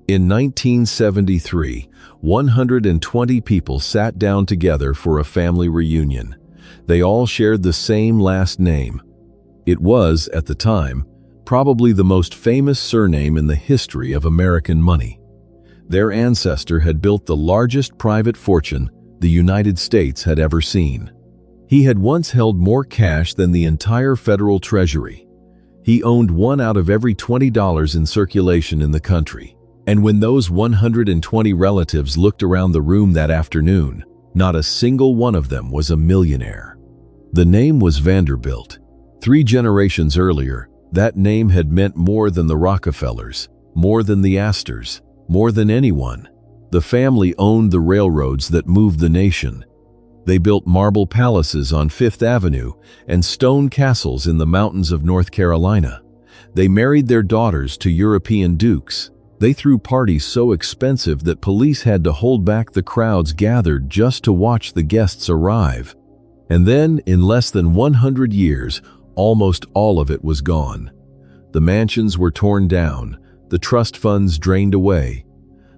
In 1973, 120 people sat down together for a family reunion. They all shared the same last name. It was, at the time, probably the most famous surname in the history of American money. Their ancestor had built the largest private fortune the United States had ever seen. He had once held more cash than the entire federal treasury. He owned one out of every $20 in circulation in the country. And when those 120 relatives looked around the room that afternoon, not a single one of them was a millionaire. The name was Vanderbilt. 3 generations earlier, that name had meant more than the Rockefellers, more than the Astors, more than anyone. The family owned the railroads that moved the nation. They built marble palaces on Fifth Avenue and stone castles in the mountains of North Carolina. They married their daughters to European dukes. They threw parties so expensive that police had to hold back the crowds gathered just to watch the guests arrive. And then, in less than 100 years, almost all of it was gone. The mansions were torn down, the trust funds drained away.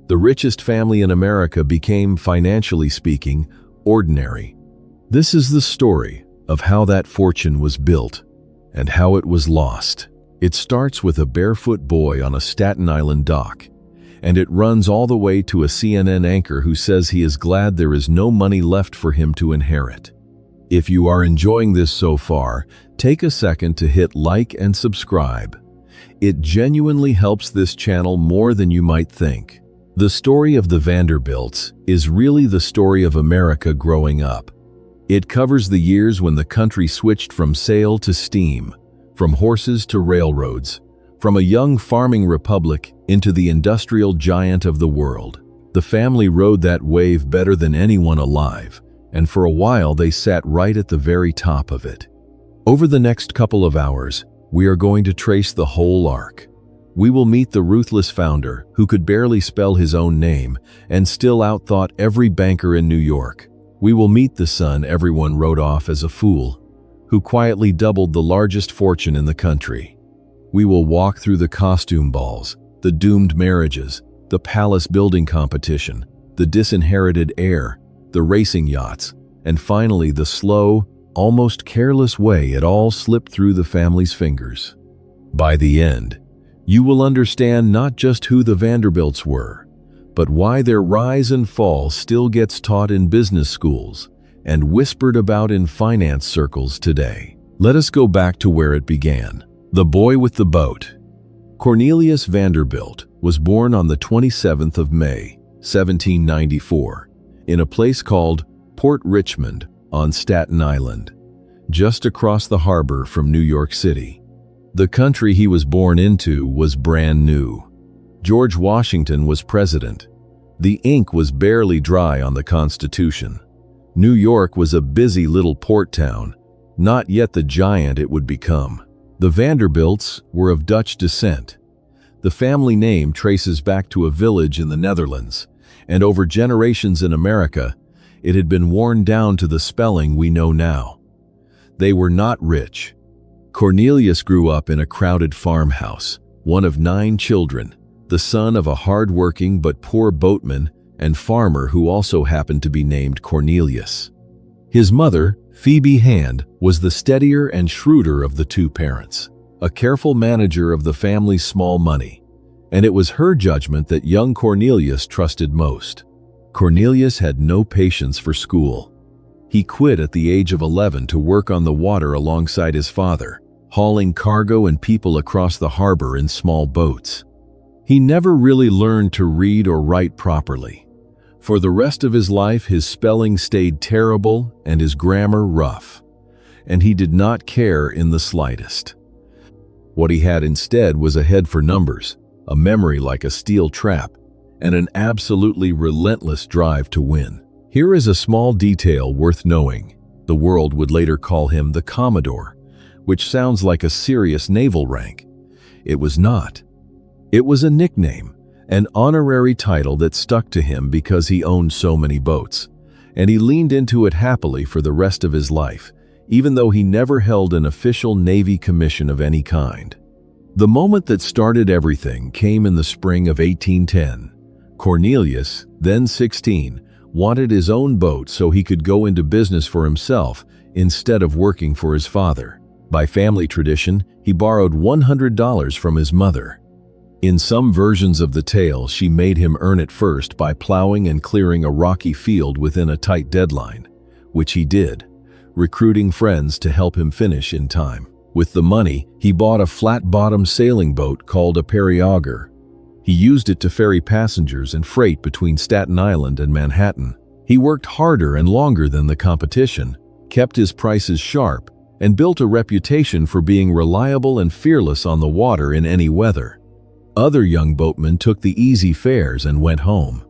The richest family in America became, financially speaking, ordinary. This is the story of how that fortune was built and how it was lost. It starts with a barefoot boy on a Staten Island dock, and it runs all the way to a CNN anchor who says he is glad there is no money left for him to inherit. If you are enjoying this so far, take a second to hit like and subscribe. It genuinely helps this channel more than you might think. The story of the Vanderbilts is really the story of America growing up. It covers the years when the country switched from sail to steam, from horses to railroads, from a young farming republic into the industrial giant of the world. The family rode that wave better than anyone alive, and for a while they sat right at the very top of it. Over the next couple of hours, we are going to trace the whole arc. We will meet the ruthless founder who could barely spell his own name and still outthought every banker in New York. We will meet the son everyone wrote off as a fool, who quietly doubled the largest fortune in the country. We will walk through the costume balls, the doomed marriages, the palace building competition, the disinherited heir, the racing yachts, and finally the slow, almost careless way it all slipped through the family's fingers. By the end, you will understand not just who the Vanderbilts were, but why their rise and fall still gets taught in business schools and whispered about in finance circles today. Let us go back to where it began. The boy with the boat. Cornelius Vanderbilt was born on the 27th of May, 1794, in a place called Port Richmond on Staten Island, just across the harbor from New York City. The country he was born into was brand new. George Washington was president. The ink was barely dry on the Constitution. New York was a busy little port town, not yet the giant it would become. The Vanderbilts were of Dutch descent. The family name traces back to a village in the Netherlands, and over generations in America, it had been worn down to the spelling we know now. They were not rich. Cornelius grew up in a crowded farmhouse, one of 9 children, the son of a hard-working but poor boatman and farmer who also happened to be named Cornelius. His mother, Phoebe Hand, was the steadier and shrewder of the 2 parents, a careful manager of the family's small money, and it was her judgment that young Cornelius trusted most. Cornelius had no patience for school. He quit at the age of 11 to work on the water alongside his father, hauling cargo and people across the harbor in small boats. He never really learned to read or write properly. For the rest of his life, his spelling stayed terrible and his grammar rough, and he did not care in the slightest. What he had instead was a head for numbers, a memory like a steel trap, and an absolutely relentless drive to win. Here is a small detail worth knowing. The world would later call him the Commodore, which sounds like a serious naval rank. It was not. It was a nickname, an honorary title that stuck to him because he owned so many boats, and he leaned into it happily for the rest of his life, even though he never held an official Navy commission of any kind. The moment that started everything came in the spring of 1810. Cornelius, then 16, wanted his own boat so he could go into business for himself instead of working for his father. By family tradition, he borrowed $100 from his mother. In some versions of the tale, she made him earn it first by plowing and clearing a rocky field within a tight deadline, which he did, recruiting friends to help him finish in time. With the money, he bought a flat-bottom sailing boat called a periauger. He used it to ferry passengers and freight between Staten Island and Manhattan. He worked harder and longer than the competition, kept his prices sharp, and built a reputation for being reliable and fearless on the water in any weather. Other young boatmen took the easy fares and went home.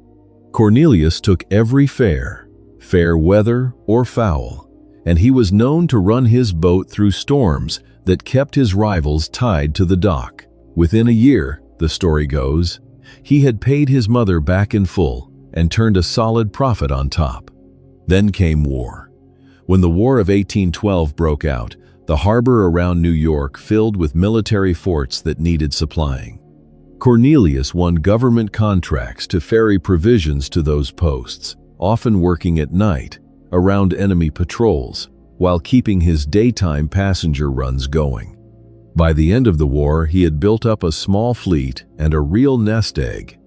Cornelius took every fare, fair weather or foul, and he was known to run his boat through storms that kept his rivals tied to the dock. Within a year, the story goes, he had paid his mother back in full and turned a solid profit on top. Then came war. When the War of 1812 broke out, the harbor around New York filled with military forts that needed supplying. Cornelius won government contracts to ferry provisions to those posts, often working at night, around enemy patrols, while keeping his daytime passenger runs going. By the end of the war, he had built up a small fleet and a real nest egg,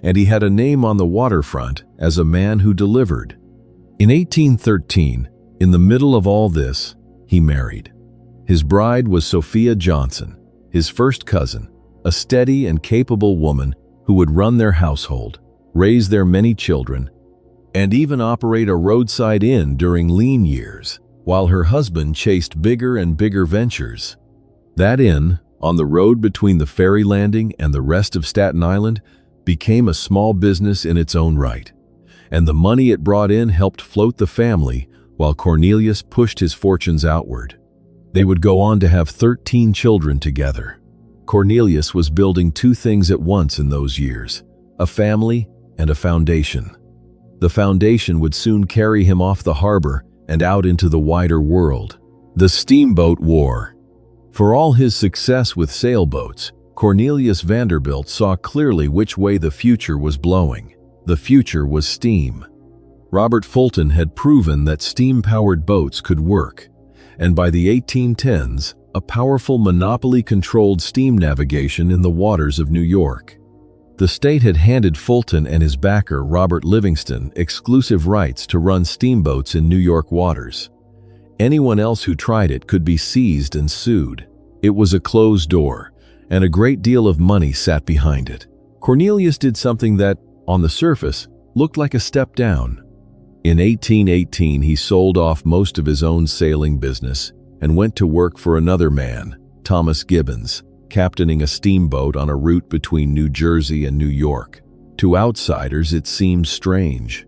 and he had a name on the waterfront as a man who delivered. In 1813, in the middle of all this, he married. His bride was Sophia Johnson, his first cousin, a steady and capable woman who would run their household, raise their many children, and even operate a roadside inn during lean years, while her husband chased bigger and bigger ventures. That inn, on the road between the ferry landing and the rest of Staten Island, became a small business in its own right, and the money it brought in helped float the family while Cornelius pushed his fortunes outward. They would go on to have 13 children together. Cornelius was building two things at once in those years, a family and a foundation. The foundation would soon carry him off the harbor and out into the wider world. The Steamboat War. For all his success with sailboats, Cornelius Vanderbilt saw clearly which way the future was blowing. The future was steam. Robert Fulton had proven that steam-powered boats could work, and by the 1810s, a powerful monopoly controlled steam navigation in the waters of New York. The state had handed Fulton and his backer, Robert Livingston, exclusive rights to run steamboats in New York waters. Anyone else who tried it could be seized and sued. It was a closed door, and a great deal of money sat behind it. Cornelius did something that, on the surface, looked like a step down. In 1818, he sold off most of his own sailing business and went to work for another man, Thomas Gibbons, captaining a steamboat on a route between New Jersey and New York. To outsiders, it seemed strange.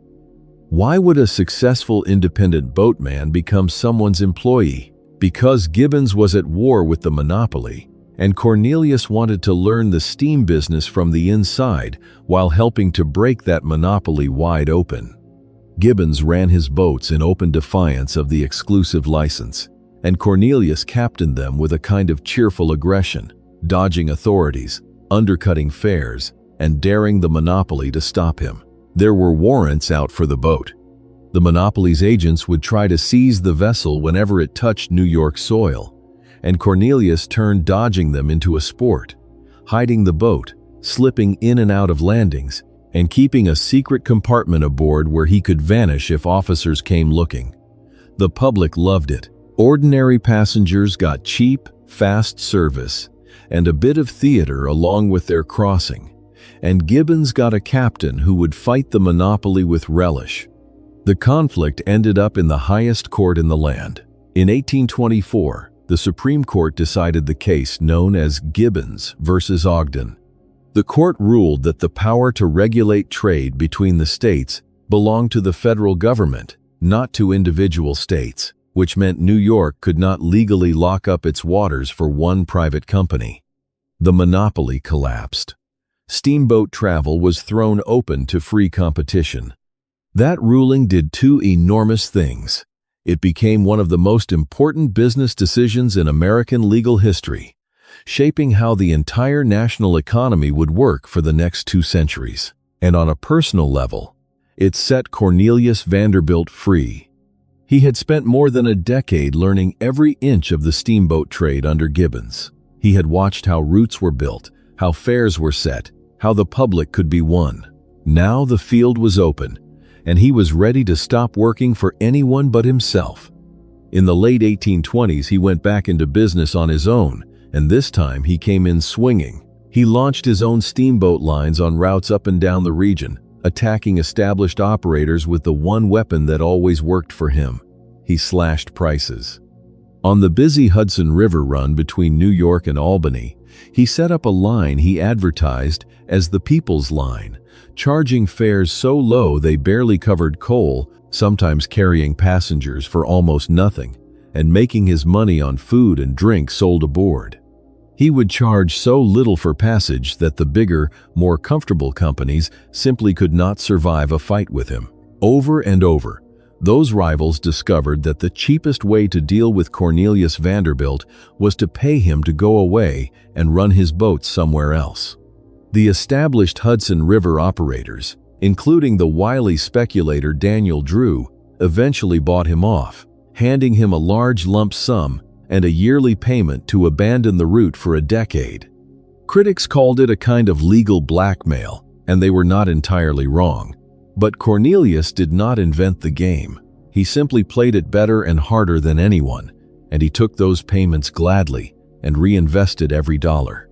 Why would a successful independent boatman become someone's employee? Because Gibbons was at war with the monopoly, and Cornelius wanted to learn the steam business from the inside while helping to break that monopoly wide open. Gibbons ran his boats in open defiance of the exclusive license, and Cornelius captained them with a kind of cheerful aggression, dodging authorities, undercutting fares, and daring the monopoly to stop him. There were warrants out for the boat. The monopoly's agents would try to seize the vessel whenever it touched New York soil, and Cornelius turned dodging them into a sport, hiding the boat, slipping in and out of landings, and keeping a secret compartment aboard where he could vanish if officers came looking. The public loved it. Ordinary passengers got cheap, fast service, and a bit of theater along with their crossing, and Gibbons got a captain who would fight the monopoly with relish. The conflict ended up in the highest court in the land. In 1824, the Supreme Court decided the case known as Gibbons versus Ogden. The court ruled that the power to regulate trade between the states belonged to the federal government, not to individual states, which meant New York could not legally lock up its waters for one private company. The monopoly collapsed. Steamboat travel was thrown open to free competition. That ruling did two enormous things. It became one of the most important business decisions in American legal history. shaping how the entire national economy would work for the next 2 centuries. And on a personal level, it set Cornelius Vanderbilt free. He had spent more than a decade learning every inch of the steamboat trade under Gibbons. He had watched how routes were built, how fares were set, how the public could be won. Now the field was open, and he was ready to stop working for anyone but himself. In the late 1820s, he went back into business on his own, and this time he came in swinging. He launched his own steamboat lines on routes up and down the region, attacking established operators with the one weapon that always worked for him. He slashed prices. On the busy Hudson River run between New York and Albany, he set up a line he advertised as the People's Line, charging fares so low they barely covered coal, sometimes carrying passengers for almost nothing, and making his money on food and drink sold aboard. He would charge so little for passage that the bigger, more comfortable companies simply could not survive a fight with him. Over and over, those rivals discovered that the cheapest way to deal with Cornelius Vanderbilt was to pay him to go away and run his boats somewhere else. The established Hudson River operators, including the wily speculator Daniel Drew, eventually bought him off, handing him a large lump sum and a yearly payment to abandon the route for a decade. Critics called it a kind of legal blackmail, and they were not entirely wrong. But Cornelius did not invent the game. He simply played it better and harder than anyone, and he took those payments gladly and reinvested every dollar.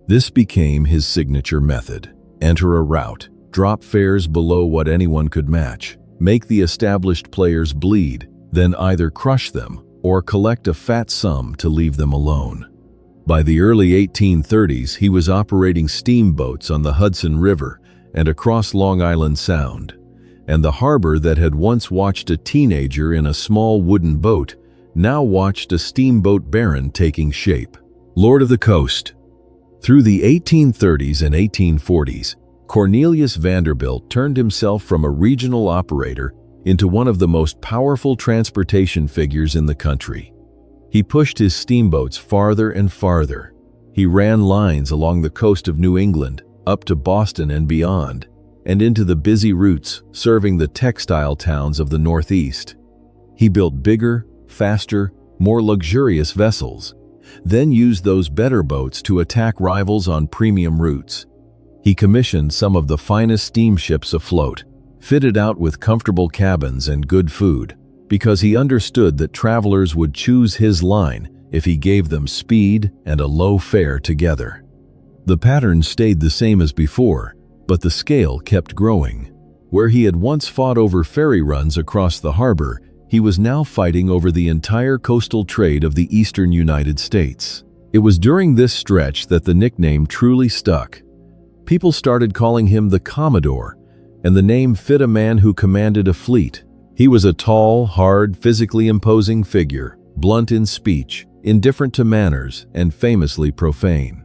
This became his signature method. Enter a route, drop fares below what anyone could match, make the established players bleed, then either crush them or collect a fat sum to leave them alone. By the early 1830s, he was operating steamboats on the Hudson River and across Long Island Sound, and the harbor that had once watched a teenager in a small wooden boat now watched a steamboat baron taking shape. Lord of the Coast. Through the 1830s and 1840s, Cornelius Vanderbilt turned himself from a regional operator into one of the most powerful transportation figures in the country. He pushed his steamboats farther and farther. He ran lines along the coast of New England, up to Boston and beyond, and into the busy routes serving the textile towns of the Northeast. He built bigger, faster, more luxurious vessels, then used those better boats to attack rivals on premium routes. He commissioned some of the finest steamships afloat, fitted out with comfortable cabins and good food, because he understood that travelers would choose his line if he gave them speed and a low fare together. The pattern stayed the same as before, but the scale kept growing. Where he had once fought over ferry runs across the harbor, he was now fighting over the entire coastal trade of the eastern United States. It was during this stretch that the nickname truly stuck. People started calling him the Commodore, and the name fit a man who commanded a fleet. He was a tall, hard, physically imposing figure, blunt in speech, indifferent to manners, and famously profane.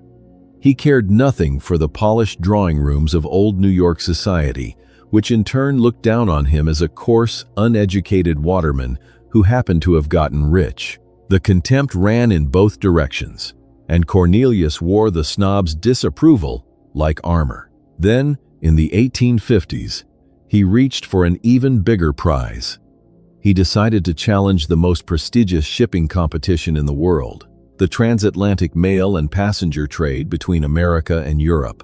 He cared nothing for the polished drawing rooms of old New York society, which in turn looked down on him as a coarse, uneducated waterman who happened to have gotten rich. The contempt ran in both directions, and Cornelius wore the snob's disapproval like armor. Then, in the 1850s, he reached for an even bigger prize. He decided to challenge the most prestigious shipping competition in the world, the transatlantic mail and passenger trade between America and Europe.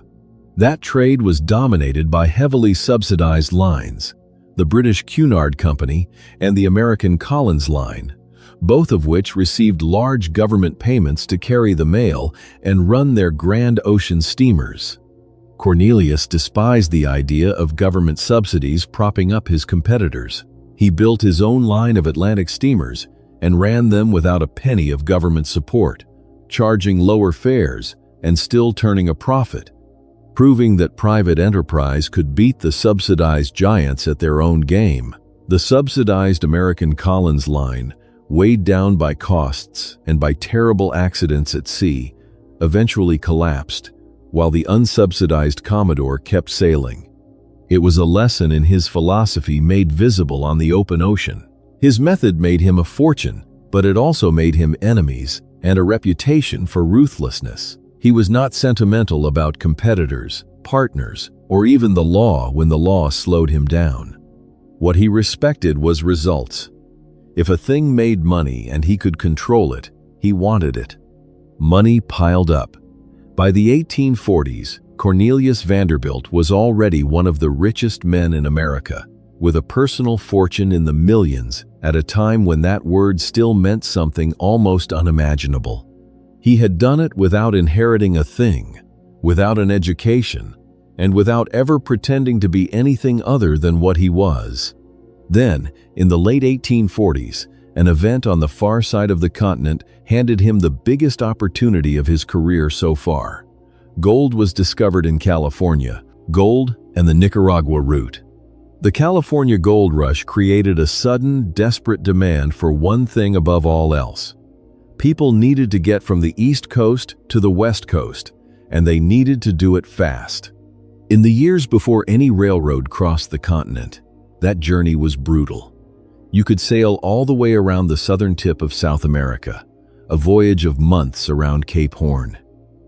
That trade was dominated by heavily subsidized lines, the British Cunard Company and the American Collins Line, both of which received large government payments to carry the mail and run their grand ocean steamers. Cornelius despised the idea of government subsidies propping up his competitors. He built his own line of Atlantic steamers and ran them without a penny of government support, charging lower fares and still turning a profit, proving that private enterprise could beat the subsidized giants at their own game. The subsidized American Collins Line, weighed down by costs and by terrible accidents at sea, eventually collapsed, while the unsubsidized Commodore kept sailing. It was a lesson in his philosophy made visible on the open ocean. His method made him a fortune, but it also made him enemies and a reputation for ruthlessness. He was not sentimental about competitors, partners, or even the law when the law slowed him down. What he respected was results. If a thing made money and he could control it, he wanted it. Money piled up. By the 1840s, Cornelius Vanderbilt was already one of the richest men in America, with a personal fortune in the millions at a time when that word still meant something almost unimaginable. He had done it without inheriting a thing, without an education, and without ever pretending to be anything other than what he was. Then, in the late 1840s, an event on the far side of the continent handed him the biggest opportunity of his career so far. Gold was discovered in California, gold and the Nicaragua route. The California gold rush created a sudden, desperate demand for one thing above all else. People needed to get from the East Coast to the West Coast, and they needed to do it fast. In the years before any railroad crossed the continent, that journey was brutal. You could sail all the way around the southern tip of South America, a voyage of months around Cape Horn.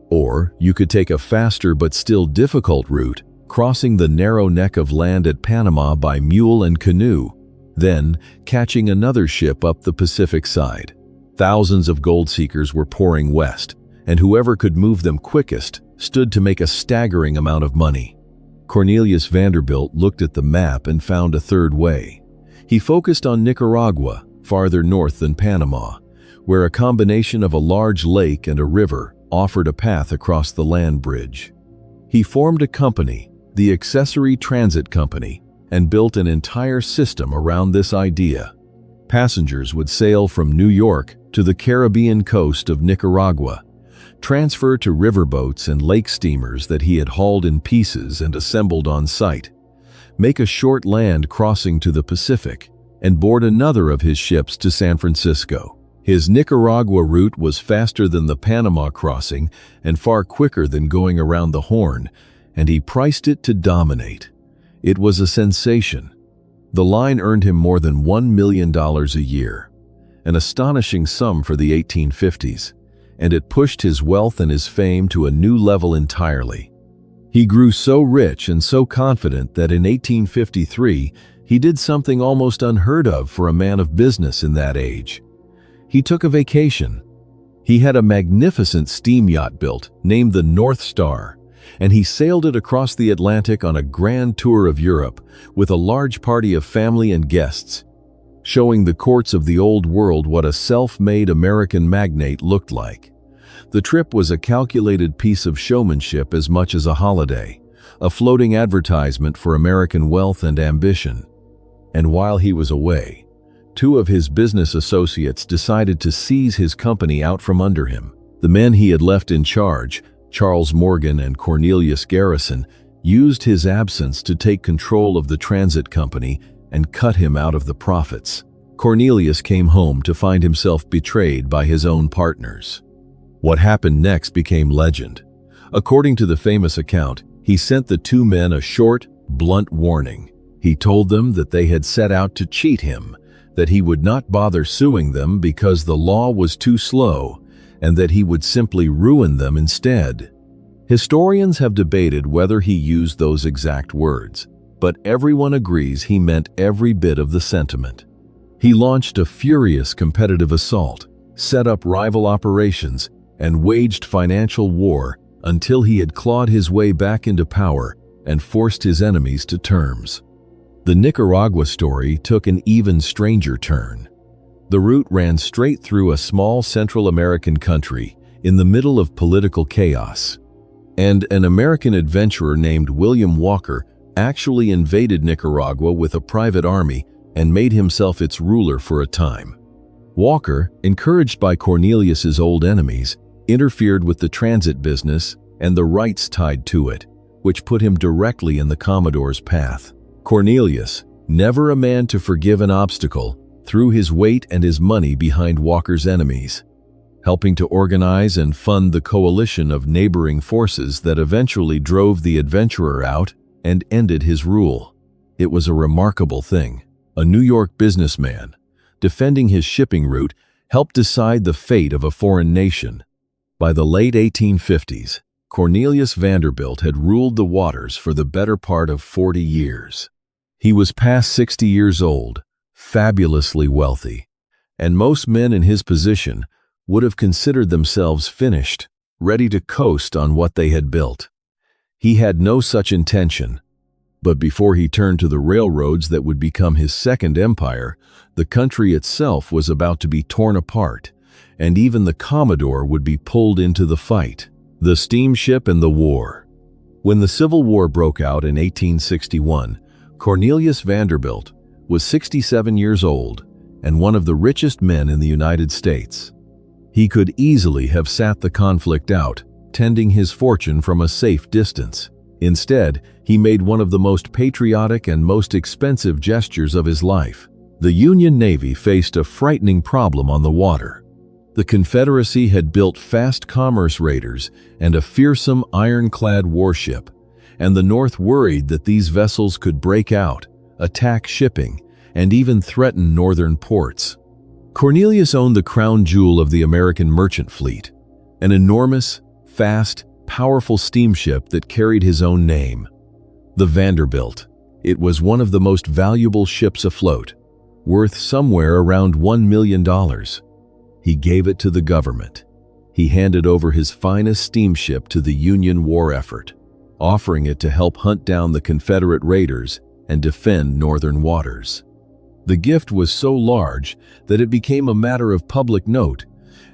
Or you could take a faster but still difficult route, crossing the narrow neck of land at Panama by mule and canoe, then catching another ship up the Pacific side. Thousands of gold seekers were pouring west, and whoever could move them quickest stood to make a staggering amount of money. Cornelius Vanderbilt looked at the map and found a third way. He focused on Nicaragua, farther north than Panama, where a combination of a large lake and a river offered a path across the land bridge. He formed a company, the Accessory Transit Company, and built an entire system around this idea. Passengers would sail from New York to the Caribbean coast of Nicaragua, transfer to riverboats and lake steamers that he had hauled in pieces and assembled on site, make a short land crossing to the Pacific, and board another of his ships to San Francisco. His Nicaragua route was faster than the Panama crossing and far quicker than going around the Horn, and he priced it to dominate. It was a sensation. The line earned him more than $1 million a year, an astonishing sum for the 1850s, and it pushed his wealth and his fame to a new level entirely. He grew so rich and so confident that in 1853 he did something almost unheard of for a man of business in that age. He took a vacation. He had a magnificent steam yacht built, named the North Star, and he sailed it across the Atlantic on a grand tour of Europe with a large party of family and guests, showing the courts of the old world what a self-made American magnate looked like. The trip was a calculated piece of showmanship as much as a holiday, a floating advertisement for American wealth and ambition. And while he was away, two of his business associates decided to seize his company out from under him. The men he had left in charge, Charles Morgan and Cornelius Garrison, used his absence to take control of the transit company and cut him out of the profits. Cornelius came home to find himself betrayed by his own partners. What happened next became legend. According to the famous account, he sent the two men a short, blunt warning. He told them that they had set out to cheat him, that he would not bother suing them because the law was too slow, and that he would simply ruin them instead. Historians have debated whether he used those exact words, but everyone agrees he meant every bit of the sentiment. He launched a furious competitive assault, set up rival operations, and waged financial war until he had clawed his way back into power and forced his enemies to terms. The Nicaragua story took an even stranger turn. The route ran straight through a small Central American country in the middle of political chaos, and an American adventurer named William Walker actually invaded Nicaragua with a private army and made himself its ruler for a time. Walker, encouraged by Cornelius's old enemies, interfered with the transit business and the rights tied to it, which put him directly in the Commodore's path. Cornelius, never a man to forgive an obstacle, threw his weight and his money behind Walker's enemies, helping to organize and fund the coalition of neighboring forces that eventually drove the adventurer out and ended his rule. It was a remarkable thing. A New York businessman, defending his shipping route, helped decide the fate of a foreign nation. By the late 1850s, Cornelius Vanderbilt had ruled the waters for the better part of 40 years. He was past 60 years old, fabulously wealthy, and most men in his position would have considered themselves finished, ready to coast on what they had built. He had no such intention. But before he turned to the railroads that would become his second empire, the country itself was about to be torn apart, and even the Commodore would be pulled into the fight. The steamship and the war. When the Civil War broke out in 1861, Cornelius Vanderbilt was 67 years old and one of the richest men in the United States. He could easily have sat the conflict out, tending his fortune from a safe distance. Instead, he made one of the most patriotic and most expensive gestures of his life. The Union Navy faced a frightening problem on the water. The Confederacy had built fast commerce raiders and a fearsome ironclad warship, and the North worried that these vessels could break out, attack shipping, and even threaten northern ports. Cornelius owned the crown jewel of the American merchant fleet, an enormous, fast, powerful steamship that carried his own name, the Vanderbilt. It was one of the most valuable ships afloat, worth somewhere around $1 million. He gave it to the government. He handed over his finest steamship to the Union war effort, offering it to help hunt down the Confederate raiders and defend northern waters. The gift was so large that it became a matter of public note,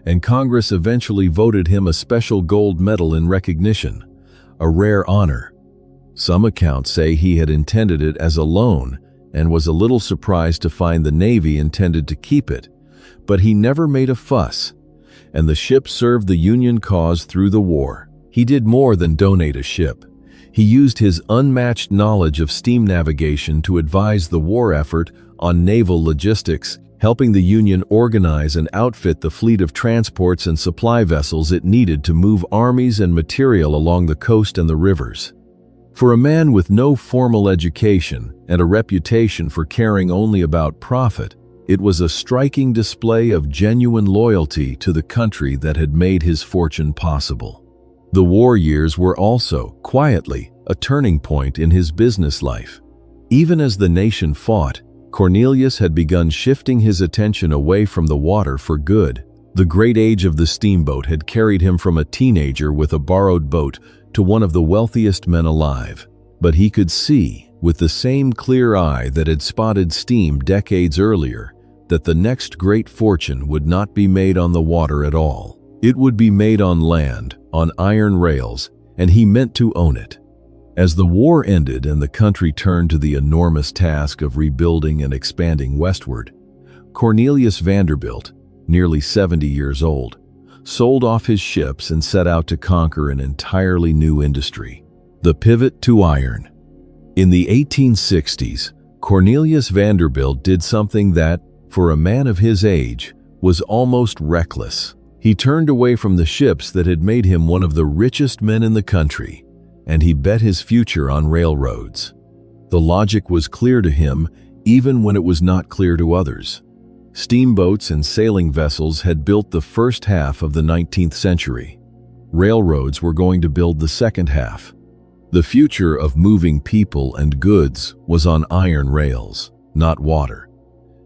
and Congress eventually voted him a special gold medal in recognition, a rare honor. Some accounts say he had intended it as a loan and was a little surprised to find the Navy intended to keep it, but he never made a fuss, and the ship served the Union cause through the war. He did more than donate a ship. He used his unmatched knowledge of steam navigation to advise the war effort on naval logistics, helping the Union organize and outfit the fleet of transports and supply vessels it needed to move armies and material along the coast and the rivers. For a man with no formal education and a reputation for caring only about profit, it was a striking display of genuine loyalty to the country that had made his fortune possible. The war years were also, quietly, a turning point in his business life. Even as the nation fought, Cornelius had begun shifting his attention away from the water for good. The great age of the steamboat had carried him from a teenager with a borrowed boat to one of the wealthiest men alive. But he could see, with the same clear eye that had spotted steam decades earlier, that the next great fortune would not be made on the water at all. It would be made on land, on iron rails, and he meant to own it. As the war ended and the country turned to the enormous task of rebuilding and expanding westward, Cornelius Vanderbilt, nearly 70 years old, sold off his ships and set out to conquer an entirely new industry, the pivot to iron. In the 1860s, Cornelius Vanderbilt did something that, for a man of his age, was almost reckless. He turned away from the ships that had made him one of the richest men in the country, and he bet his future on railroads. The logic was clear to him, even when it was not clear to others. Steamboats and sailing vessels had built the first half of the 19th century. Railroads were going to build the second half. The future of moving people and goods was on iron rails, not water.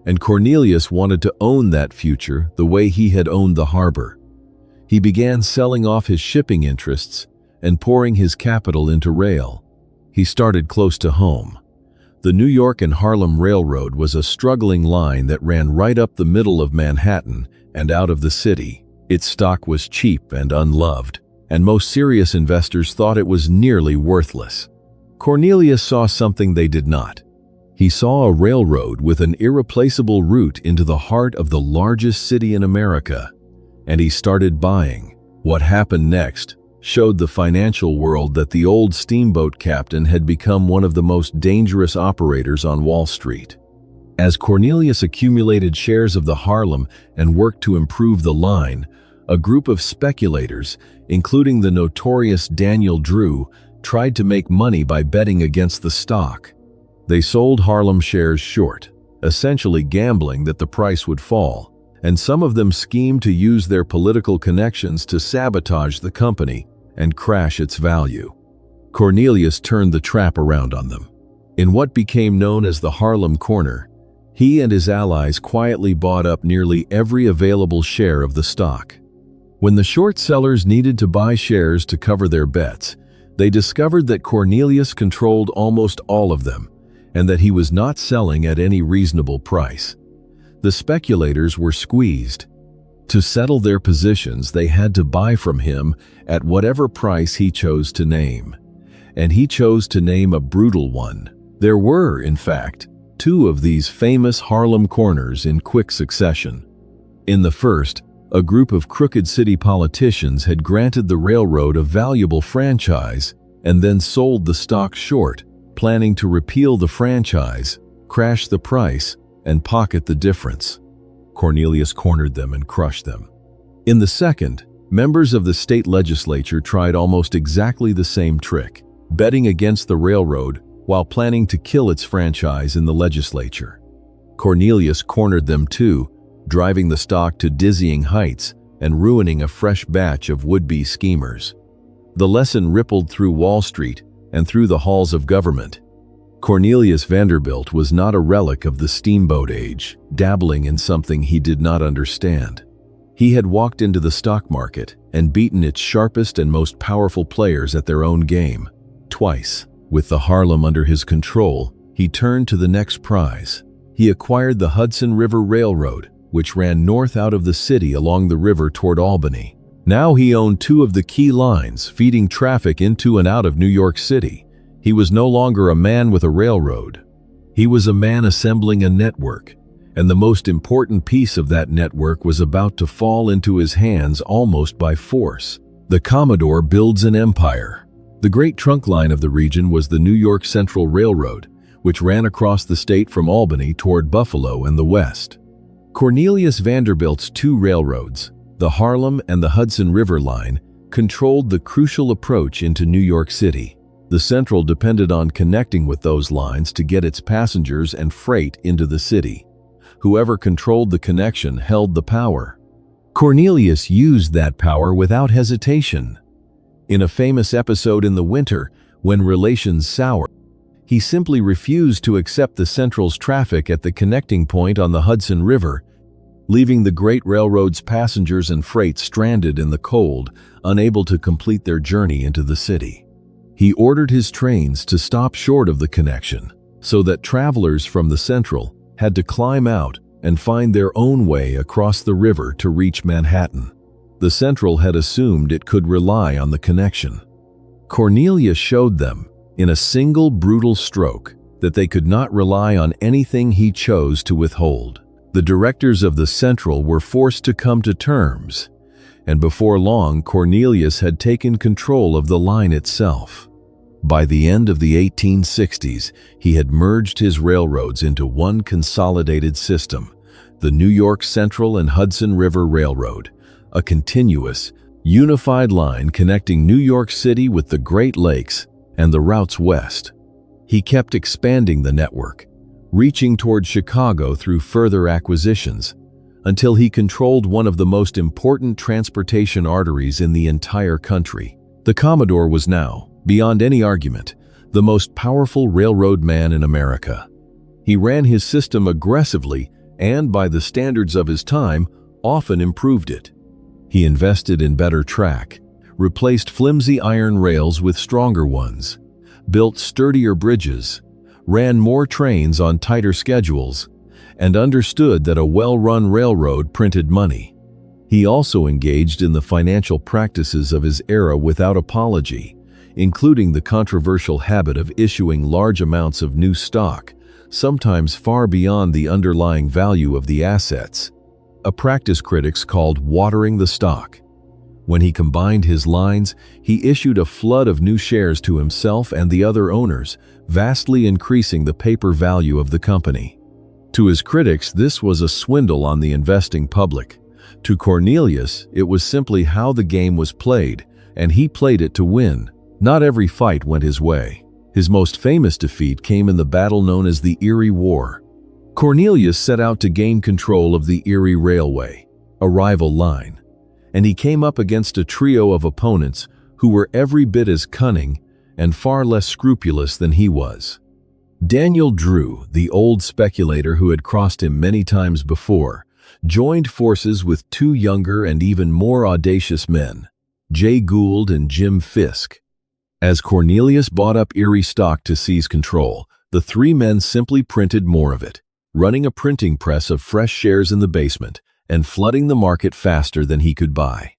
And Cornelius wanted to own that future the way he had owned the harbor. He began selling off his shipping interests and pouring his capital into rail. He started close to home. The New York and Harlem Railroad was a struggling line that ran right up the middle of Manhattan and out of the city. Its stock was cheap and unloved, and most serious investors thought it was nearly worthless. Cornelius saw something they did not. He saw a railroad with an irreplaceable route into the heart of the largest city in America, and he started buying. What happened next showed the financial world that the old steamboat captain had become one of the most dangerous operators on Wall Street. As Cornelius accumulated shares of the Harlem and worked to improve the line, a group of speculators, including the notorious Daniel Drew, tried to make money by betting against the stock. They sold Harlem shares short, essentially gambling that the price would fall, and some of them schemed to use their political connections to sabotage the company and crash its value. Cornelius turned the trap around on them. In what became known as the Harlem Corner, he and his allies quietly bought up nearly every available share of the stock. When the short sellers needed to buy shares to cover their bets, they discovered that Cornelius controlled almost all of them, and that he was not selling at any reasonable price. The speculators were squeezed. To settle their positions, they had to buy from him at whatever price he chose to name. And he chose to name a brutal one. There were, in fact, two of these famous Harlem corners in quick succession. In the first, a group of crooked city politicians had granted the railroad a valuable franchise and then sold the stock short, planning to repeal the franchise, crash the price, and pocket the difference. Cornelius cornered them and crushed them. In the second, members of the state legislature tried almost exactly the same trick, betting against the railroad while planning to kill its franchise in the legislature. Cornelius cornered them too, driving the stock to dizzying heights and ruining a fresh batch of would-be schemers. The lesson rippled through Wall Street and through the halls of government. Cornelius Vanderbilt was not a relic of the steamboat age, dabbling in something he did not understand. He had walked into the stock market and beaten its sharpest and most powerful players at their own game, twice. With the Harlem under his control, he turned to the next prize. He acquired the Hudson River Railroad, which ran north out of the city along the river toward Albany. Now he owned two of the key lines feeding traffic into and out of New York City. He was no longer a man with a railroad. He was a man assembling a network, and the most important piece of that network was about to fall into his hands almost by force. The Commodore builds an empire. The great trunk line of the region was the New York Central Railroad, which ran across the state from Albany toward Buffalo and the west. Cornelius Vanderbilt's two railroads, the Harlem and the Hudson River Line, controlled the crucial approach into New York City. The Central depended on connecting with those lines to get its passengers and freight into the city. Whoever controlled the connection held the power. Cornelius used that power without hesitation. In a famous episode in the winter, when relations soured, he simply refused to accept the Central's traffic at the connecting point on the Hudson River, leaving the great railroad's passengers and freight stranded in the cold, unable to complete their journey into the city. He ordered his trains to stop short of the connection, so that travelers from the Central had to climb out and find their own way across the river to reach Manhattan. The Central had assumed it could rely on the connection. Cornelius showed them, in a single brutal stroke, that they could not rely on anything he chose to withhold. The directors of the Central were forced to come to terms, and before long Cornelius had taken control of the line itself. By the end of the 1860s, he had merged his railroads into one consolidated system, the New York Central and Hudson River Railroad, a continuous, unified line connecting New York City with the Great Lakes and the routes west. He kept expanding the network, reaching toward Chicago through further acquisitions, until he controlled one of the most important transportation arteries in the entire country. The Commodore was now, beyond any argument, the most powerful railroad man in America. He ran his system aggressively and, by the standards of his time, often improved it. He invested in better track, replaced flimsy iron rails with stronger ones, built sturdier bridges, ran more trains on tighter schedules, and understood that a well-run railroad printed money. He also engaged in the financial practices of his era without apology, including the controversial habit of issuing large amounts of new stock, sometimes far beyond the underlying value of the assets, a practice critics called watering the stock. When he combined his lines, he issued a flood of new shares to himself and the other owners, vastly increasing the paper value of the company. To his critics, this was a swindle on the investing public. To Cornelius, it was simply how the game was played, and he played it to win. Not every fight went his way. His most famous defeat came in the battle known as the Erie War. Cornelius set out to gain control of the Erie Railway, a rival line, and he came up against a trio of opponents who were every bit as cunning and far less scrupulous than he was. Daniel Drew, the old speculator who had crossed him many times before, joined forces with two younger and even more audacious men, Jay Gould and Jim Fisk. As Cornelius bought up Erie stock to seize control, the three men simply printed more of it, running a printing press of fresh shares in the basement and flooding the market faster than he could buy.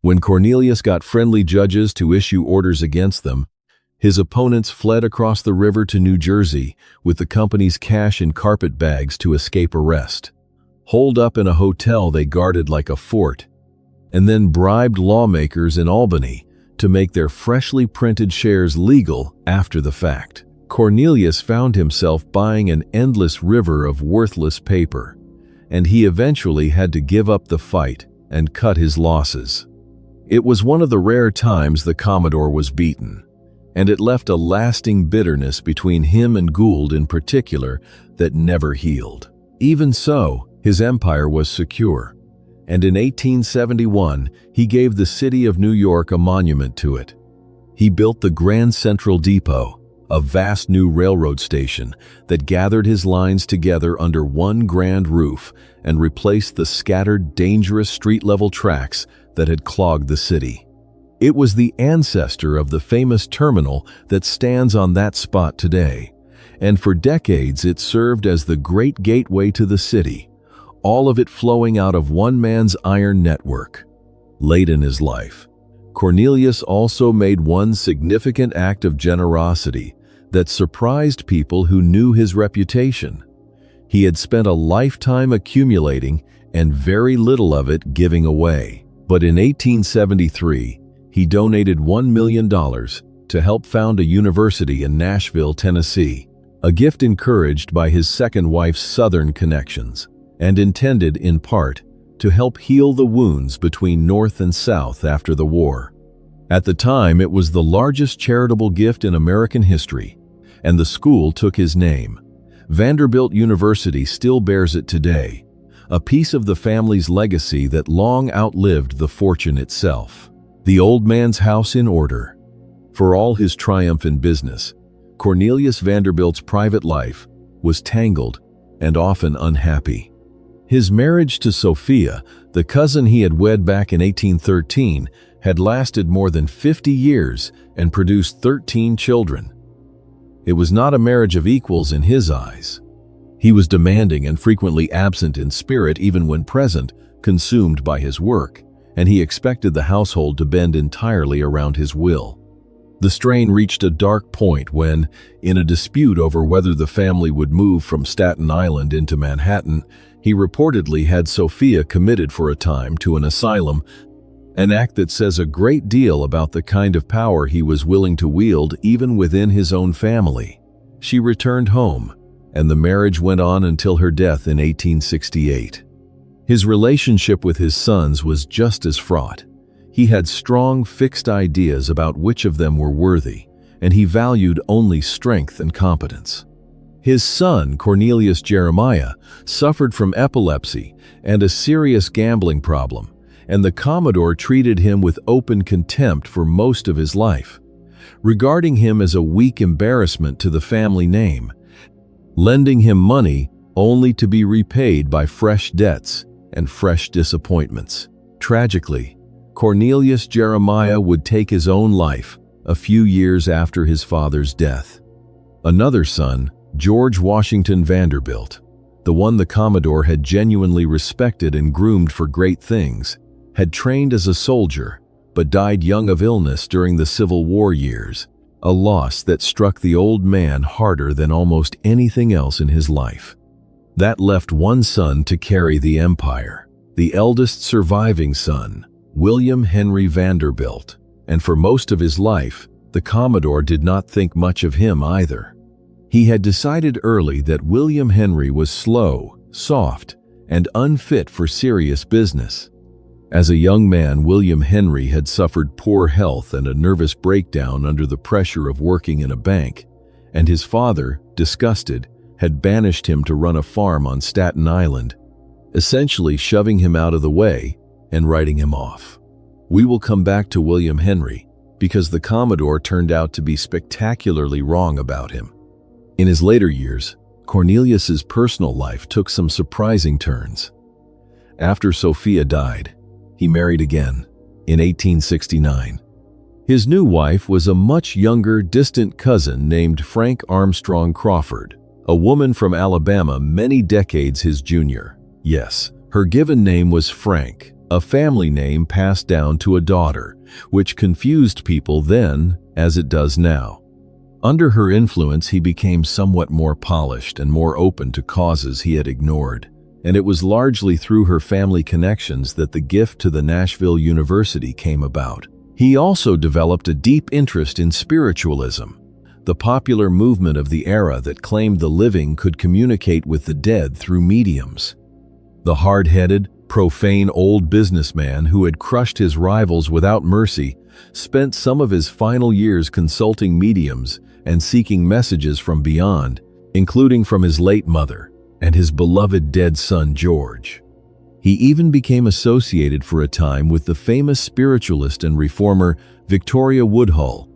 When Cornelius got friendly judges to issue orders against them, his opponents fled across the river to New Jersey with the company's cash in carpet bags to escape arrest, holed up in a hotel they guarded like a fort, and then bribed lawmakers in Albany to make their freshly printed shares legal after the fact. Cornelius found himself buying an endless river of worthless paper, and he eventually had to give up the fight and cut his losses. It was one of the rare times the Commodore was beaten, and it left a lasting bitterness between him and Gould in particular that never healed. Even so, his empire was secure, and in 1871 he gave the city of New York a monument to it. He built the Grand Central Depot, a vast new railroad station that gathered his lines together under one grand roof and replaced the scattered, dangerous street-level tracks that had clogged the city. It was the ancestor of the famous terminal that stands on that spot today, and for decades it served as the great gateway to the city, all of it flowing out of one man's iron network. Late in his life, Cornelius also made one significant act of generosity that surprised people who knew his reputation. He had spent a lifetime accumulating and very little of it giving away. But in 1873, he donated $1 million to help found a university in Nashville, Tennessee, a gift encouraged by his second wife's Southern connections, and intended, in part, to help heal the wounds between North and South after the war. At the time, it was the largest charitable gift in American history, and the school took his name. Vanderbilt University still bears it today, a piece of the family's legacy that long outlived the fortune itself. The old man's house in order. For all his triumph in business, Cornelius Vanderbilt's private life was tangled and often unhappy. His marriage to Sophia, the cousin he had wed back in 1813, had lasted more than 50 years and produced 13 children. It was not a marriage of equals in his eyes. He was demanding and frequently absent in spirit even when present, consumed by his work, and he expected the household to bend entirely around his will. The strain reached a dark point when, in a dispute over whether the family would move from Staten Island into Manhattan, he reportedly had Sophia committed for a time to an asylum, an act that says a great deal about the kind of power he was willing to wield even within his own family. She returned home, and the marriage went on until her death in 1868. His relationship with his sons was just as fraught. He had strong, fixed ideas about which of them were worthy, and he valued only strength and competence. His son, Cornelius Jeremiah, suffered from epilepsy and a serious gambling problem, and the Commodore treated him with open contempt for most of his life, regarding him as a weak embarrassment to the family name, lending him money only to be repaid by fresh debts and fresh disappointments. Tragically, Cornelius Jeremiah would take his own life a few years after his father's death. Another son, George Washington Vanderbilt, the one the Commodore had genuinely respected and groomed for great things, had trained as a soldier but died young of illness during the Civil War years, a loss that struck the old man harder than almost anything else in his life. That left one son to carry the empire, the eldest surviving son, William Henry Vanderbilt, and for most of his life, the Commodore did not think much of him either. He had decided early that William Henry was slow, soft, and unfit for serious business. As a young man, William Henry had suffered poor health and a nervous breakdown under the pressure of working in a bank, and his father, disgusted, had banished him to run a farm on Staten Island, essentially shoving him out of the way and writing him off. We will come back to William Henry because the Commodore turned out to be spectacularly wrong about him. In his later years, Cornelius's personal life took some surprising turns. After Sophia died, he married again in 1869. His new wife was a much younger, distant cousin named Frank Armstrong Crawford, a woman from Alabama many decades his junior. Yes, her given name was Frank, a family name passed down to a daughter, which confused people then as it does now. Under her influence, he became somewhat more polished and more open to causes he had ignored, and it was largely through her family connections that the gift to the Nashville University came about. He also developed a deep interest in spiritualism, the popular movement of the era that claimed the living could communicate with the dead through mediums. The hard-headed, profane old businessman who had crushed his rivals without mercy spent some of his final years consulting mediums and seeking messages from beyond, including from his late mother and his beloved dead son George. He even became associated for a time with the famous spiritualist and reformer Victoria Woodhull,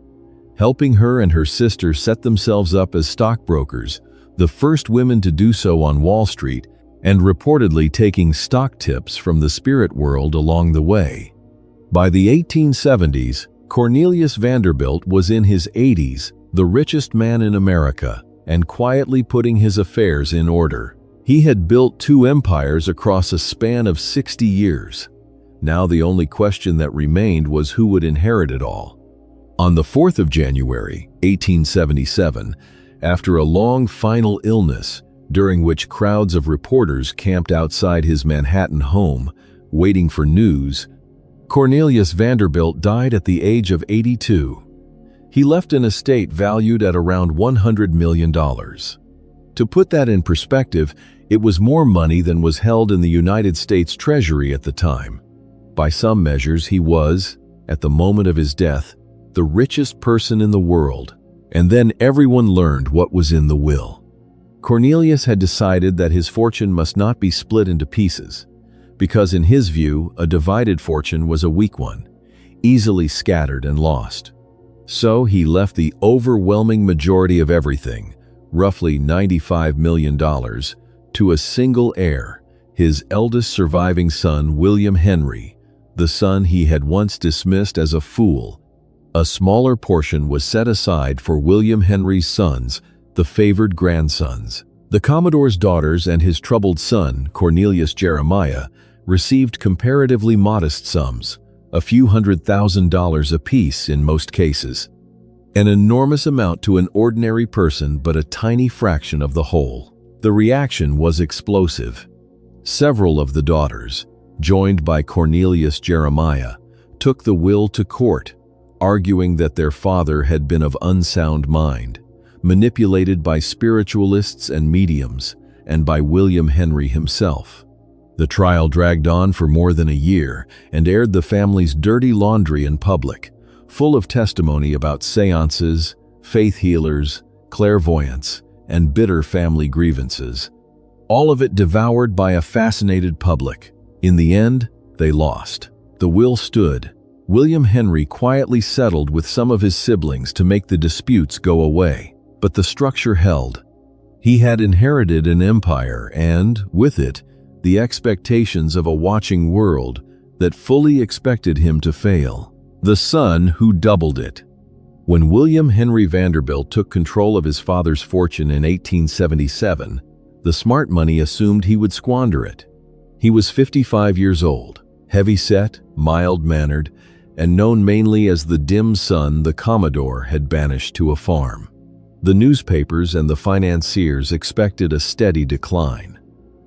helping her and her sister set themselves up as stockbrokers, the first women to do so on Wall Street, and reportedly taking stock tips from the spirit world along the way. By the 1870s, Cornelius Vanderbilt was in his 80s, the richest man in America, and quietly putting his affairs in order. He had built 2 empires across a span of 60 years. Now the only question that remained was who would inherit it all. On the 4th of January, 1877, after a long final illness, during which crowds of reporters camped outside his Manhattan home, waiting for news, Cornelius Vanderbilt died at the age of 82. He left an estate valued at around $100 million. To put that in perspective, it was more money than was held in the United States Treasury at the time. By some measures, he was, at the moment of his death, the richest person in the world, and then everyone learned what was in the will. Cornelius had decided that his fortune must not be split into pieces, because in his view, a divided fortune was a weak one, easily scattered and lost. So he left the overwhelming majority of everything, roughly $95 million, to a single heir, his eldest surviving son, William Henry, the son he had once dismissed as a fool. A smaller portion was set aside for William Henry's sons, the favored grandsons. The Commodore's daughters and his troubled son, Cornelius Jeremiah, received comparatively modest sums, a few $100,000 apiece in most cases. An enormous amount to an ordinary person, but a tiny fraction of the whole. The reaction was explosive. Several of the daughters, joined by Cornelius Jeremiah, took the will to court, arguing that their father had been of unsound mind, manipulated by spiritualists and mediums, and by William Henry himself. The trial dragged on for more than a year and aired the family's dirty laundry in public, full of testimony about seances, faith healers, clairvoyance, and bitter family grievances. All of it devoured by a fascinated public. In the end, they lost. The will stood. William Henry quietly settled with some of his siblings to make the disputes go away, but the structure held. He had inherited an empire and, with it, the expectations of a watching world that fully expected him to fail. The son who doubled it. When William Henry Vanderbilt took control of his father's fortune in 1877, the smart money assumed he would squander it. He was 55 years old, heavy-set, mild-mannered, and known mainly as the dim son the Commodore had banished to a farm. The newspapers and the financiers expected a steady decline.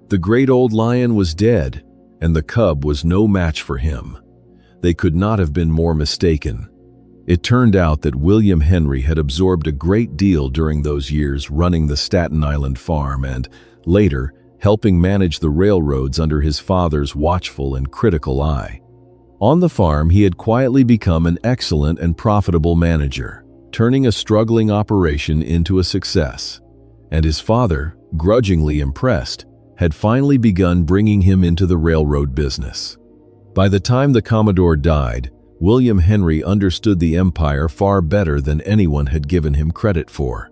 The great old lion was dead, and the cub was no match for him. They could not have been more mistaken. It turned out that William Henry had absorbed a great deal during those years running the Staten Island farm and, later, helping manage the railroads under his father's watchful and critical eye. On the farm, he had quietly become an excellent and profitable manager, turning a struggling operation into a success. and his father, grudgingly impressed, had finally begun bringing him into the railroad business. By the time the Commodore died, William Henry understood the empire far better than anyone had given him credit for.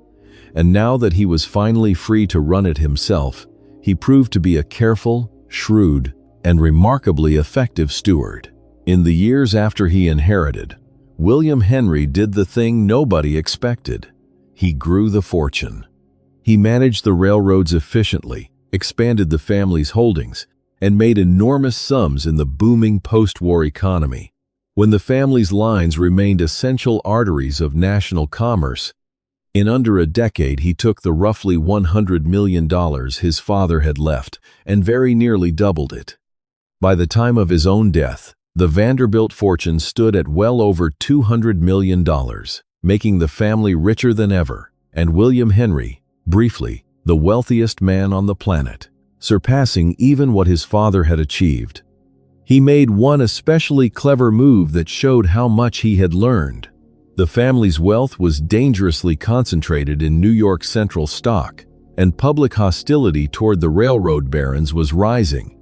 And now that he was finally free to run it himself, he proved to be a careful, shrewd, and remarkably effective steward. In the years after he inherited, William Henry did the thing nobody expected. He grew the fortune. He managed the railroads efficiently, expanded the family's holdings, and made enormous sums in the booming post-war economy. When the family's lines remained essential arteries of national commerce, in under a decade he took the roughly $100 million his father had left and very nearly doubled it. By the time of his own death, the Vanderbilt fortune stood at well over $200 million, making the family richer than ever, and William Henry, briefly, the wealthiest man on the planet, surpassing even what his father had achieved. He made one especially clever move that showed how much he had learned. The family's wealth was dangerously concentrated in New York Central stock, and public hostility toward the railroad barons was rising,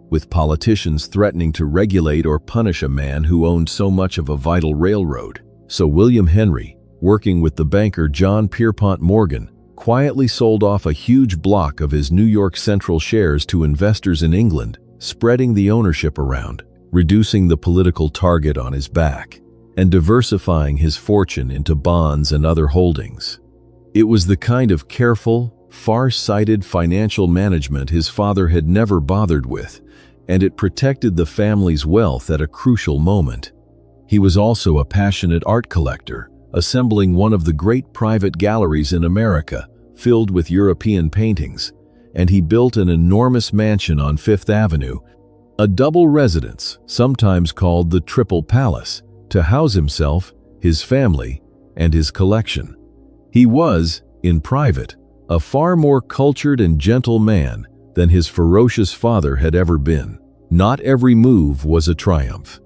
with politicians threatening to regulate or punish a man who owned so much of a vital railroad. So William Henry, working with the banker John Pierpont Morgan, quietly sold off a huge block of his New York Central shares to investors in England, spreading the ownership around, reducing the political target on his back, and diversifying his fortune into bonds and other holdings. It was the kind of careful, far-sighted financial management his father had never bothered with, and it protected the family's wealth at a crucial moment. He was also a passionate art collector, assembling one of the great private galleries in America, filled with European paintings, and he built an enormous mansion on Fifth Avenue, a double residence, sometimes called the Triple Palace, to house himself, his family, and his collection. He was, in private, a far more cultured and gentle man than his ferocious father had ever been. Not every move was a triumph.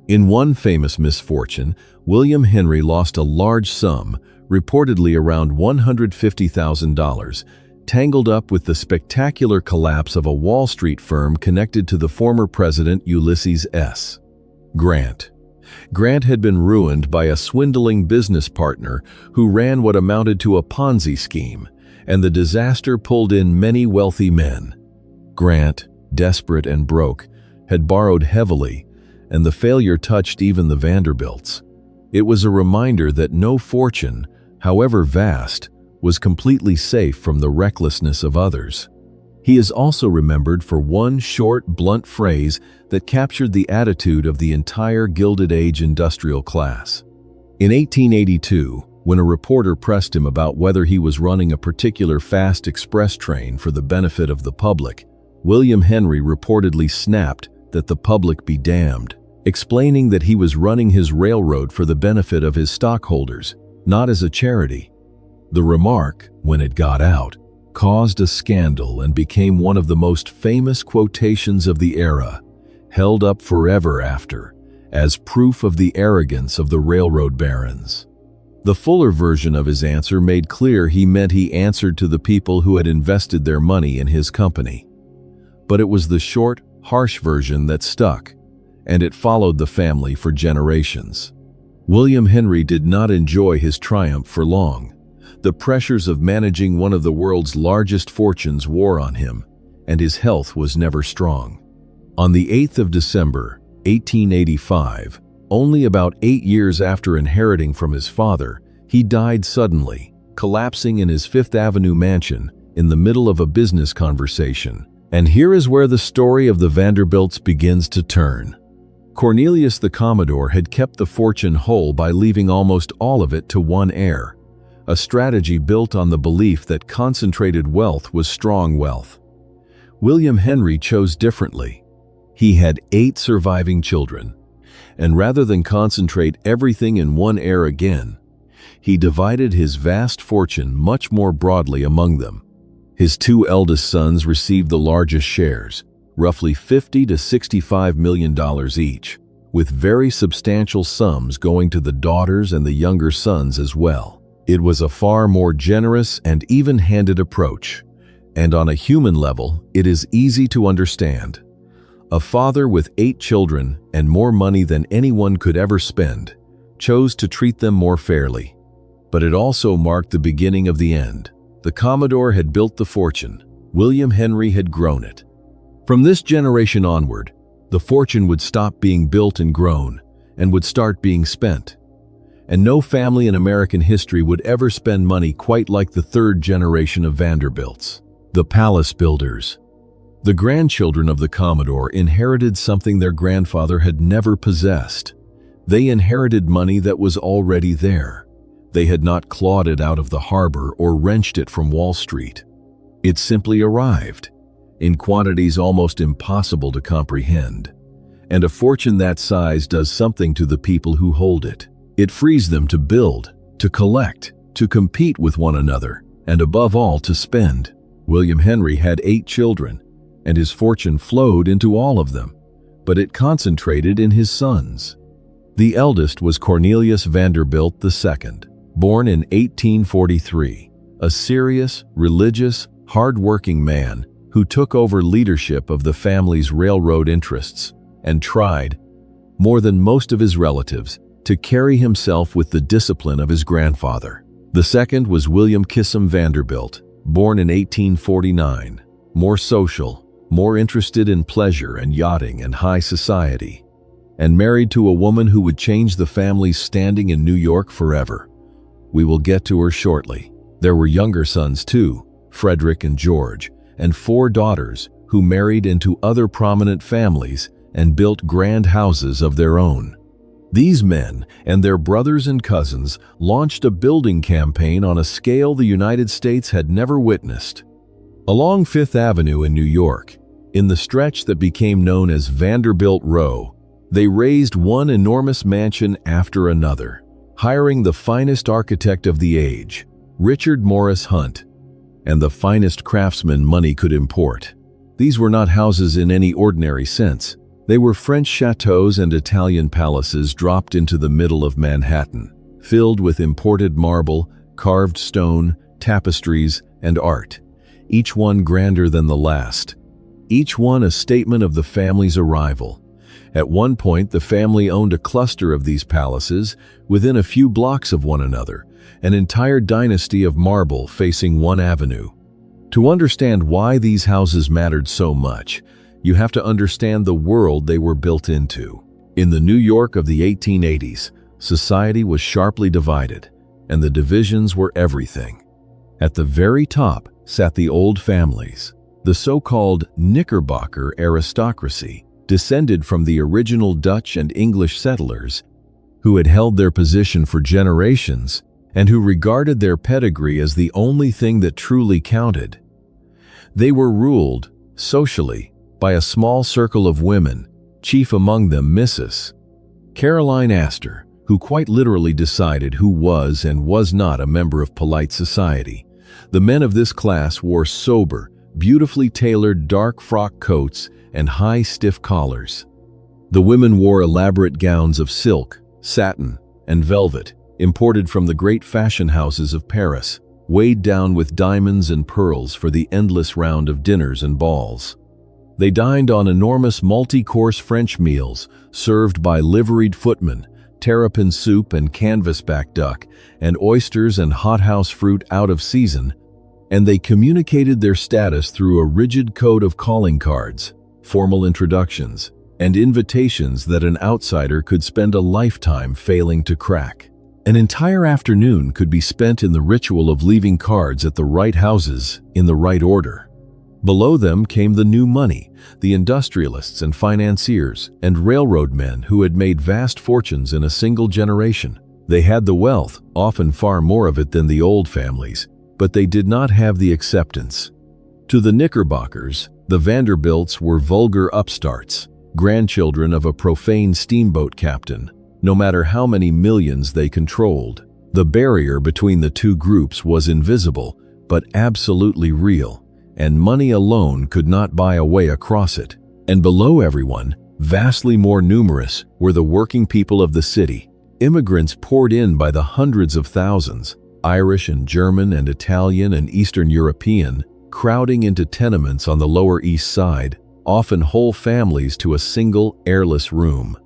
In one famous misfortune, William Henry lost a large sum, reportedly around $150,000, tangled up with the spectacular collapse of a Wall Street firm connected to the former president Ulysses S. Grant. Grant had been ruined by a swindling business partner who ran what amounted to a Ponzi scheme, and the disaster pulled in many wealthy men. Grant, desperate and broke, had borrowed heavily, and the failure touched even the Vanderbilts. It was a reminder that no fortune, however vast, was completely safe from the recklessness of others. He is also remembered for one short, blunt phrase that captured the attitude of the entire Gilded Age industrial class. In 1882, when a reporter pressed him about whether he was running a particular fast express train for the benefit of the public, William Henry reportedly snapped that the public be damned, explaining that he was running his railroad for the benefit of his stockholders, not as a charity. The remark, when it got out, caused a scandal and became one of the most famous quotations of the era, held up forever after, as proof of the arrogance of the railroad barons. The fuller version of his answer made clear he meant he answered to the people who had invested their money in his company. But it was the short, harsh version that stuck, and it followed the family for generations. William Henry did not enjoy his triumph for long. The pressures of managing one of the world's largest fortunes wore on him, and his health was never strong. On the 8th of December, 1885, only about 8 years after inheriting from his father, he died suddenly, collapsing in his Fifth Avenue mansion in the middle of a business conversation. And here is where the story of the Vanderbilts begins to turn. Cornelius the Commodore had kept the fortune whole by leaving almost all of it to one heir, a strategy built on the belief that concentrated wealth was strong wealth. William Henry chose differently. He had 8 surviving children, and rather than concentrate everything in one heir again, he divided his vast fortune much more broadly among them. His 2 eldest sons received the largest shares, roughly $50 to $65 million each, with very substantial sums going to the daughters and the younger sons as well. It was a far more generous and even-handed approach, and on a human level, it is easy to understand. A father with 8 children and more money than anyone could ever spend chose to treat them more fairly. But it also marked the beginning of the end. The Commodore had built the fortune. William Henry had grown it. From this generation onward, the fortune would stop being built and grown and would start being spent. And no family in American history would ever spend money quite like the 3rd generation of Vanderbilts, the palace builders. The grandchildren of the Commodore inherited something their grandfather had never possessed. They inherited money that was already there. They had not clawed it out of the harbor or wrenched it from Wall Street. It simply arrived, in quantities almost impossible to comprehend. And a fortune that size does something to the people who hold it. It frees them to build, to collect, to compete with one another, and above all, to spend. William Henry had 8 children, and his fortune flowed into all of them, but it concentrated in his sons. The eldest was Cornelius Vanderbilt II, born in 1843, a serious, religious, hard-working man who took over leadership of the family's railroad interests and tried, more than most of his relatives, to carry himself with the discipline of his grandfather. The second was William Kissam Vanderbilt, born in 1849, more social, more interested in pleasure and yachting and high society, and married to a woman who would change the family's standing in New York forever. We will get to her shortly. There were younger sons too, Frederick and George, and 4 daughters who married into other prominent families and built grand houses of their own. These men and their brothers and cousins launched a building campaign on a scale the United States had never witnessed. Along Fifth Avenue in New York, in the stretch that became known as Vanderbilt Row, they raised one enormous mansion after another, hiring the finest architect of the age, Richard Morris Hunt, and the finest craftsmen money could import. These were not houses in any ordinary sense. They were French chateaux and Italian palaces dropped into the middle of Manhattan, filled with imported marble, carved stone, tapestries, and art, each one grander than the last, each one a statement of the family's arrival. At one point, the family owned a cluster of these palaces within a few blocks of one another, an entire dynasty of marble facing one avenue. To understand why these houses mattered so much, you have to understand the world they were built into. In the New York of the 1880s, society was sharply divided, and the divisions were everything. At the very top sat the old families, the so-called Knickerbocker aristocracy, descended from the original Dutch and English settlers who had held their position for generations and who regarded their pedigree as the only thing that truly counted. They were ruled, socially, by a small circle of women, chief among them Mrs. Caroline Astor, who quite literally decided who was and was not a member of polite society. The men of this class wore sober, beautifully tailored dark frock coats and high stiff collars. The women wore elaborate gowns of silk, satin, and velvet, imported from the great fashion houses of Paris, weighed down with diamonds and pearls for the endless round of dinners and balls. They dined on enormous multi-course French meals, served by liveried footmen, terrapin soup and canvasback duck, and oysters and hothouse fruit out of season, and they communicated their status through a rigid code of calling cards, formal introductions, and invitations that an outsider could spend a lifetime failing to crack. An entire afternoon could be spent in the ritual of leaving cards at the right houses in the right order. Below them came the new money, the industrialists and financiers and railroad men who had made vast fortunes in a single generation. They had the wealth, often far more of it than the old families, but they did not have the acceptance. To the Knickerbockers, the Vanderbilts were vulgar upstarts, grandchildren of a profane steamboat captain, no matter how many millions they controlled. The barrier between the two groups was invisible, but absolutely real, and money alone could not buy a way across it. And below everyone, vastly more numerous, were the working people of the city. Immigrants poured in by the hundreds of thousands, Irish and German and Italian and Eastern European, crowding into tenements on the Lower East Side, often whole families to a single, airless room.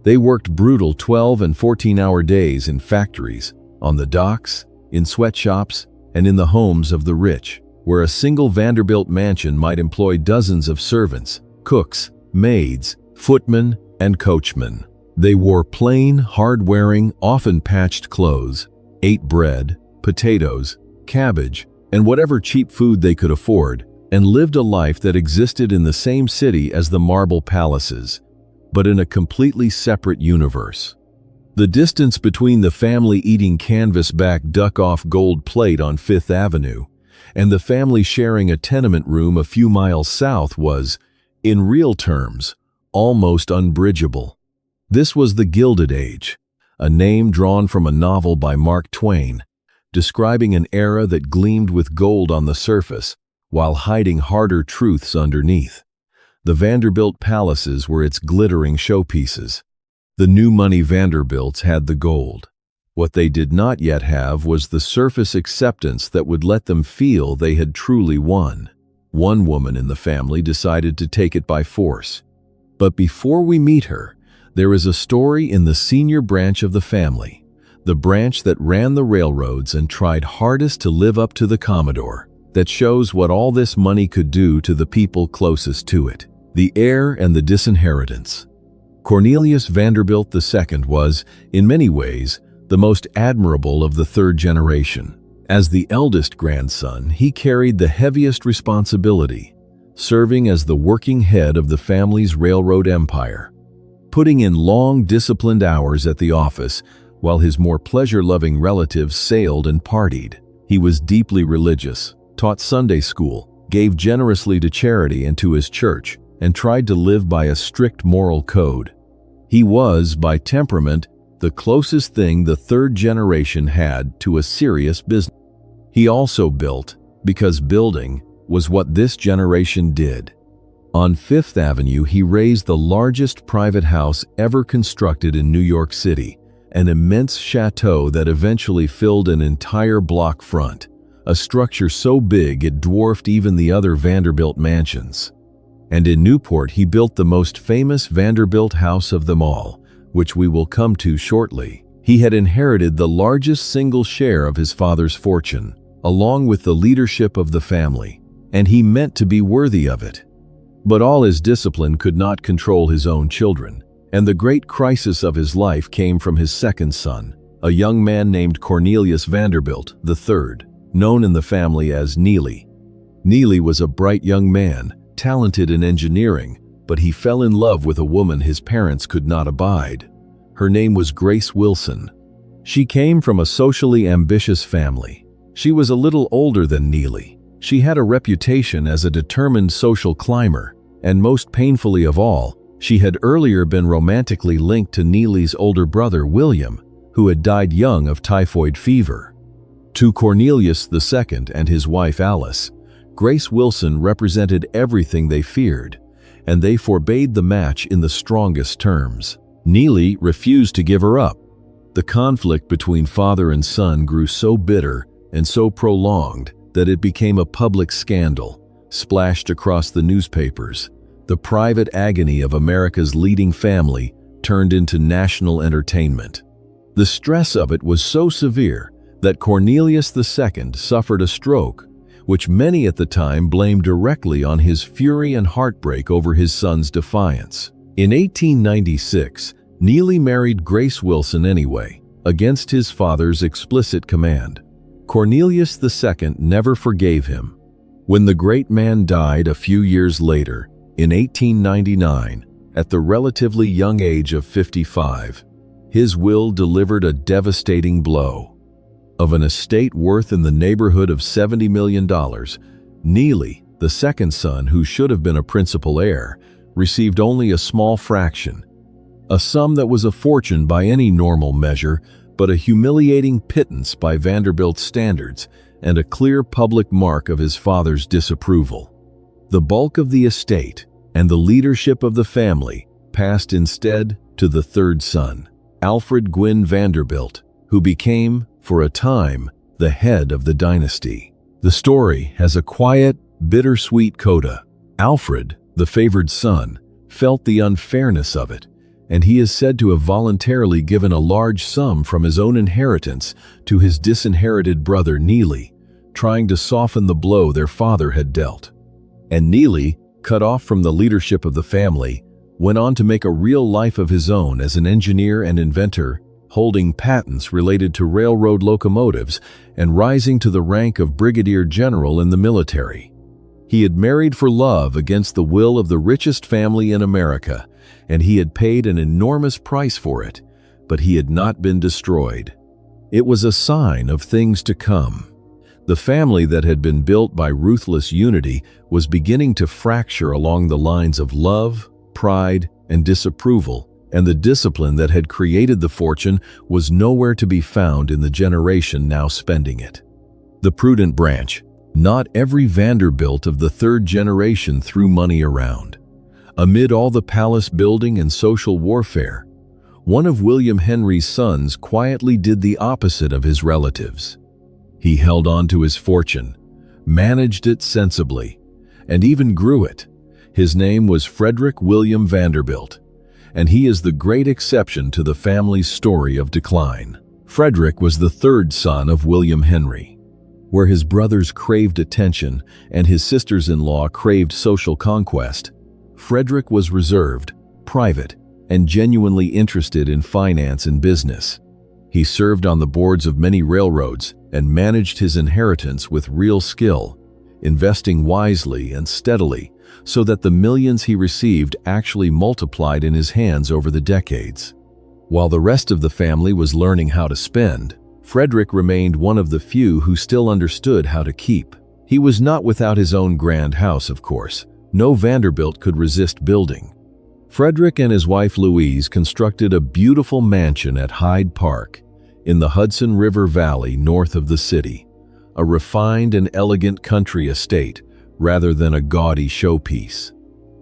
They worked brutal 12- and 14-hour days in factories, on the docks, in sweatshops, and in the homes of the rich, where a single Vanderbilt mansion might employ dozens of servants, cooks, maids, footmen, and coachmen. They wore plain, hard-wearing, often patched clothes, ate bread, potatoes, cabbage, and whatever cheap food they could afford, and lived a life that existed in the same city as the marble palaces, but in a completely separate universe. The distance between the family eating canvas-back duck-off gold plate on Fifth Avenue and the family sharing a tenement room a few miles south was, in real terms, almost unbridgeable. This was the Gilded Age, a name drawn from a novel by Mark Twain, describing an era that gleamed with gold on the surface while hiding harder truths underneath. The Vanderbilt palaces were its glittering showpieces. The new money Vanderbilts had the gold. What they did not yet have was the surface acceptance that would let them feel they had truly won. One woman in the family decided to take it by force. But before we meet her, there is a story in the senior branch of the family, the branch that ran the railroads and tried hardest to live up to the Commodore, that shows what all this money could do to the people closest to it, the heir and the disinheritance. Cornelius Vanderbilt II was, in many ways, the most admirable of the third generation. As the eldest grandson, he carried the heaviest responsibility, serving as the working head of the family's railroad empire. Putting in long, disciplined hours at the office, while his more pleasure-loving relatives sailed and partied. He was deeply religious, taught Sunday school, gave generously to charity and to his church, and tried to live by a strict moral code. He was, by temperament, the closest thing the third generation had to a serious business. He also built, because building was what this generation did. On Fifth Avenue, he raised the largest private house ever constructed in New York City, an immense chateau that eventually filled an entire block front, a structure so big it dwarfed even the other Vanderbilt mansions. And in Newport, he built the most famous Vanderbilt house of them all, which we will come to shortly. He had inherited the largest single share of his father's fortune, along with the leadership of the family, and he meant to be worthy of it. But all his discipline could not control his own children, and the great crisis of his life came from his second son, a young man named Cornelius Vanderbilt III, known in the family as Neely. Neely was a bright young man, talented in engineering, but he fell in love with a woman his parents could not abide. Her name was Grace Wilson. She came from a socially ambitious family. She was a little older than Neely. She had a reputation as a determined social climber, and most painfully of all, she had earlier been romantically linked to Neely's older brother William, who had died young of typhoid fever. To Cornelius II and his wife Alice, Grace Wilson represented everything they feared, and they forbade the match in the strongest terms. Neely refused to give her up. The conflict between father and son grew so bitter and so prolonged that it became a public scandal, splashed across the newspapers. The private agony of America's leading family turned into national entertainment. The stress of it was so severe that Cornelius II suffered a stroke, which many at the time blamed directly on his fury and heartbreak over his son's defiance. In 1896, Neely married Grace Wilson anyway, against his father's explicit command. Cornelius II never forgave him. When the great man died a few years later, in 1899, at the relatively young age of 55, his will delivered a devastating blow. Of an estate worth in the neighborhood of $70 million, Neely, the second son who should have been a principal heir, received only a small fraction. A sum that was a fortune by any normal measure, but a humiliating pittance by Vanderbilt standards, and a clear public mark of his father's disapproval. The bulk of the estate and the leadership of the family passed instead to the third son, Alfred Gwynne Vanderbilt, who became, for a time, the head of the dynasty. The story has a quiet, bittersweet coda. Alfred, the favored son, felt the unfairness of it, and he is said to have voluntarily given a large sum from his own inheritance to his disinherited brother Neely, trying to soften the blow their father had dealt. And Neely, cut off from the leadership of the family, went on to make a real life of his own as an engineer and inventor, holding patents related to railroad locomotives and rising to the rank of brigadier general in the military. He had married for love against the will of the richest family in America, and he had paid an enormous price for it, but he had not been destroyed. It was a sign of things to come. The family that had been built by ruthless unity was beginning to fracture along the lines of love, pride, and disapproval, and the discipline that had created the fortune was nowhere to be found in the generation now spending it. The prudent branch. Not every Vanderbilt of the third generation threw money around. Amid all the palace building and social warfare, one of William Henry's sons quietly did the opposite of his relatives. He held on to his fortune, managed it sensibly, and even grew it. His name was Frederick William Vanderbilt, and he is the great exception to the family's story of decline. Frederick was the third son of William Henry. Where his brothers craved attention and his sisters-in-law craved social conquest, Frederick was reserved, private, and genuinely interested in finance and business. He served on the boards of many railroads and managed his inheritance with real skill, investing wisely and steadily so that the millions he received actually multiplied in his hands over the decades. While the rest of the family was learning how to spend, Frederick remained one of the few who still understood how to keep. He was not without his own grand house, of course. No Vanderbilt could resist building. Frederick and his wife Louise constructed a beautiful mansion at Hyde Park, in the Hudson River Valley north of the city, a refined and elegant country estate rather than a gaudy showpiece.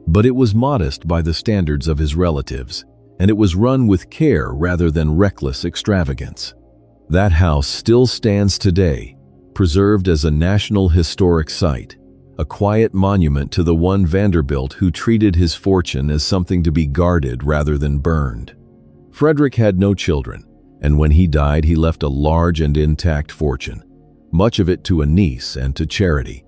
But it was modest by the standards of his relatives, and it was run with care rather than reckless extravagance. That house still stands today, preserved as a National Historic Site, a quiet monument to the one Vanderbilt who treated his fortune as something to be guarded rather than burned. Frederick had no children, and when he died he left a large and intact fortune, much of it to a niece and to charity,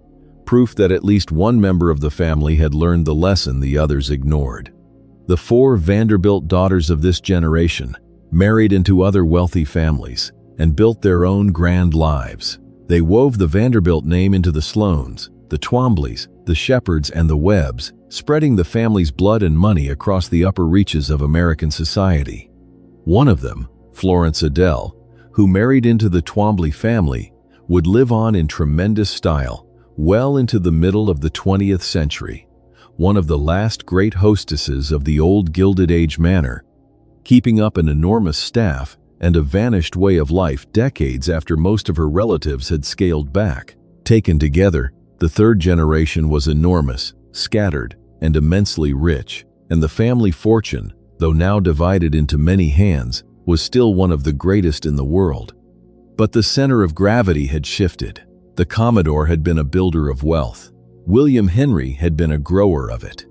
proof that at least one member of the family had learned the lesson the others ignored. The four Vanderbilt daughters of this generation married into other wealthy families and built their own grand lives. They wove the Vanderbilt name into the Sloanes, the Twombleys, the Shepherds, and the Webbs, spreading the family's blood and money across the upper reaches of American society. One of them, Florence Adele, who married into the Twombly family, would live on in tremendous style well into the middle of the 20th century, one of the last great hostesses of the old Gilded Age manor, keeping up an enormous staff and a vanished way of life decades after most of her relatives had scaled back. Taken together, the third generation was enormous, scattered, and immensely rich, and the family fortune, though now divided into many hands, was still one of the greatest in the world. But the center of gravity had shifted. The Commodore had been a builder of wealth. William Henry had been a grower of it.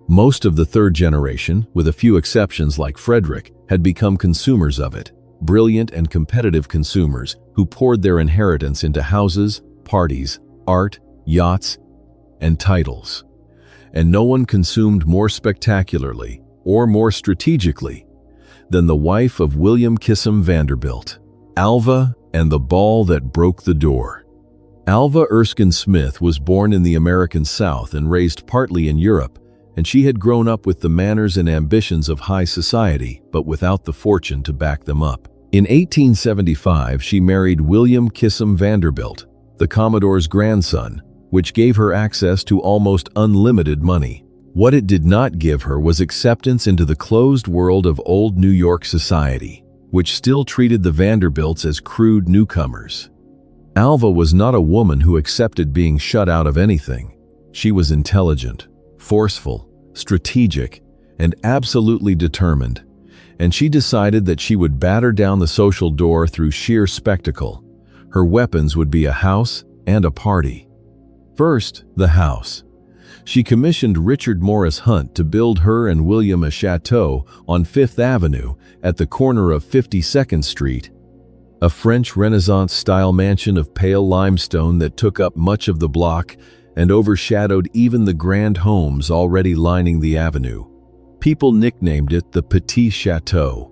Most of the third generation, with a few exceptions like Frederick, had become consumers of it, brilliant and competitive consumers who poured their inheritance into houses, parties, art, yachts, and titles. And no one consumed more spectacularly or more strategically than the wife of William Kissam Vanderbilt, Alva and the ball that broke the door. Alva Erskine Smith was born in the American South and raised partly in Europe, and she had grown up with the manners and ambitions of high society, but without the fortune to back them up. In 1875, she married William Kissam Vanderbilt, the Commodore's grandson, which gave her access to almost unlimited money. What it did not give her was acceptance into the closed world of old New York society, which still treated the Vanderbilts as crude newcomers. Alva was not a woman who accepted being shut out of anything. She was intelligent, forceful, strategic, and absolutely determined, and she decided that she would batter down the social door through sheer spectacle. Her weapons would be a house and a party. First, the house. She commissioned Richard Morris Hunt to build her and William a chateau on Fifth Avenue at the corner of 52nd Street, a French Renaissance-style mansion of pale limestone that took up much of the block and overshadowed even the grand homes already lining the avenue. People nicknamed it the Petit Chateau.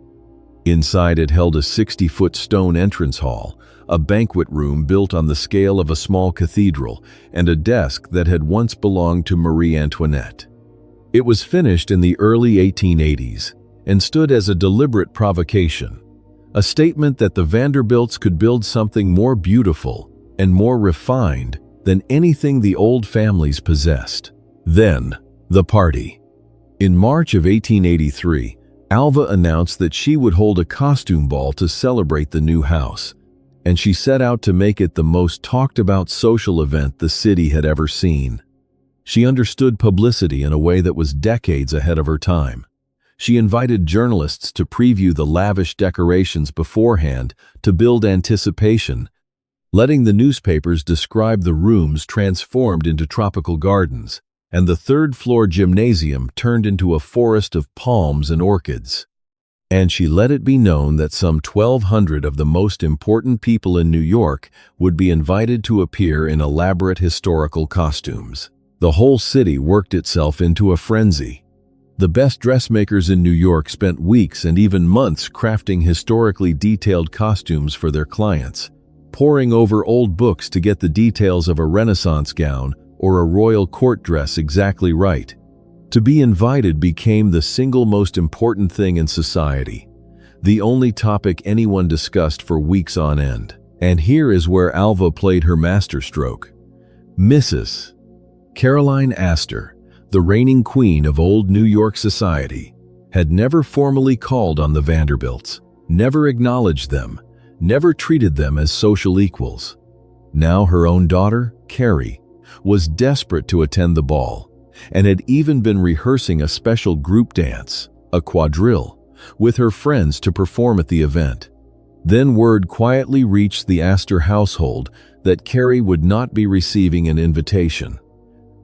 Inside it held a 60-foot stone entrance hall, a banquet room built on the scale of a small cathedral, and a desk that had once belonged to Marie Antoinette. It was finished in the early 1880s and stood as a deliberate provocation, a statement that the Vanderbilts could build something more beautiful and more refined than anything the old families possessed. Then, the party. In March of 1883, Alva announced that she would hold a costume ball to celebrate the new house, and she set out to make it the most talked-about social event the city had ever seen. She understood publicity in a way that was decades ahead of her time. She invited journalists to preview the lavish decorations beforehand to build anticipation, letting the newspapers describe the rooms transformed into tropical gardens, and the third-floor gymnasium turned into a forest of palms and orchids. And she let it be known that some 1,200 of the most important people in New York would be invited to appear in elaborate historical costumes. The whole city worked itself into a frenzy. The best dressmakers in New York spent weeks and even months crafting historically detailed costumes for their clients, poring over old books to get the details of a Renaissance gown or a royal court dress exactly right. To be invited became the single most important thing in society, the only topic anyone discussed for weeks on end. And here is where Alva played her masterstroke. Mrs. Caroline Astor, the reigning queen of old New York society, had never formally called on the Vanderbilts, never acknowledged them, never treated them as social equals. Now her own daughter, Carrie, was desperate to attend the ball, and had even been rehearsing a special group dance, a quadrille, with her friends to perform at the event. Then word quietly reached the Astor household that Carrie would not be receiving an invitation.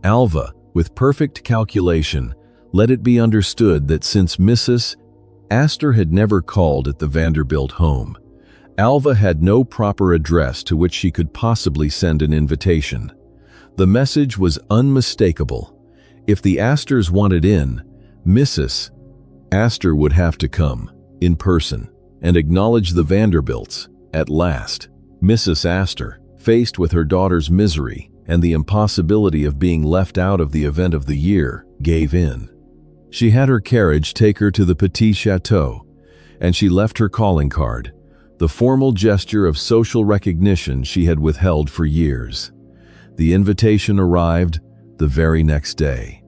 Alva, with perfect calculation, let it be understood that since Mrs. Astor had never called at the Vanderbilt home, Alva had no proper address to which she could possibly send an invitation. The message was unmistakable. If the Astors wanted in, Mrs. Astor would have to come, in person, and acknowledge the Vanderbilts. At last, Mrs. Astor, faced with her daughter's misery and the impossibility of being left out of the event of the year, gave in. She had her carriage take her to the Petit Chateau, and she left her calling card, the formal gesture of social recognition she had withheld for years. The invitation arrived the very next day.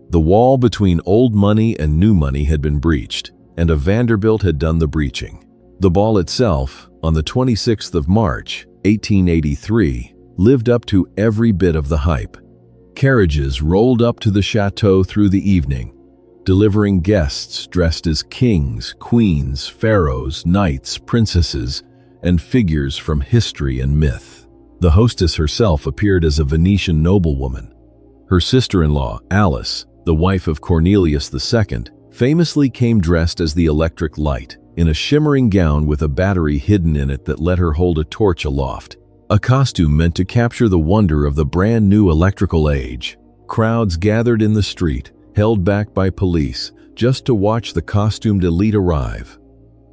The wall between old money and new money had been breached, and a Vanderbilt had done the breaching. The ball itself, on the 26th of March, 1883, lived up to every bit of the hype. Carriages rolled up to the chateau through the evening, delivering guests dressed as kings, queens, pharaohs, knights, princesses, and figures from history and myth. The hostess herself appeared as a Venetian noblewoman. Her sister-in-law, Alice, the wife of Cornelius II, famously came dressed as the Electric Light, in a shimmering gown with a battery hidden in it that let her hold a torch aloft. A costume meant to capture the wonder of the brand new electrical age. Crowds gathered in the street, held back by police, just to watch the costumed elite arrive.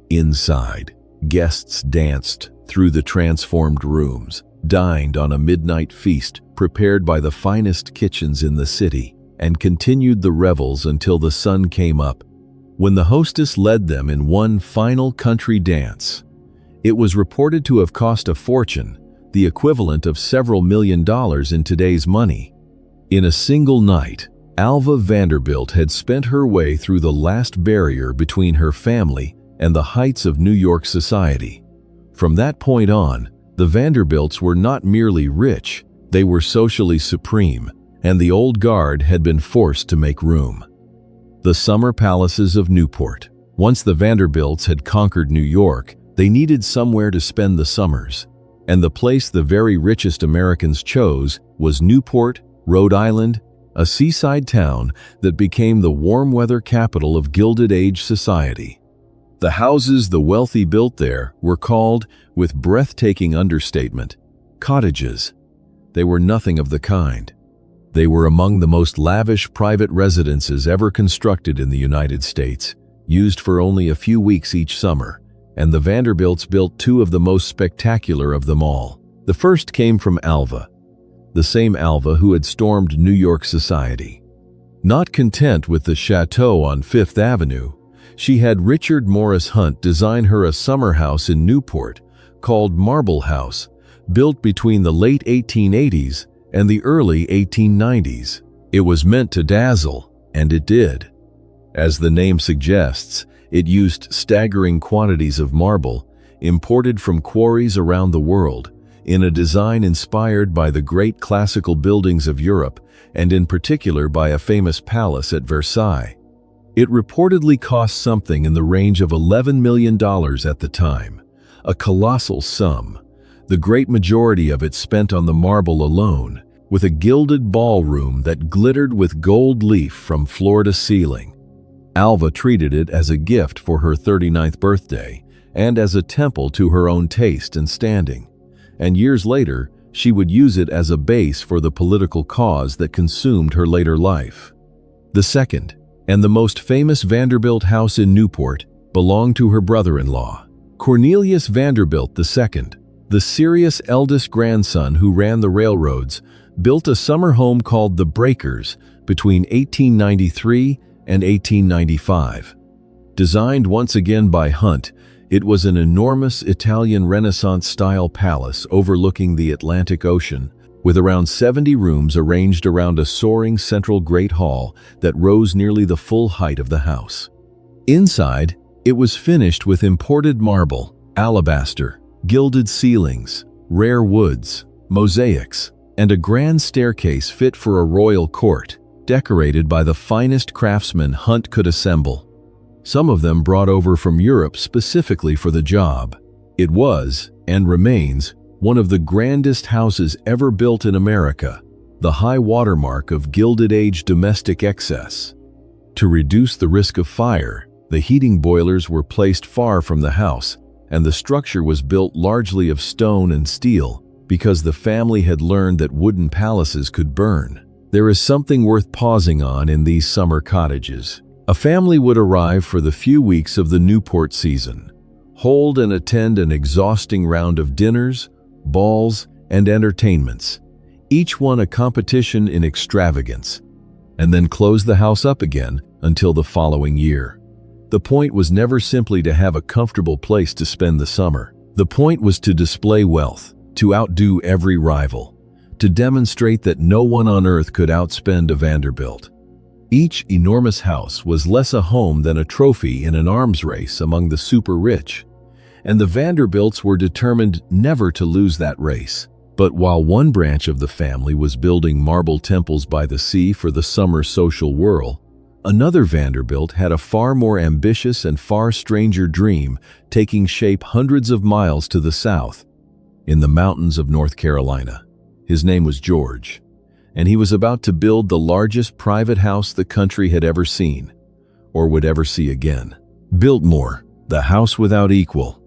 Inside, guests danced through the transformed rooms, dined on a midnight feast prepared by the finest kitchens in the city, and continued the revels until the sun came up, when the hostess led them in one final country dance. It was reported to have cost a fortune, the equivalent of several $1 million in today's money. In a single night, Alva Vanderbilt had spent her way through the last barrier between her family and the heights of New York society. From that point on, the Vanderbilts were not merely rich, they were socially supreme, and the old guard had been forced to make room. The summer palaces of Newport. Once the Vanderbilts had conquered New York, they needed somewhere to spend the summers. And the place the very richest Americans chose was Newport, Rhode Island, a seaside town that became the warm-weather capital of Gilded Age society. The houses the wealthy built there were called, with breathtaking understatement, cottages. They were nothing of the kind. They were among the most lavish private residences ever constructed in the United States, used for only a few weeks each summer, and the Vanderbilts built two of the most spectacular of them all. The first came from Alva, the same Alva who had stormed New York society. Not content with the chateau on Fifth Avenue, she had Richard Morris Hunt design her a summer house in Newport called Marble House, built between the late 1880s and the early 1890s. It was meant to dazzle, and it did. As the name suggests, it used staggering quantities of marble, imported from quarries around the world, in a design inspired by the great classical buildings of Europe, and in particular by a famous palace at Versailles. It reportedly cost something in the range of $11 million at the time, a colossal sum, the great majority of it spent on the marble alone, with a gilded ballroom that glittered with gold leaf from floor to ceiling. Alva treated it as a gift for her 39th birthday and as a temple to her own taste and standing, and years later she would use it as a base for the political cause that consumed her later life. The second, and the most famous Vanderbilt house in Newport, belonged to her brother-in-law, Cornelius Vanderbilt II, the serious eldest grandson who ran the railroads, built a summer home called the Breakers between 1893 and 1895. Designed once again by Hunt, it was an enormous Italian Renaissance-style palace overlooking the Atlantic Ocean, with around 70 rooms arranged around a soaring central great hall that rose nearly the full height of the house. Inside, it was finished with imported marble, alabaster, gilded ceilings, rare woods, mosaics, and a grand staircase fit for a royal court, decorated by the finest craftsmen Hunt could assemble. Some of them brought over from Europe specifically for the job. It was, and remains, one of the grandest houses ever built in America, the high watermark of Gilded Age domestic excess. To reduce the risk of fire, the heating boilers were placed far from the house, and the structure was built largely of stone and steel because the family had learned that wooden palaces could burn. There is something worth pausing on in these summer cottages. A family would arrive for the few weeks of the Newport season, hold and attend an exhausting round of dinners, balls, and entertainments, each one a competition in extravagance, and then close the house up again until the following year. The point was never simply to have a comfortable place to spend the summer. The point was to display wealth, to outdo every rival, to demonstrate that no one on earth could outspend a Vanderbilt. Each enormous house was less a home than a trophy in an arms race among the super-rich, and the Vanderbilts were determined never to lose that race. But while one branch of the family was building marble temples by the sea for the summer social whirl, another Vanderbilt had a far more ambitious and far stranger dream taking shape hundreds of miles to the south, in the mountains of North Carolina. His name was George, and he was about to build the largest private house the country had ever seen, or would ever see again. Biltmore, the house without equal.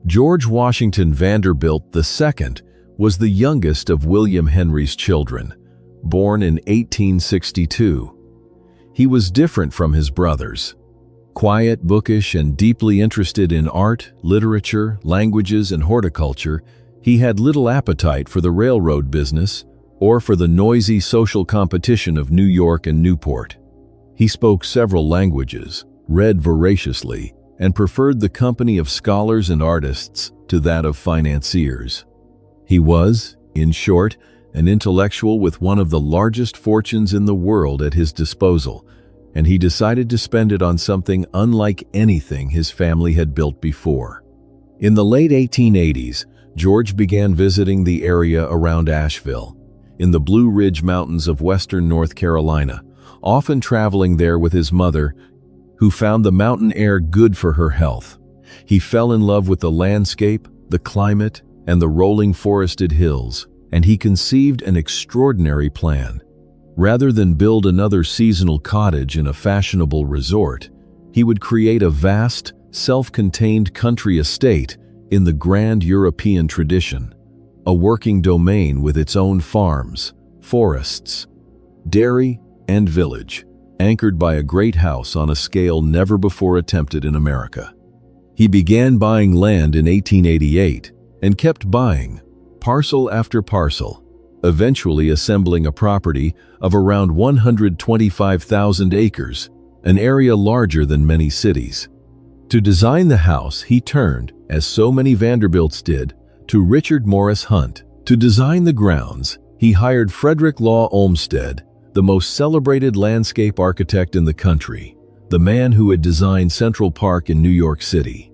George Washington Vanderbilt II was the youngest of William Henry's children, born in 1862. He was different from his brothers. Quiet, bookish, and deeply interested in art, literature, languages, and horticulture, he had little appetite for the railroad business or for the noisy social competition of New York and Newport. He spoke several languages, read voraciously, and preferred the company of scholars and artists to that of financiers. He was, in short, an intellectual with one of the largest fortunes in the world at his disposal, and he decided to spend it on something unlike anything his family had built before. In the late 1880s, George began visiting the area around Asheville, in the Blue Ridge Mountains of western North Carolina, often traveling there with his mother, who found the mountain air good for her health. He fell in love with the landscape, the climate, and the rolling forested hills, and he conceived an extraordinary plan. Rather than build another seasonal cottage in a fashionable resort, he would create a vast, self-contained country estate in the grand European tradition, a working domain with its own farms, forests, dairy, and village, anchored by a great house on a scale never before attempted in America. He began buying land in 1888 and kept buying, parcel after parcel, eventually assembling a property of around 125,000 acres, an area larger than many cities. To design the house, he turned, as so many Vanderbilts did, to Richard Morris Hunt. To design the grounds, he hired Frederick Law Olmsted, the most celebrated landscape architect in the country, the man who had designed Central Park in New York City.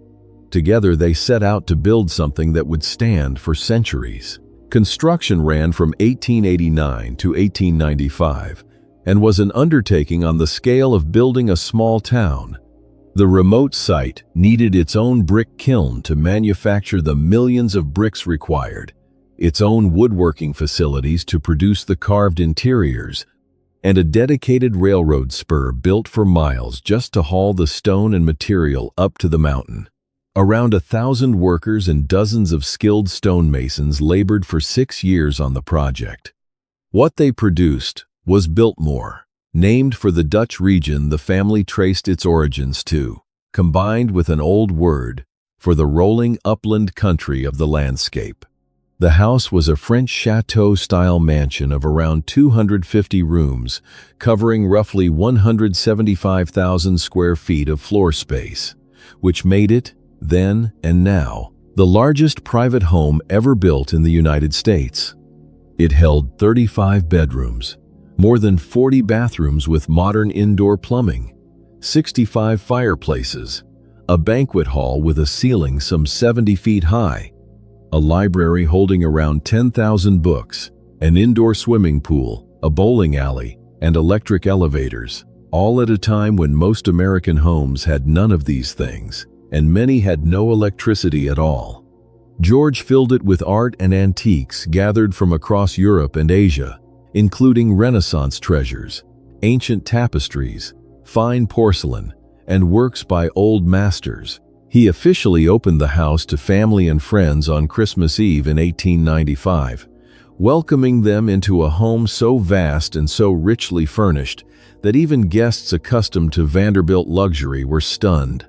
Together they set out to build something that would stand for centuries. Construction ran from 1889 to 1895 and was an undertaking on the scale of building a small town. The remote site needed its own brick kiln to manufacture the millions of bricks required, its own woodworking facilities to produce the carved interiors, and a dedicated railroad spur built for miles just to haul the stone and material up to the mountain. Around 1,000 workers and dozens of skilled stonemasons labored for 6 years on the project. What they produced was Biltmore, named for the Dutch region the family traced its origins to, combined with an old word for the rolling upland country of the landscape. The house was a French chateau-style mansion of around 250 rooms, covering roughly 175,000 square feet of floor space, which made it, then and now, the largest private home ever built in the United States. It held 35 bedrooms, more than 40 bathrooms with modern indoor plumbing, 65 fireplaces, a banquet hall with a ceiling some 70 feet high, a library holding around 10,000 books, an indoor swimming pool, a bowling alley, and electric elevators, all at a time when most American homes had none of these things, and many had no electricity at all. George filled it with art and antiques gathered from across Europe and Asia, including Renaissance treasures, ancient tapestries, fine porcelain, and works by old masters. He officially opened the house to family and friends on Christmas Eve in 1895, welcoming them into a home so vast and so richly furnished that even guests accustomed to Vanderbilt luxury were stunned.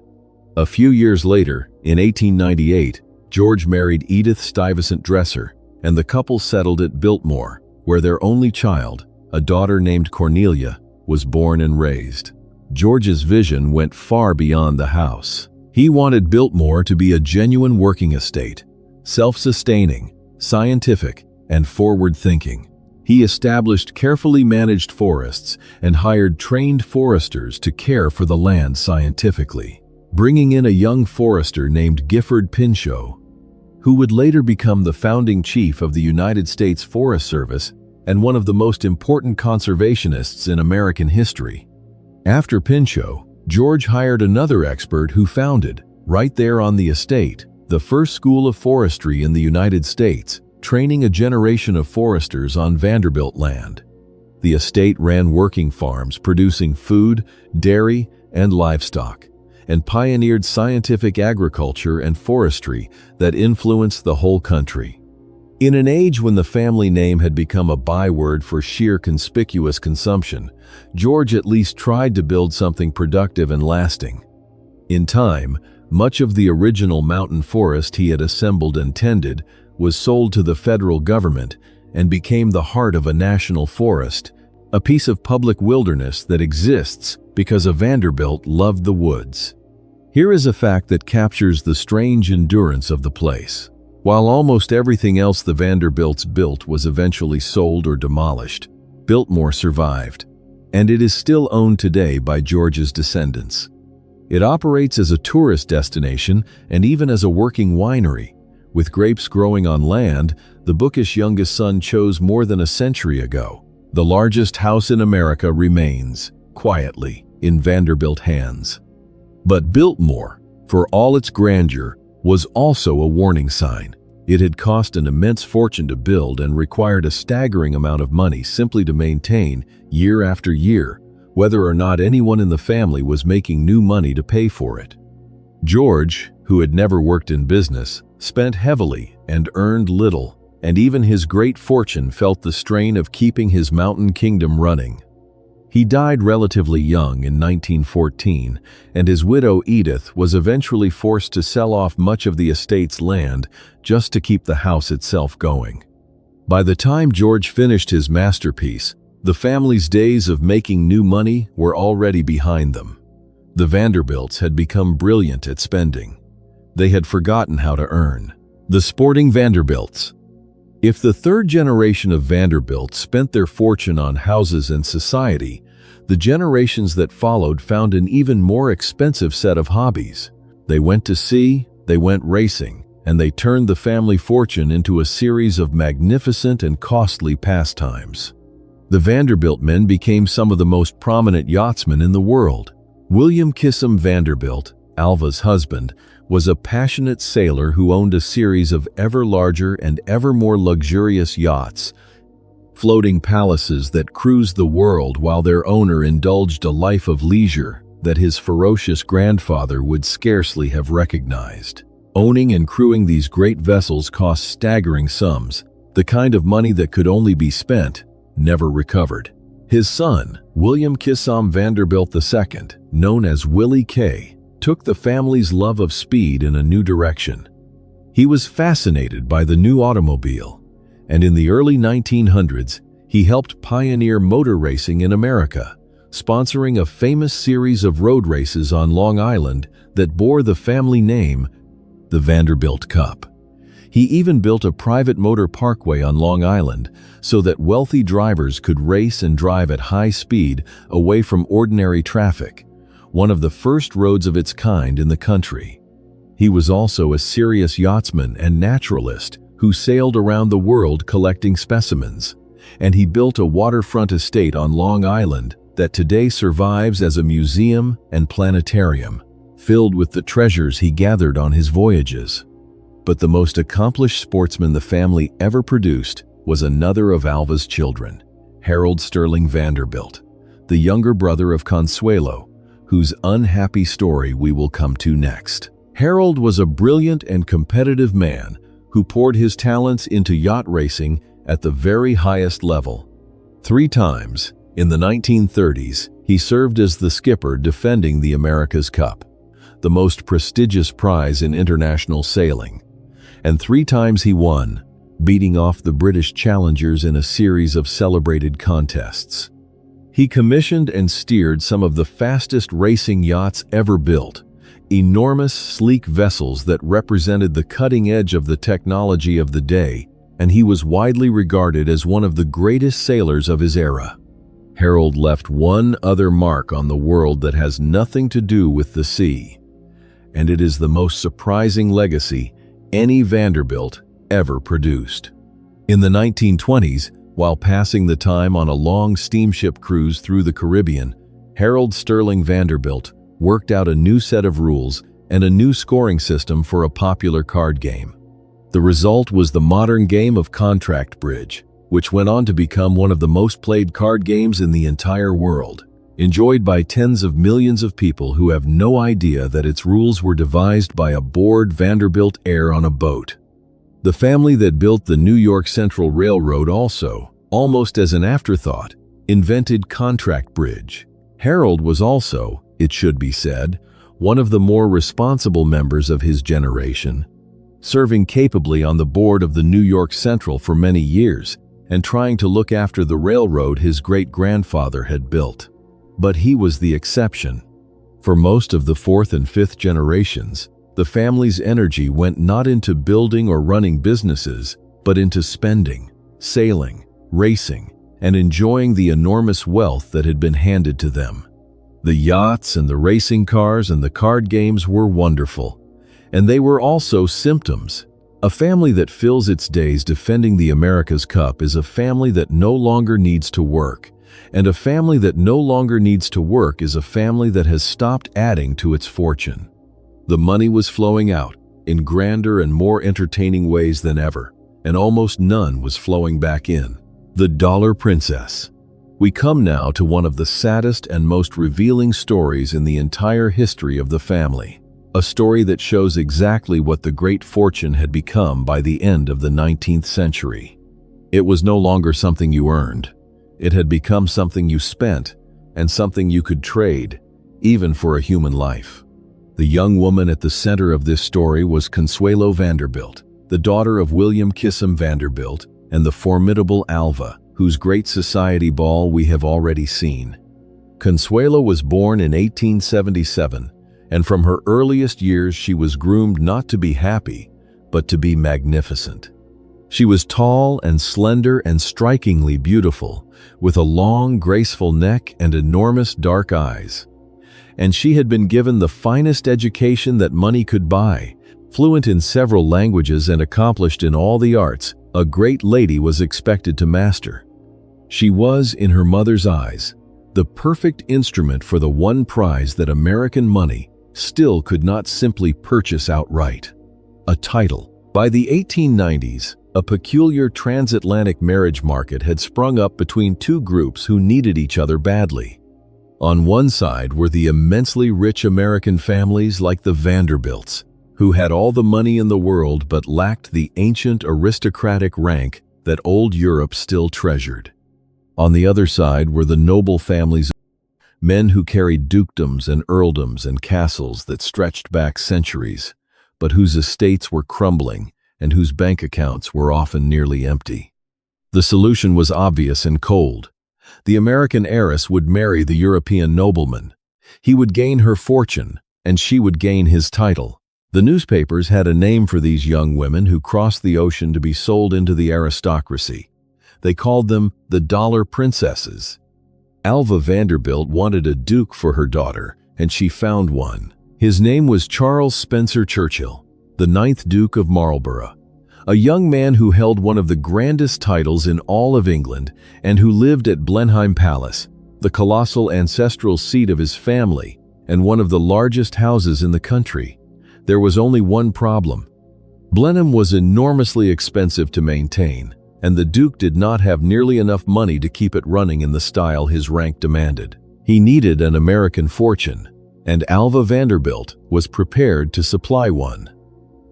A few years later, in 1898, George married Edith Stuyvesant Dresser, and the couple settled at Biltmore, where their only child, a daughter named Cornelia, was born and raised. George's vision went far beyond the house. He wanted Biltmore to be a genuine working estate, self-sustaining, scientific, and forward-thinking. He established carefully managed forests and hired trained foresters to care for the land scientifically, bringing in a young forester named Gifford Pinchot, who would later become the founding chief of the United States Forest Service and one of the most important conservationists in American history. After Pinchot, George hired another expert who founded, right there on the estate, the first school of forestry in the United States, training a generation of foresters on Vanderbilt land. The estate ran working farms producing food, dairy, and livestock, and pioneered scientific agriculture and forestry that influenced the whole country. In an age when the family name had become a byword for sheer conspicuous consumption, George at least tried to build something productive and lasting. In time, much of the original mountain forest he had assembled and tended was sold to the federal government and became the heart of a national forest, a piece of public wilderness that exists because a Vanderbilt loved the woods. Here is a fact that captures the strange endurance of the place. While almost everything else the Vanderbilts built was eventually sold or demolished, Biltmore survived, and it is still owned today by George's descendants. It operates as a tourist destination and even as a working winery. With grapes growing on land the bookish youngest son chose more than a century ago, the largest house in America remains, quietly, in Vanderbilt hands. But Biltmore, for all its grandeur, was also a warning sign. It had cost an immense fortune to build and required a staggering amount of money simply to maintain year after year, whether or not anyone in the family was making new money to pay for it. George, who had never worked in business, spent heavily and earned little, and even his great fortune felt the strain of keeping his mountain kingdom running. He died relatively young in 1914, and his widow Edith was eventually forced to sell off much of the estate's land just to keep the house itself going. By the time George finished his masterpiece, the family's days of making new money were already behind them. The Vanderbilts had become brilliant at spending. They had forgotten how to earn. The sporting Vanderbilts. If the third generation of Vanderbilt spent their fortune on houses and society, the generations that followed found an even more expensive set of hobbies. They went to sea, they went racing, and they turned the family fortune into a series of magnificent and costly pastimes. The Vanderbilt men became some of the most prominent yachtsmen in the world. William Kissam Vanderbilt, Alva's husband, was a passionate sailor who owned a series of ever larger and ever more luxurious yachts, floating palaces that cruised the world while their owner indulged a life of leisure that his ferocious grandfather would scarcely have recognized. Owning and crewing these great vessels cost staggering sums, the kind of money that could only be spent, never recovered. His son, William Kissam Vanderbilt II, known as Willie K., took the family's love of speed in a new direction. He was fascinated by the new automobile, and in the early 1900s, he helped pioneer motor racing in America, sponsoring a famous series of road races on Long Island that bore the family name, the Vanderbilt Cup. He even built a private motor parkway on Long Island so that wealthy drivers could race and drive at high speed away from ordinary traffic, one of the first roads of its kind in the country. He was also a serious yachtsman and naturalist who sailed around the world collecting specimens, and he built a waterfront estate on Long Island that today survives as a museum and planetarium, filled with the treasures he gathered on his voyages. But the most accomplished sportsman the family ever produced was another of Alva's children, Harold Sterling Vanderbilt, the younger brother of Consuelo, whose unhappy story we will come to next. Harold was a brilliant and competitive man who poured his talents into yacht racing at the very highest level. 3 times, in the 1930s, he served as the skipper defending the America's Cup, the most prestigious prize in international sailing. And 3 times he won, beating off the British challengers in a series of celebrated contests. He commissioned and steered some of the fastest racing yachts ever built, enormous, sleek vessels that represented the cutting edge of the technology of the day, and he was widely regarded as one of the greatest sailors of his era. Harold left one other mark on the world that has nothing to do with the sea, and it is the most surprising legacy any Vanderbilt ever produced. In the 1920s, while passing the time on a long steamship cruise through the Caribbean, Harold Sterling Vanderbilt worked out a new set of rules and a new scoring system for a popular card game. The result was the modern game of contract bridge, which went on to become one of the most played card games in the entire world, enjoyed by tens of millions of people who have no idea that its rules were devised by a bored Vanderbilt heir on a boat. The family that built the New York Central Railroad also, almost as an afterthought, invented contract bridge. Harold was also, it should be said, one of the more responsible members of his generation, serving capably on the board of the New York Central for many years and trying to look after the railroad his great-grandfather had built. But he was the exception. For most of the 4th and 5th generations, the family's energy went not into building or running businesses, but into spending, sailing, racing, and enjoying the enormous wealth that had been handed to them. The yachts and the racing cars and the card games were wonderful, and they were also symptoms. A family that fills its days defending the America's Cup is a family that no longer needs to work, and a family that no longer needs to work is a family that has stopped adding to its fortune. The money was flowing out, in grander and more entertaining ways than ever, and almost none was flowing back in. The Dollar Princess. We come now to one of the saddest and most revealing stories in the entire history of the family. A story that shows exactly what the great fortune had become by the end of the 19th century. It was no longer something you earned. It had become something you spent, and something you could trade, even for a human life. The young woman at the center of this story was Consuelo Vanderbilt, the daughter of William Kissam Vanderbilt and the formidable Alva, whose great society ball we have already seen. Consuelo was born in 1877, and from her earliest years she was groomed not to be happy, but to be magnificent. She was tall and slender and strikingly beautiful, with a long, graceful neck and enormous dark eyes. And she had been given the finest education that money could buy. Fluent in several languages and accomplished in all the arts, a great lady was expected to master. She was, in her mother's eyes, the perfect instrument for the one prize that American money still could not simply purchase outright: a title. By the 1890s, a peculiar transatlantic marriage market had sprung up between two groups who needed each other badly. On one side were the immensely rich American families like the Vanderbilts, who had all the money in the world but lacked the ancient aristocratic rank that old Europe still treasured. On the other side were the noble families, men who carried dukedoms and earldoms and castles that stretched back centuries, but whose estates were crumbling and whose bank accounts were often nearly empty. The solution was obvious and cold. The American heiress would marry the European nobleman. He would gain her fortune, and she would gain his title. The newspapers had a name for these young women who crossed the ocean to be sold into the aristocracy. They called them the Dollar Princesses. Alva Vanderbilt wanted a duke for her daughter, and she found one. His name was Charles Spencer Churchill, the 9th Duke of Marlborough, a young man who held one of the grandest titles in all of England and who lived at Blenheim Palace, the colossal ancestral seat of his family and one of the largest houses in the country. There was only one problem. Blenheim was enormously expensive to maintain, and the Duke did not have nearly enough money to keep it running in the style his rank demanded. He needed an American fortune, and Alva Vanderbilt was prepared to supply one.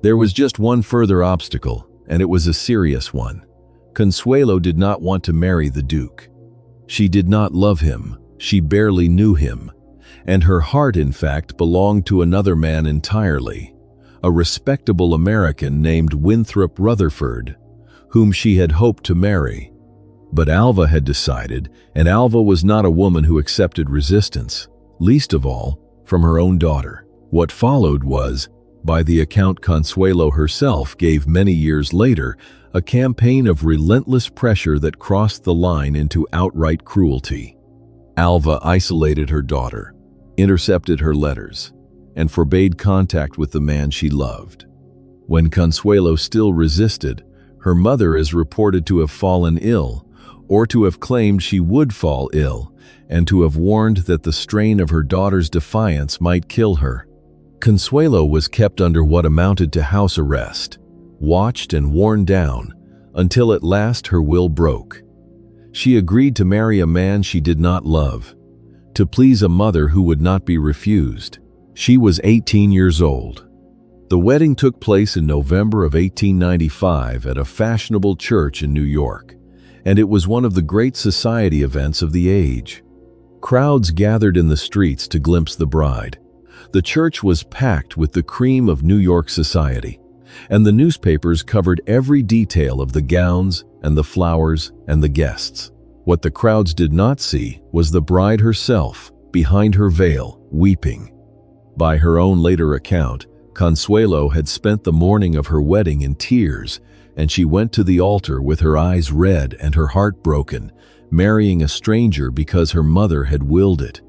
There was just one further obstacle, and it was a serious one. Consuelo did not want to marry the Duke. She did not love him, she barely knew him, and her heart, in fact, belonged to another man entirely, a respectable American named Winthrop Rutherford, whom she had hoped to marry. But Alva had decided, and Alva was not a woman who accepted resistance, least of all from her own daughter. What followed was, by the account Consuelo herself gave many years later, a campaign of relentless pressure that crossed the line into outright cruelty. Alva isolated her daughter, intercepted her letters, and forbade contact with the man she loved. When Consuelo still resisted, her mother is reported to have fallen ill, or to have claimed she would fall ill, and to have warned that the strain of her daughter's defiance might kill her. Consuelo was kept under what amounted to house arrest, watched and worn down, until at last her will broke. She agreed to marry a man she did not love, to please a mother who would not be refused. She was 18 years old. The wedding took place in November of 1895 at a fashionable church in New York, and it was one of the great society events of the age. Crowds gathered in the streets to glimpse the bride. The church was packed with the cream of New York society, and the newspapers covered every detail of the gowns and the flowers and the guests. What the crowds did not see was the bride herself, behind her veil, weeping. By her own later account, Consuelo had spent the morning of her wedding in tears, and she went to the altar with her eyes red and her heart broken, marrying a stranger because her mother had willed it.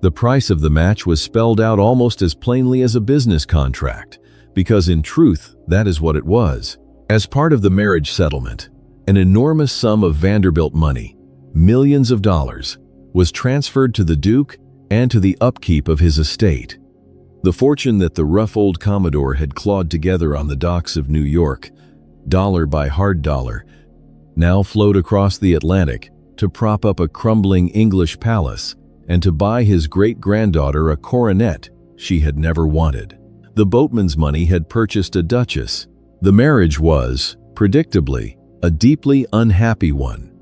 The price of the match was spelled out almost as plainly as a business contract, because in truth, that is what it was. As part of the marriage settlement, an enormous sum of Vanderbilt money, millions of dollars, was transferred to the Duke and to the upkeep of his estate. The fortune that the rough old Commodore had clawed together on the docks of New York, dollar by hard dollar, now flowed across the Atlantic to prop up a crumbling English palace and to buy his great-granddaughter a coronet she had never wanted. The boatman's money had purchased a duchess. The marriage was, predictably, a deeply unhappy one.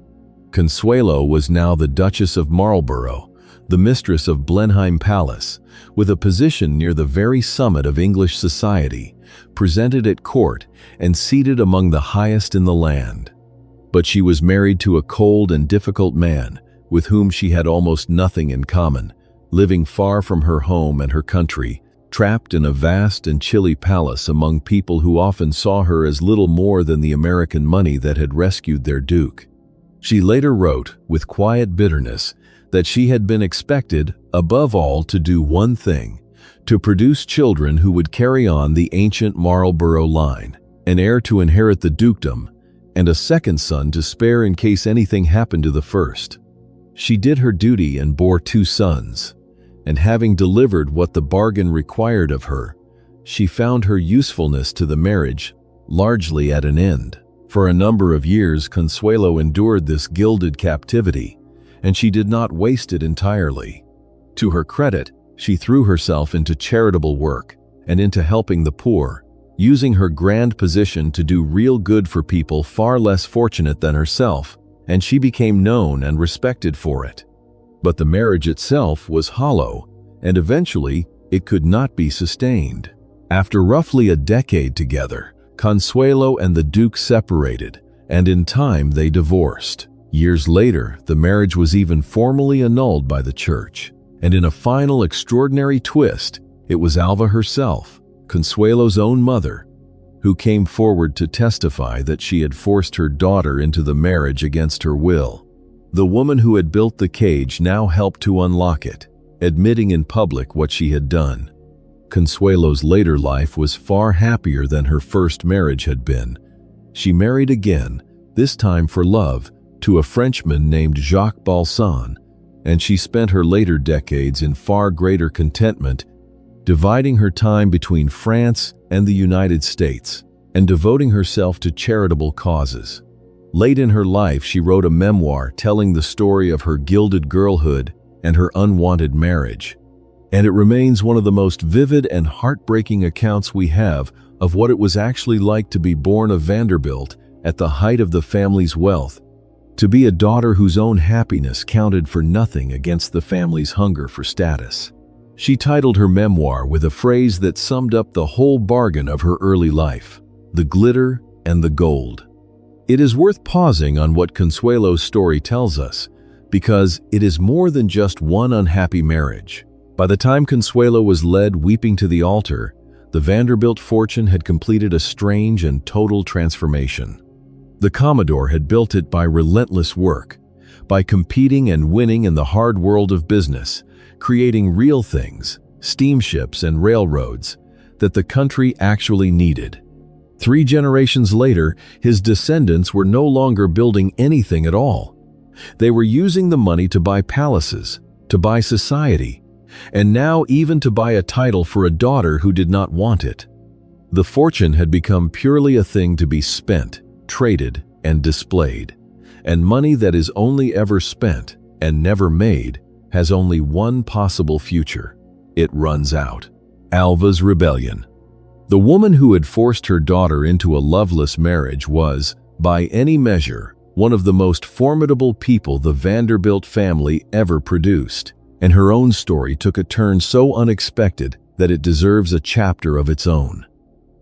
Consuelo was now the Duchess of Marlborough, the mistress of Blenheim Palace, with a position near the very summit of English society, presented at court and seated among the highest in the land. But she was married to a cold and difficult man with whom she had almost nothing in common, living far from her home and her country, trapped in a vast and chilly palace among people who often saw her as little more than the American money that had rescued their duke. She later wrote, with quiet bitterness, that she had been expected, above all, to do one thing: to produce children who would carry on the ancient Marlborough line, an heir to inherit the dukedom, and a second son to spare in case anything happened to the first. She did her duty and bore 2 sons, and having delivered what the bargain required of her, she found her usefulness to the marriage largely at an end. For a number of years Consuelo endured this gilded captivity, and she did not waste it entirely. To her credit, she threw herself into charitable work and into helping the poor, using her grand position to do real good for people far less fortunate than herself, and she became known and respected for it. But the marriage itself was hollow, and eventually it could not be sustained. After roughly a decade together, Consuelo and the Duke separated, and in time they divorced. Years later, the marriage was even formally annulled by the church, and in a final extraordinary twist, it was Alva herself, Consuelo's own mother, who came forward to testify that she had forced her daughter into the marriage against her will. The woman who had built the cage now helped to unlock it, admitting in public what she had done. Consuelo's later life was far happier than her first marriage had been. She married again, this time for love, to a Frenchman named Jacques Balsan, and she spent her later decades in far greater contentment, dividing her time between France and the United States, and devoting herself to charitable causes. Late in her life, she wrote a memoir telling the story of her gilded girlhood and her unwanted marriage, and it remains one of the most vivid and heartbreaking accounts we have of what it was actually like to be born a Vanderbilt at the height of the family's wealth, to be a daughter whose own happiness counted for nothing against the family's hunger for status. She titled her memoir with a phrase that summed up the whole bargain of her early life: the glitter and the gold. It is worth pausing on what Consuelo's story tells us, because it is more than just one unhappy marriage. By the time Consuelo was led weeping to the altar, the Vanderbilt fortune had completed a strange and total transformation. The Commodore had built it by relentless work, by competing and winning in the hard world of business, creating real things, steamships and railroads, that the country actually needed. 3 generations later, his descendants were no longer building anything at all. They were using the money to buy palaces, to buy society, and now even to buy a title for a daughter who did not want it. The fortune had become purely a thing to be spent, traded, and displayed, and money that is only ever spent and never made has only one possible future: it runs out. Alva's rebellion. The woman who had forced her daughter into a loveless marriage was, by any measure, one of the most formidable people the Vanderbilt family ever produced, and her own story took a turn so unexpected that it deserves a chapter of its own.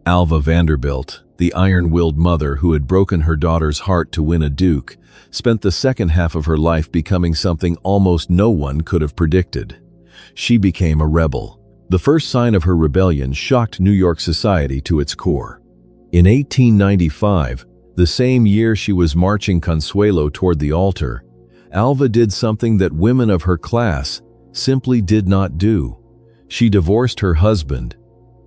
Alva Vanderbilt, the iron-willed mother who had broken her daughter's heart to win a duke, spent the second half of her life becoming something almost no one could have predicted. She became a rebel. The first sign of her rebellion shocked New York society to its core. In 1895, the same year she was marching Consuelo toward the altar, Alva did something that women of her class simply did not do. She divorced her husband.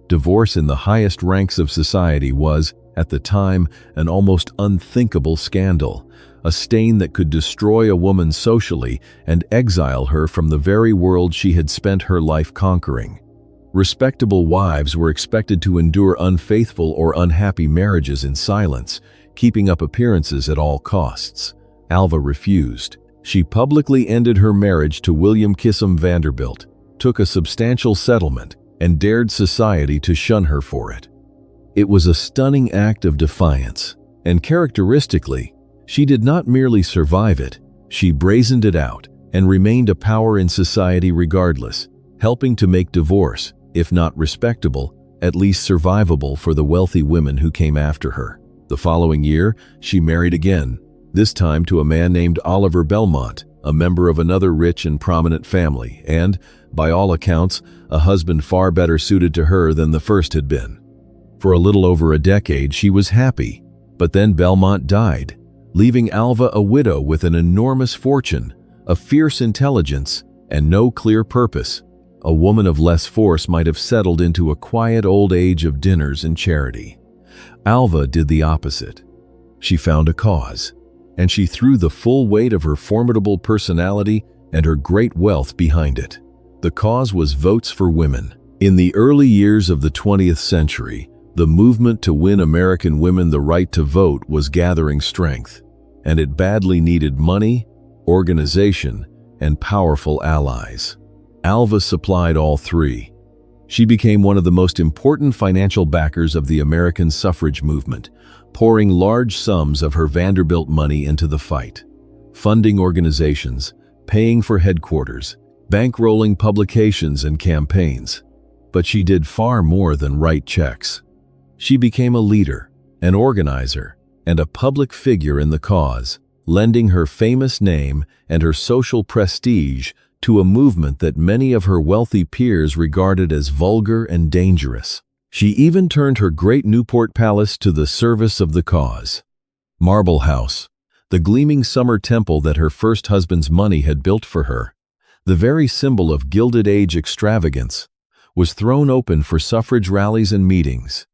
Divorce in the highest ranks of society was, at the time, an almost unthinkable scandal, a stain that could destroy a woman socially and exile her from the very world she had spent her life conquering. Respectable wives were expected to endure unfaithful or unhappy marriages in silence, keeping up appearances at all costs. Alva refused. She publicly ended her marriage to William Kissam Vanderbilt, took a substantial settlement, and dared society to shun her for it. It was a stunning act of defiance, and characteristically, she did not merely survive it, she brazened it out and remained a power in society regardless, helping to make divorce, if not respectable, at least survivable for the wealthy women who came after her. The following year, she married again, this time to a man named Oliver Belmont, a member of another rich and prominent family, and, by all accounts, a husband far better suited to her than the first had been. For a little over a decade, she was happy, but then Belmont died, leaving Alva a widow with an enormous fortune, a fierce intelligence, and no clear purpose. A woman of less force might have settled into a quiet old age of dinners and charity. Alva did the opposite. She found a cause, and she threw the full weight of her formidable personality and her great wealth behind it. The cause was votes for women. In the early years of the 20th century, the movement to win American women the right to vote was gathering strength, and it badly needed money, organization, and powerful allies. Alva supplied all three. She became one of the most important financial backers of the American suffrage movement, pouring large sums of her Vanderbilt money into the fight, funding organizations, paying for headquarters, bankrolling publications and campaigns. But she did far more than write checks. She became a leader, an organizer, and a public figure in the cause, lending her famous name and her social prestige to a movement that many of her wealthy peers regarded as vulgar and dangerous. She even turned her great Newport palace to the service of the cause. Marble House, the gleaming summer temple that her first husband's money had built for her, the very symbol of Gilded Age extravagance, was thrown open for suffrage rallies and meetings.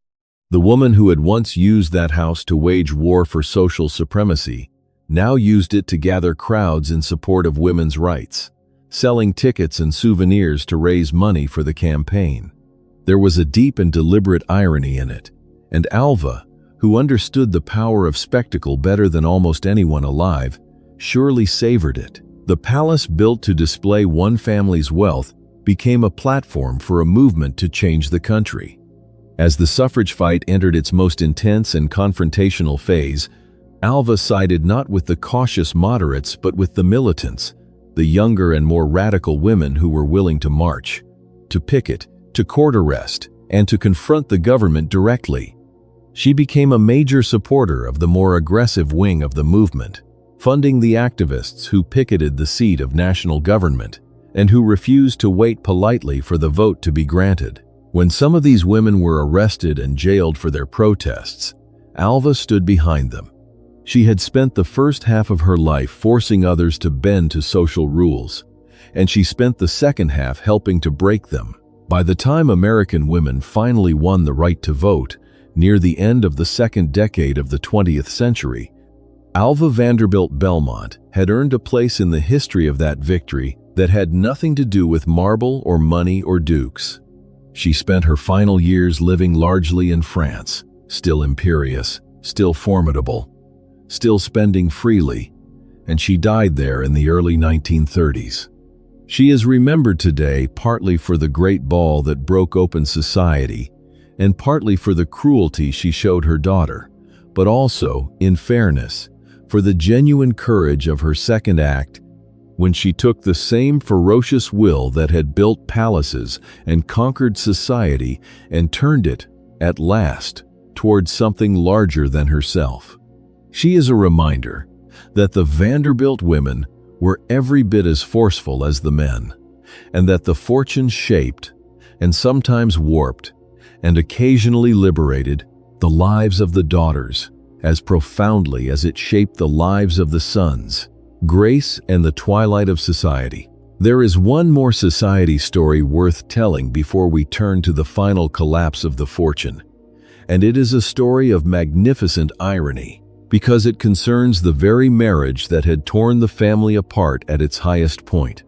The woman who had once used that house to wage war for social supremacy now used it to gather crowds in support of women's rights, selling tickets and souvenirs to raise money for the campaign. There was a deep and deliberate irony in it, and Alva, who understood the power of spectacle better than almost anyone alive, surely savored it. The palace built to display one family's wealth became a platform for a movement to change the country. As the suffrage fight entered its most intense and confrontational phase, Alva sided not with the cautious moderates but with the militants, the younger and more radical women who were willing to march, to picket, to court arrest, and to confront the government directly. She became a major supporter of the more aggressive wing of the movement, funding the activists who picketed the seat of national government and who refused to wait politely for the vote to be granted. When some of these women were arrested and jailed for their protests, Alva stood behind them. She had spent the first half of her life forcing others to bend to social rules, and she spent the second half helping to break them. By the time American women finally won the right to vote, near the end of the second decade of the 20th century, Alva Vanderbilt Belmont had earned a place in the history of that victory that had nothing to do with marble or money or dukes. She spent her final years living largely in France, still imperious, still formidable, still spending freely, and she died there in the early 1930s. She is remembered today partly for the great ball that broke open society, and partly for the cruelty she showed her daughter, but also, in fairness, for the genuine courage of her second act when she took the same ferocious will that had built palaces and conquered society and turned it, at last, towards something larger than herself. She is a reminder that the Vanderbilt women were every bit as forceful as the men, and that the fortunes shaped, and sometimes warped, and occasionally liberated the lives of the daughters as profoundly as it shaped the lives of the sons. Grace and the twilight of society. There is one more society story worth telling before we turn to the final collapse of the fortune, and it is a story of magnificent irony, because it concerns the very marriage that had torn the family apart at its highest point.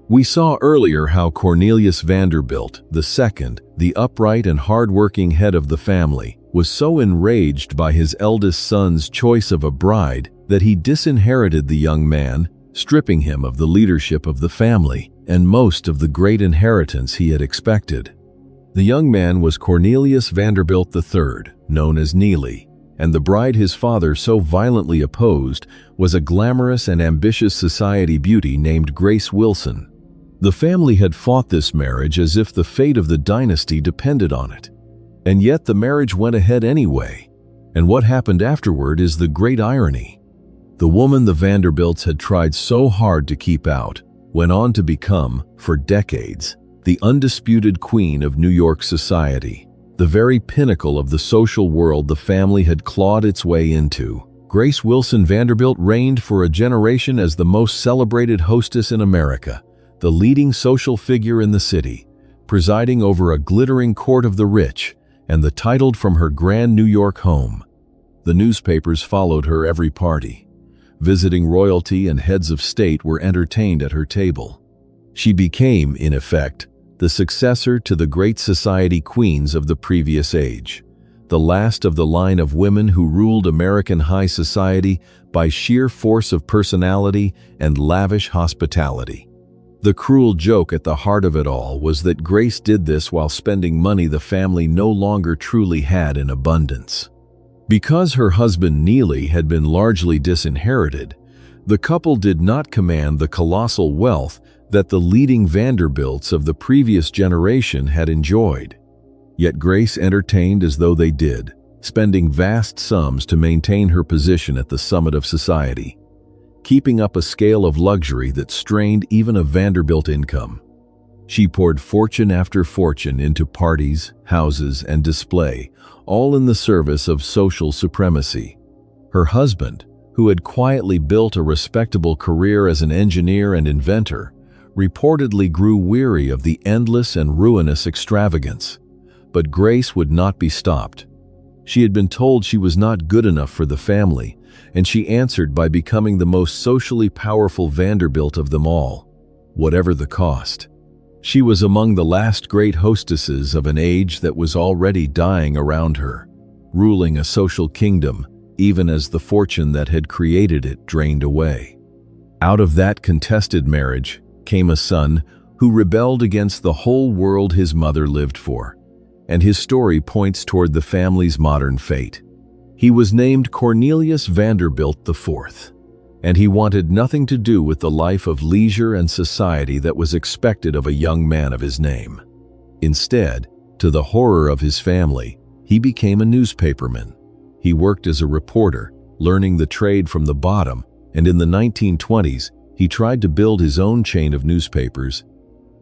We saw earlier how Cornelius Vanderbilt, II, the upright and hard-working head of the family, was so enraged by his eldest son's choice of a bride that he disinherited the young man, stripping him of the leadership of the family and most of the great inheritance he had expected. The young man was Cornelius Vanderbilt III, known as Neely, and the bride his father so violently opposed was a glamorous and ambitious society beauty named Grace Wilson. The family had fought this marriage as if the fate of the dynasty depended on it. And yet the marriage went ahead anyway. And what happened afterward is the great irony. The woman the Vanderbilts had tried so hard to keep out went on to become, for decades, the undisputed queen of New York society, the very pinnacle of the social world the family had clawed its way into. Grace Wilson Vanderbilt reigned for a generation as the most celebrated hostess in America, the leading social figure in the city, presiding over a glittering court of the rich, and the titled from her grand New York home. The newspapers followed her every party. Visiting royalty and heads of state were entertained at her table. She became, in effect, the successor to the great society queens of the previous age, the last of the line of women who ruled American high society by sheer force of personality and lavish hospitality. The cruel joke at the heart of it all was that Grace did this while spending money the family no longer truly had in abundance. Because her husband Neely had been largely disinherited, the couple did not command the colossal wealth that the leading Vanderbilts of the previous generation had enjoyed. Yet Grace entertained as though they did, spending vast sums to maintain her position at the summit of society, keeping up a scale of luxury that strained even a Vanderbilt income. She poured fortune after fortune into parties, houses, and display, all in the service of social supremacy. Her husband, who had quietly built a respectable career as an engineer and inventor, reportedly grew weary of the endless and ruinous extravagance. But Grace would not be stopped. She had been told she was not good enough for the family, and she answered by becoming the most socially powerful Vanderbilt of them all, whatever the cost. She was among the last great hostesses of an age that was already dying around her, ruling a social kingdom, even as the fortune that had created it drained away. Out of that contested marriage came a son who rebelled against the whole world his mother lived for, and his story points toward the family's modern fate. He was named Cornelius Vanderbilt IV, and he wanted nothing to do with the life of leisure and society that was expected of a young man of his name. Instead, to the horror of his family, he became a newspaperman. He worked as a reporter, learning the trade from the bottom, and in the 1920s, he tried to build his own chain of newspapers,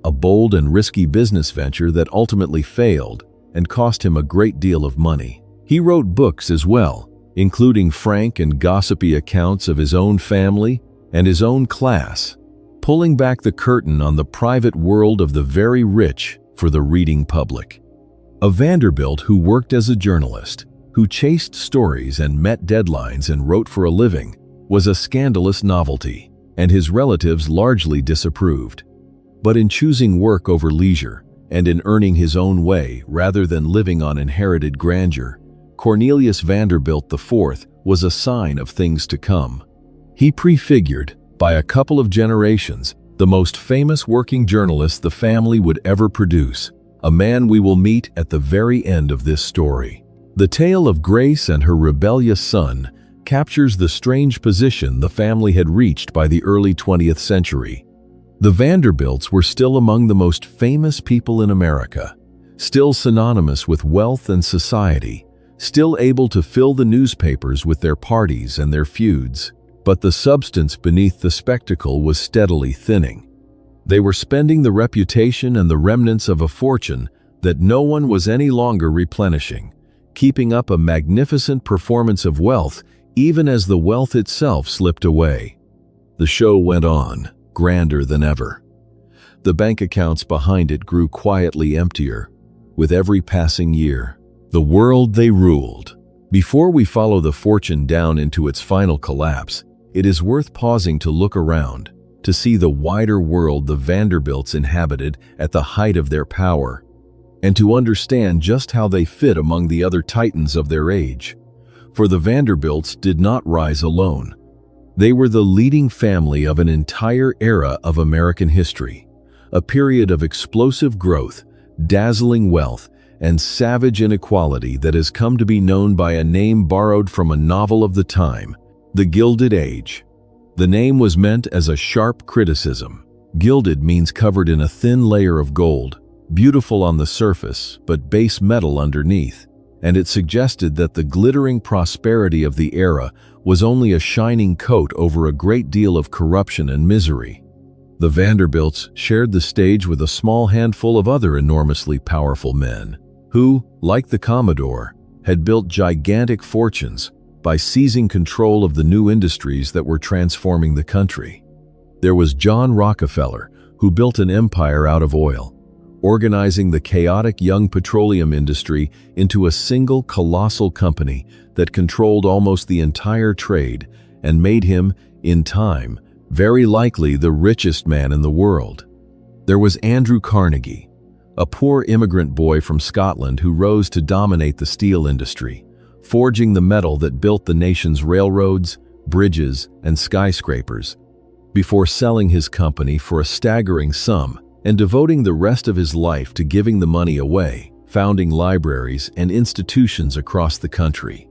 a bold and risky business venture that ultimately failed and cost him a great deal of money. He wrote books as well, including frank and gossipy accounts of his own family and his own class, pulling back the curtain on the private world of the very rich for the reading public. A Vanderbilt who worked as a journalist, who chased stories and met deadlines and wrote for a living, was a scandalous novelty, and his relatives largely disapproved. But in choosing work over leisure, and in earning his own way rather than living on inherited grandeur, Cornelius Vanderbilt IV was a sign of things to come. He prefigured, by a couple of generations, the most famous working journalist the family would ever produce, a man we will meet at the very end of this story. The tale of Grace and her rebellious son captures the strange position the family had reached by the early 20th century. The Vanderbilts were still among the most famous people in America, still synonymous with wealth and society, still able to fill the newspapers with their parties and their feuds, but the substance beneath the spectacle was steadily thinning. They were spending the reputation and the remnants of a fortune that no one was any longer replenishing, keeping up a magnificent performance of wealth even as the wealth itself slipped away. The show went on, grander than ever. The bank accounts behind it grew quietly emptier with every passing year. The world they ruled. Before we follow the fortune down into its final collapse, it is worth pausing to look around, to see the wider world the Vanderbilts inhabited at the height of their power, and to understand just how they fit among the other titans of their age. For the Vanderbilts did not rise alone. They were the leading family of an entire era of American history, a period of explosive growth, dazzling wealth, and savage inequality that has come to be known by a name borrowed from a novel of the time, the Gilded Age. The name was meant as a sharp criticism. Gilded means covered in a thin layer of gold, beautiful on the surface but base metal underneath, and it suggested that the glittering prosperity of the era was only a shining coat over a great deal of corruption and misery. The Vanderbilts shared the stage with a small handful of other enormously powerful men, who, like the Commodore, had built gigantic fortunes by seizing control of the new industries that were transforming the country. There was John Rockefeller, who built an empire out of oil, organizing the chaotic young petroleum industry into a single colossal company that controlled almost the entire trade and made him, in time, very likely the richest man in the world. There was Andrew Carnegie, a poor immigrant boy from Scotland who rose to dominate the steel industry, forging the metal that built the nation's railroads, bridges, and skyscrapers, before selling his company for a staggering sum and devoting the rest of his life to giving the money away, founding libraries and institutions across the country.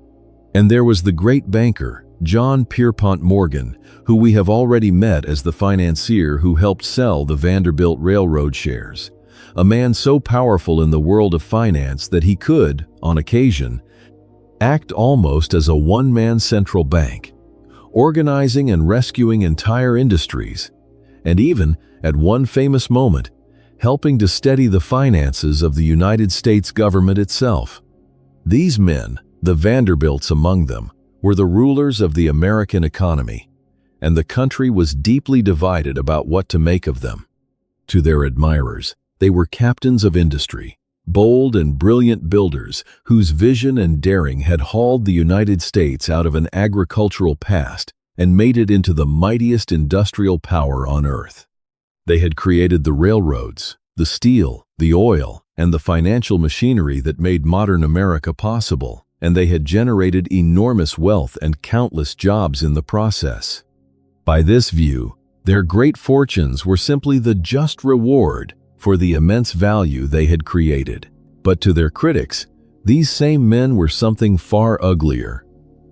And there was the great banker, John Pierpont Morgan, who we have already met as the financier who helped sell the Vanderbilt Railroad shares, a man so powerful in the world of finance that he could, on occasion, act almost as a one-man central bank, organizing and rescuing entire industries, and even, at one famous moment, helping to steady the finances of the United States government itself. These men, the Vanderbilts among them, were the rulers of the American economy, and the country was deeply divided about what to make of them. To their admirers, they were captains of industry, bold and brilliant builders whose vision and daring had hauled the United States out of an agricultural past and made it into the mightiest industrial power on earth. They had created the railroads, the steel, the oil, and the financial machinery that made modern America possible, and they had generated enormous wealth and countless jobs in the process. By this view, their great fortunes were simply the just reward for the immense value they had created. But to their critics, these same men were something far uglier.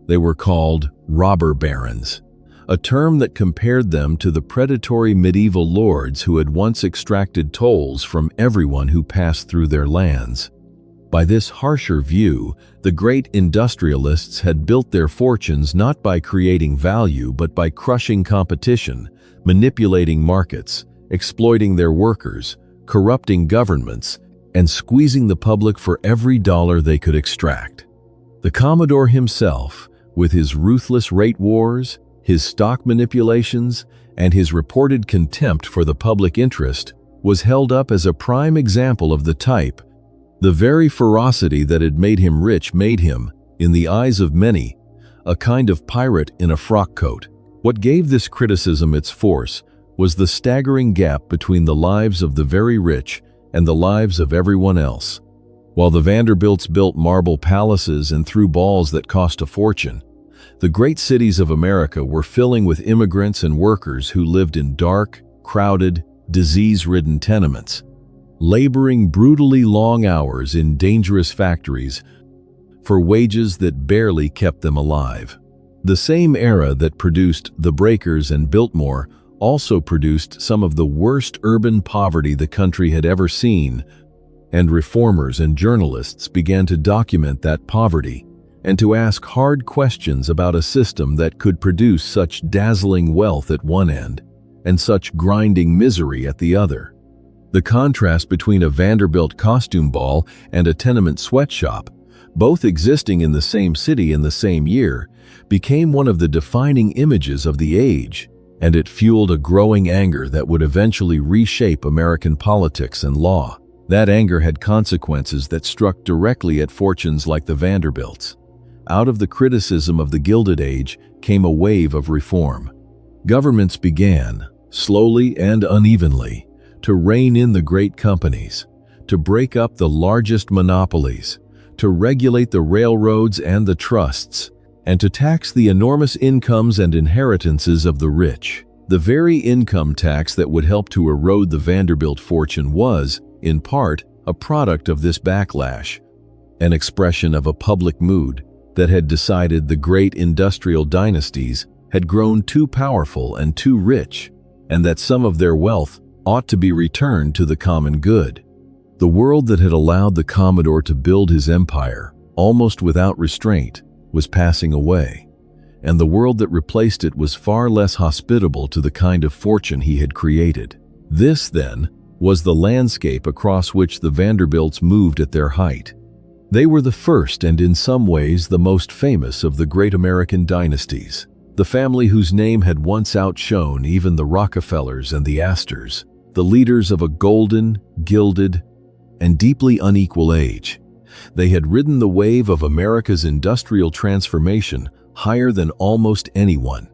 They were called robber barons, a term that compared them to the predatory medieval lords who had once extracted tolls from everyone who passed through their lands. By this harsher view, the great industrialists had built their fortunes not by creating value but by crushing competition, manipulating markets, exploiting their workers, corrupting governments, and squeezing the public for every dollar they could extract. The Commodore himself, with his ruthless rate wars, his stock manipulations, and his reported contempt for the public interest, was held up as a prime example of the type. The very ferocity that had made him rich made him, in the eyes of many, a kind of pirate in a frock coat. What gave this criticism its force was the staggering gap between the lives of the very rich and the lives of everyone else. While the Vanderbilts built marble palaces and threw balls that cost a fortune, the great cities of America were filling with immigrants and workers who lived in dark, crowded, disease-ridden tenements, laboring brutally long hours in dangerous factories for wages that barely kept them alive. The same era that produced the Breakers and Biltmore also produced some of the worst urban poverty the country had ever seen, and reformers and journalists began to document that poverty and to ask hard questions about a system that could produce such dazzling wealth at one end and such grinding misery at the other. The contrast between a Vanderbilt costume ball and a tenement sweatshop, both existing in the same city in the same year, became one of the defining images of the age, and it fueled a growing anger that would eventually reshape American politics and law. That anger had consequences that struck directly at fortunes like the Vanderbilts. Out of the criticism of the Gilded Age came a wave of reform. Governments began, slowly and unevenly, to rein in the great companies, to break up the largest monopolies, to regulate the railroads and the trusts, and to tax the enormous incomes and inheritances of the rich. The very income tax that would help to erode the Vanderbilt fortune was, in part, a product of this backlash, an expression of a public mood that had decided the great industrial dynasties had grown too powerful and too rich, and that some of their wealth ought to be returned to the common good. The world that had allowed the Commodore to build his empire, almost without restraint, was passing away, and the world that replaced it was far less hospitable to the kind of fortune he had created. This, then, was the landscape across which the Vanderbilts moved at their height. They were the first and in some ways the most famous of the great American dynasties, the family whose name had once outshone even the Rockefellers and the Astors, the leaders of a golden, gilded, and deeply unequal age. They had ridden the wave of America's industrial transformation higher than almost anyone.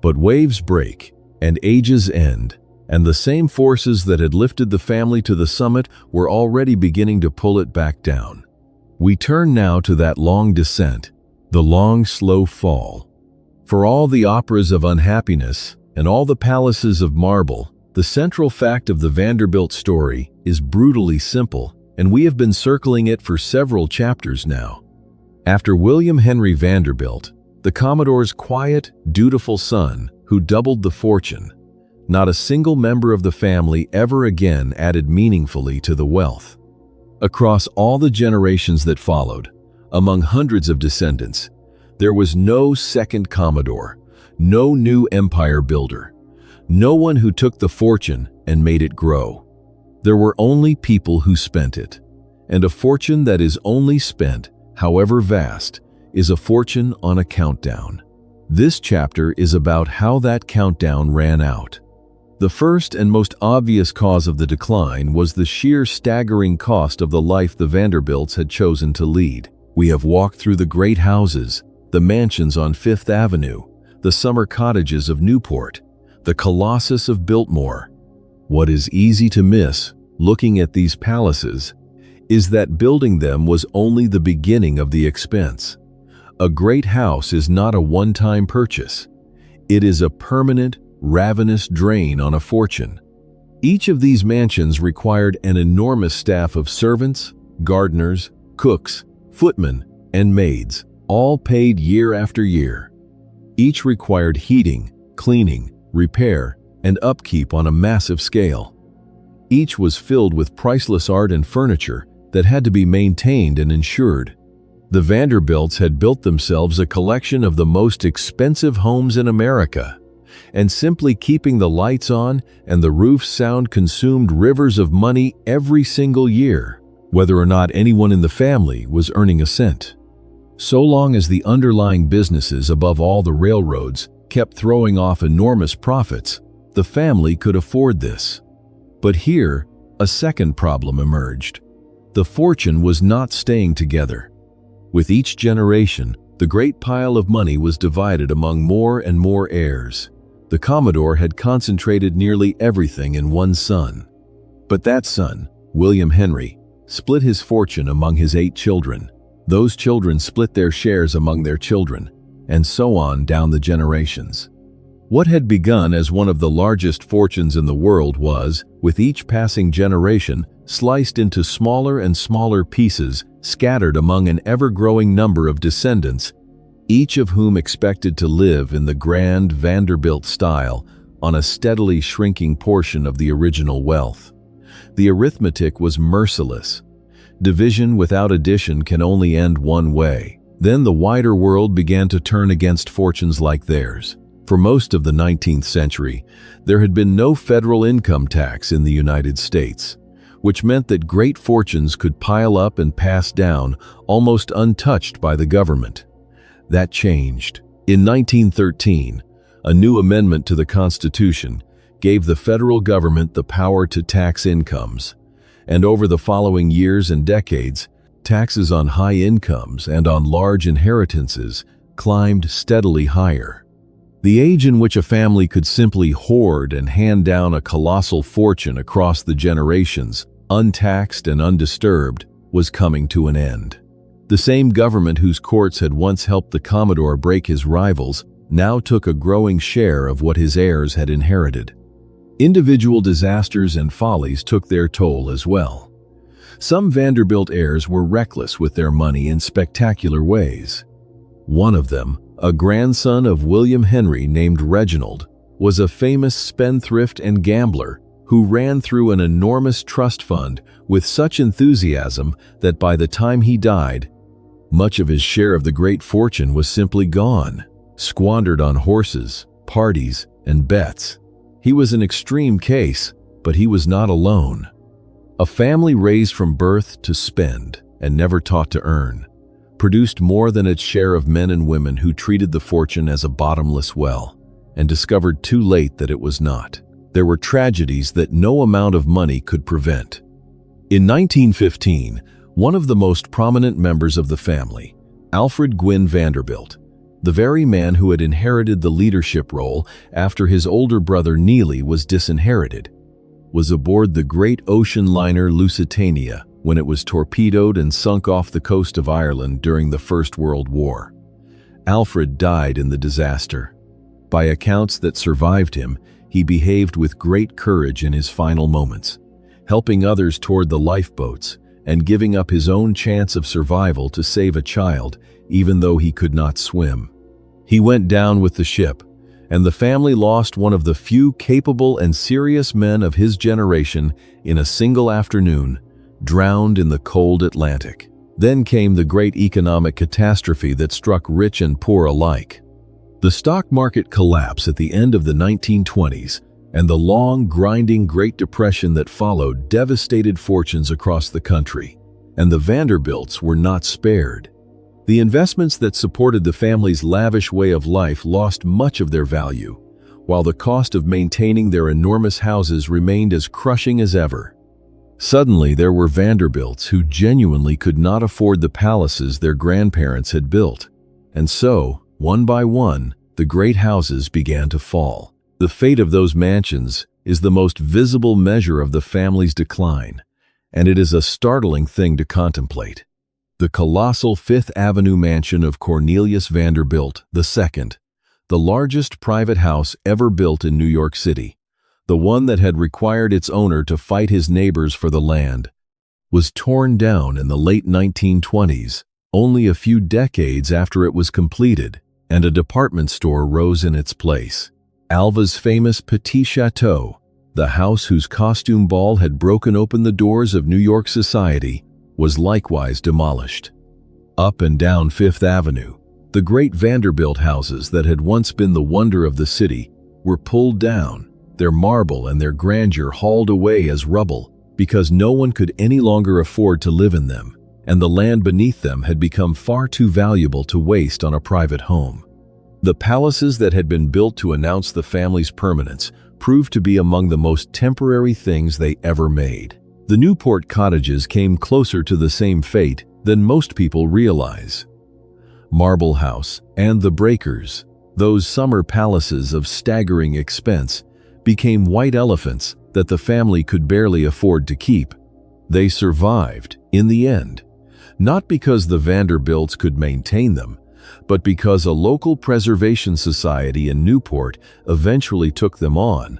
But waves break, and ages end, and the same forces that had lifted the family to the summit were already beginning to pull it back down. We turn now to that long descent, the long, slow fall. For all the operas of unhappiness and all the palaces of marble, the central fact of the Vanderbilt story is brutally simple, and we have been circling it for several chapters now. After William Henry Vanderbilt, the Commodore's quiet, dutiful son who doubled the fortune, not a single member of the family ever again added meaningfully to the wealth. Across all the generations that followed, among hundreds of descendants, there was no second Commodore, no new empire builder, no one who took the fortune and made it grow. There were only people who spent it, and a fortune that is only spent, however vast, is a fortune on a countdown. This chapter is about how that countdown ran out. The first and most obvious cause of the decline was the sheer staggering cost of the life the Vanderbilts had chosen to lead. We have walked through the great houses, the mansions on Fifth Avenue, the summer cottages of Newport, the Colossus of Biltmore. What is easy to miss, looking at these palaces, is that building them was only the beginning of the expense. A great house is not a one-time purchase. It is a permanent, ravenous drain on a fortune. Each of these mansions required an enormous staff of servants, gardeners, cooks, footmen, and maids, all paid year after year. Each required heating, cleaning, repair, and upkeep on a massive scale. Each was filled with priceless art and furniture that had to be maintained and insured. The Vanderbilts had built themselves a collection of the most expensive homes in America, and simply keeping the lights on and the roofs sound consumed rivers of money every single year, whether or not anyone in the family was earning a cent. So long as the underlying businesses, above all the railroads, kept throwing off enormous profits, the family could afford this. But here, a second problem emerged. The fortune was not staying together. With each generation, the great pile of money was divided among more and more heirs. The Commodore had concentrated nearly everything in one son. But that son, William Henry, split his fortune among his 8 children. Those children split their shares among their children, and so on down the generations. What had begun as one of the largest fortunes in the world was, with each passing generation, sliced into smaller and smaller pieces scattered among an ever-growing number of descendants, each of whom expected to live in the grand Vanderbilt style on a steadily shrinking portion of the original wealth. The arithmetic was merciless. Division without addition can only end one way. Then the wider world began to turn against fortunes like theirs. For most of the 19th century, there had been no federal income tax in the United States, which meant that great fortunes could pile up and pass down almost untouched by the government. That changed. In 1913, a new amendment to the Constitution gave the federal government the power to tax incomes, and over the following years and decades, taxes on high incomes and on large inheritances climbed steadily higher. The age in which a family could simply hoard and hand down a colossal fortune across the generations, untaxed and undisturbed, was coming to an end. The same government whose courts had once helped the Commodore break his rivals now took a growing share of what his heirs had inherited. Individual disasters and follies took their toll as well. Some Vanderbilt heirs were reckless with their money in spectacular ways. One of them, a grandson of William Henry named Reginald, was a famous spendthrift and gambler who ran through an enormous trust fund with such enthusiasm that by the time he died, much of his share of the great fortune was simply gone, squandered on horses, parties, and bets. He was an extreme case, but he was not alone. A family raised from birth to spend and never taught to earn produced more than its share of men and women who treated the fortune as a bottomless well and discovered too late that it was not. There were tragedies that no amount of money could prevent. In 1915, one of the most prominent members of the family, Alfred Gwynne Vanderbilt, the very man who had inherited the leadership role after his older brother Neely was disinherited, was aboard the great ocean liner Lusitania when it was torpedoed and sunk off the coast of Ireland during the First World War. Alfred died in the disaster. By accounts that survived him, he behaved with great courage in his final moments, helping others toward the lifeboats and giving up his own chance of survival to save a child, even though he could not swim. He went down with the ship, and the family lost one of the few capable and serious men of his generation in a single afternoon, drowned in the cold Atlantic. Then came the great economic catastrophe that struck rich and poor alike. The stock market collapse at the end of the 1920s and the long, grinding Great Depression that followed devastated fortunes across the country, and the Vanderbilts were not spared. The investments that supported the family's lavish way of life lost much of their value, while the cost of maintaining their enormous houses remained as crushing as ever. Suddenly, there were Vanderbilts who genuinely could not afford the palaces their grandparents had built, and so, one by one, the great houses began to fall. The fate of those mansions is the most visible measure of the family's decline, and it is a startling thing to contemplate. The colossal Fifth Avenue mansion of Cornelius Vanderbilt II, the largest private house ever built in New York City, the one that had required its owner to fight his neighbors for the land, was torn down in the late 1920s, only a few decades after it was completed, and a department store rose in its place. Alva's famous Petit Chateau, the house whose costume ball had broken open the doors of New York society, was likewise demolished. Up and down Fifth Avenue, the great Vanderbilt houses that had once been the wonder of the city were pulled down, their marble and their grandeur hauled away as rubble because no one could any longer afford to live in them, and the land beneath them had become far too valuable to waste on a private home. The palaces that had been built to announce the family's permanence proved to be among the most temporary things they ever made. The Newport cottages came closer to the same fate than most people realize. Marble House and the Breakers, those summer palaces of staggering expense, became white elephants that the family could barely afford to keep. They survived, in the end, not because the Vanderbilts could maintain them, but because a local preservation society in Newport eventually took them on,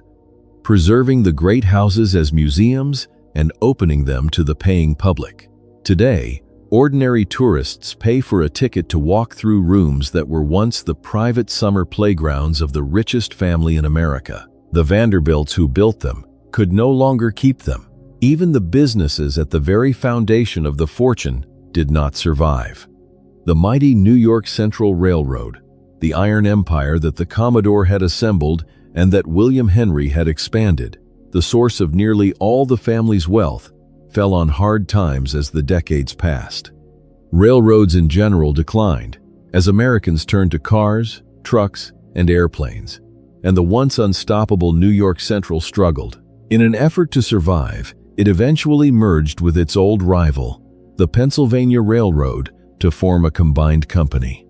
preserving the great houses as museums and opening them to the paying public. Today, ordinary tourists pay for a ticket to walk through rooms that were once the private summer playgrounds of the richest family in America. The Vanderbilts who built them could no longer keep them. Even the businesses at the very foundation of the fortune did not survive. The mighty New York Central Railroad, the iron empire that the Commodore had assembled and that William Henry had expanded, the source of nearly all the family's wealth, fell on hard times as the decades passed. Railroads in general declined as Americans turned to cars, trucks, and airplanes, and the once unstoppable New York Central struggled. In an effort to survive, it eventually merged with its old rival, the Pennsylvania Railroad, to form a combined company.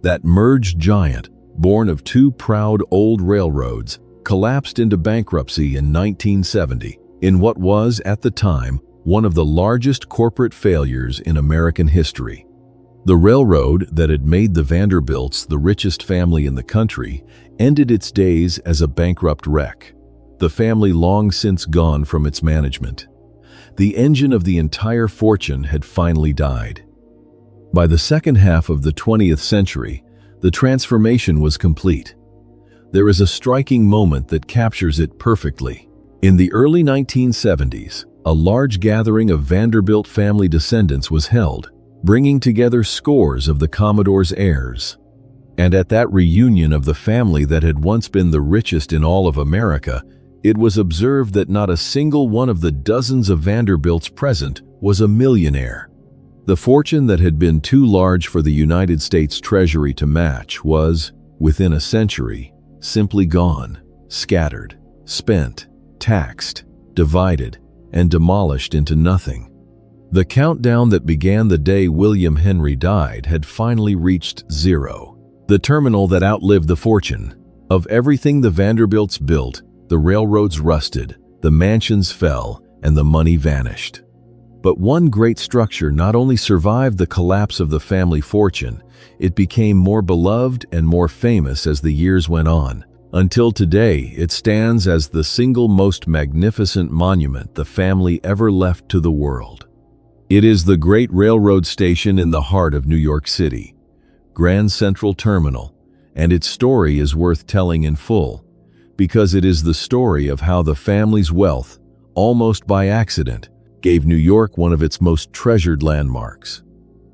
That merged giant born of two proud old railroads, collapsed into bankruptcy in 1970 in what was, at the time, one of the largest corporate failures in American history. The railroad that had made the Vanderbilts the richest family in the country ended its days as a bankrupt wreck, the family long since gone from its management. The engine of the entire fortune had finally died. By the second half of the 20th century, the transformation was complete. There is a striking moment that captures it perfectly. In the early 1970s, a large gathering of Vanderbilt family descendants was held, bringing together scores of the Commodore's heirs. And at that reunion of the family that had once been the richest in all of America, it was observed that not a single one of the dozens of Vanderbilts present was a millionaire. The fortune that had been too large for the United States Treasury to match was, within a century, simply gone, scattered, spent, taxed, divided, and demolished into nothing. The countdown that began the day William Henry died had finally reached zero, the terminal that outlived the fortune. Of everything the Vanderbilts built, the railroads rusted, the mansions fell, and the money vanished. But one great structure not only survived the collapse of the family fortune, it became more beloved and more famous as the years went on. Until today, it stands as the single most magnificent monument the family ever left to the world. It is the great railroad station in the heart of New York City, Grand Central Terminal, and its story is worth telling in full, because it is the story of how the family's wealth, almost by accident, gave New York one of its most treasured landmarks.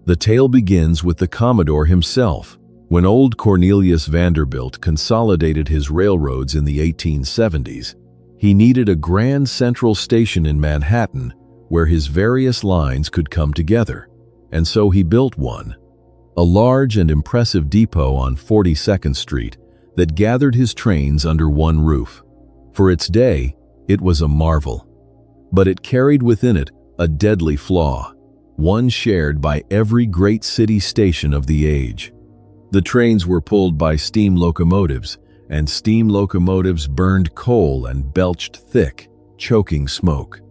The tale begins with the Commodore himself. When old Cornelius Vanderbilt consolidated his railroads in the 1870s, he needed a grand central station in Manhattan where his various lines could come together, and so he built one, a large and impressive depot on 42nd Street that gathered his trains under one roof. For its day, it was a marvel. But it carried within it a deadly flaw, one shared by every great city station of the age. The trains were pulled by steam locomotives, and steam locomotives burned coal and belched thick, choking smoke.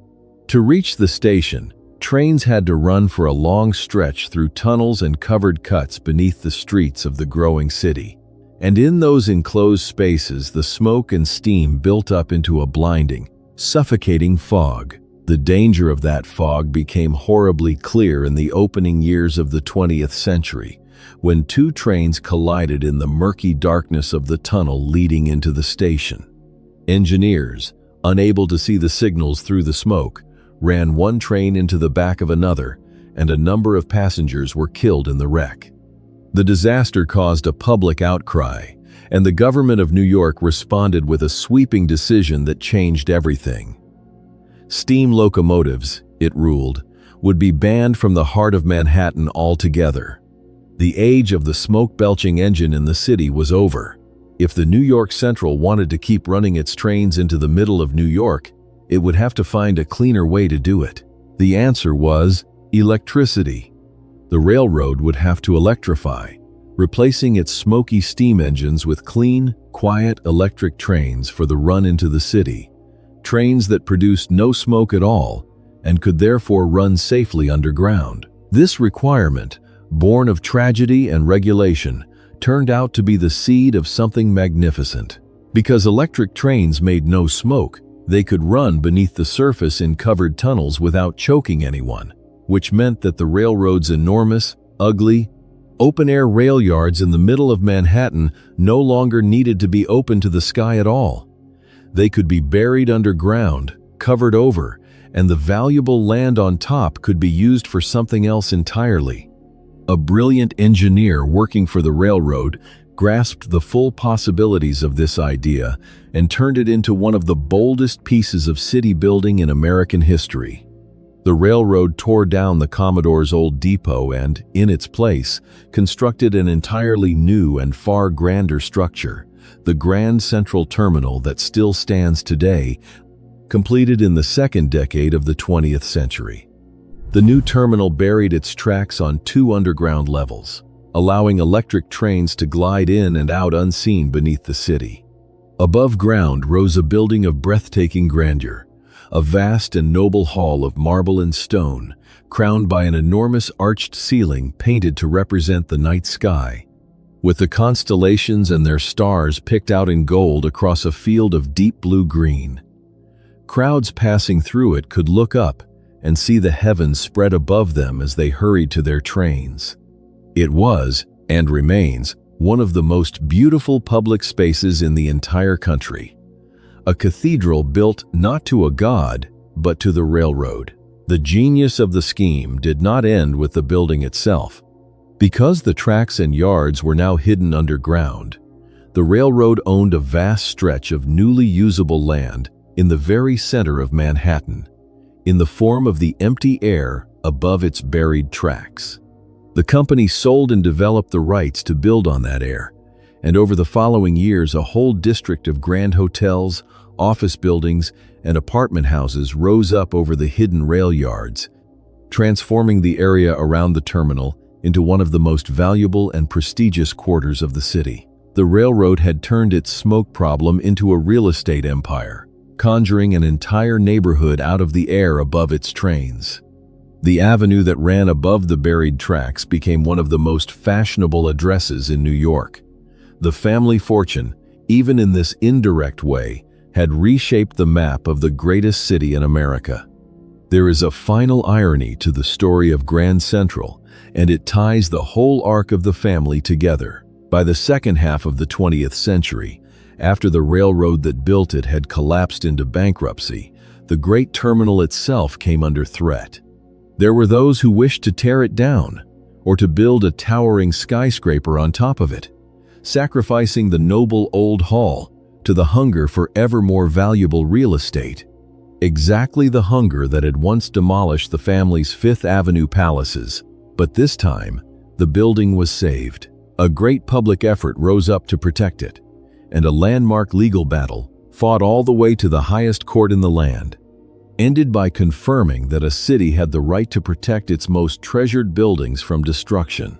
To reach the station, trains had to run for a long stretch through tunnels and covered cuts beneath the streets of the growing city. And in those enclosed spaces, the smoke and steam built up into a blinding, suffocating fog. The danger of that fog became horribly clear in the opening years of the 20th century, when two trains collided in the murky darkness of the tunnel leading into the station. Engineers, unable to see the signals through the smoke, ran one train into the back of another, and a number of passengers were killed in the wreck. The disaster caused a public outcry, and the government of New York responded with a sweeping decision that changed everything. Steam locomotives, it ruled, would be banned from the heart of Manhattan altogether. The age of the smoke-belching engine in the city was over. If the New York Central wanted to keep running its trains into the middle of New York, it would have to find a cleaner way to do it. The answer was electricity. The railroad would have to electrify, replacing its smoky steam engines with clean, quiet electric trains for the run into the city. Trains that produced no smoke at all and could therefore run safely underground. This requirement, born of tragedy and regulation, turned out to be the seed of something magnificent. Because electric trains made no smoke, they could run beneath the surface in covered tunnels without choking anyone, which meant that the railroad's enormous, ugly, open-air rail yards in the middle of Manhattan no longer needed to be open to the sky at all. They could be buried underground, covered over, and the valuable land on top could be used for something else entirely. A brilliant engineer working for the railroad grasped the full possibilities of this idea and turned it into one of the boldest pieces of city building in American history. The railroad tore down the Commodore's old depot and, in its place, constructed an entirely new and far grander structure, the Grand Central Terminal that still stands today, completed in the second decade of the 20th century. The new terminal buried its tracks on two underground levels, allowing electric trains to glide in and out unseen beneath the city. Above ground rose a building of breathtaking grandeur, a vast and noble hall of marble and stone, crowned by an enormous arched ceiling painted to represent the night sky, with the constellations and their stars picked out in gold across a field of deep blue-green. Crowds passing through it could look up and see the heavens spread above them as they hurried to their trains. It was, and remains, one of the most beautiful public spaces in the entire country. A cathedral built not to a god, but to the railroad. The genius of the scheme did not end with the building itself. Because the tracks and yards were now hidden underground, the railroad owned a vast stretch of newly usable land in the very center of Manhattan, in the form of the empty air above its buried tracks. The company sold and developed the rights to build on that air, and over the following years a whole district of grand hotels, office buildings, and apartment houses rose up over the hidden rail yards, transforming the area around the terminal into one of the most valuable and prestigious quarters of the city. The railroad had turned its smoke problem into a real estate empire, conjuring an entire neighborhood out of the air above its trains. The avenue that ran above the buried tracks became one of the most fashionable addresses in New York. The family fortune, even in this indirect way, had reshaped the map of the greatest city in America. There is a final irony to the story of Grand Central, and it ties the whole arc of the family together. By the second half of the 20th century, after the railroad that built it had collapsed into bankruptcy, the great terminal itself came under threat. There were those who wished to tear it down, or to build a towering skyscraper on top of it, sacrificing the noble old hall to the hunger for ever more valuable real estate. Exactly the hunger that had once demolished the family's Fifth Avenue palaces. But this time, the building was saved. A great public effort rose up to protect it, and a landmark legal battle, fought all the way to the highest court in the land, ended by confirming that a city had the right to protect its most treasured buildings from destruction.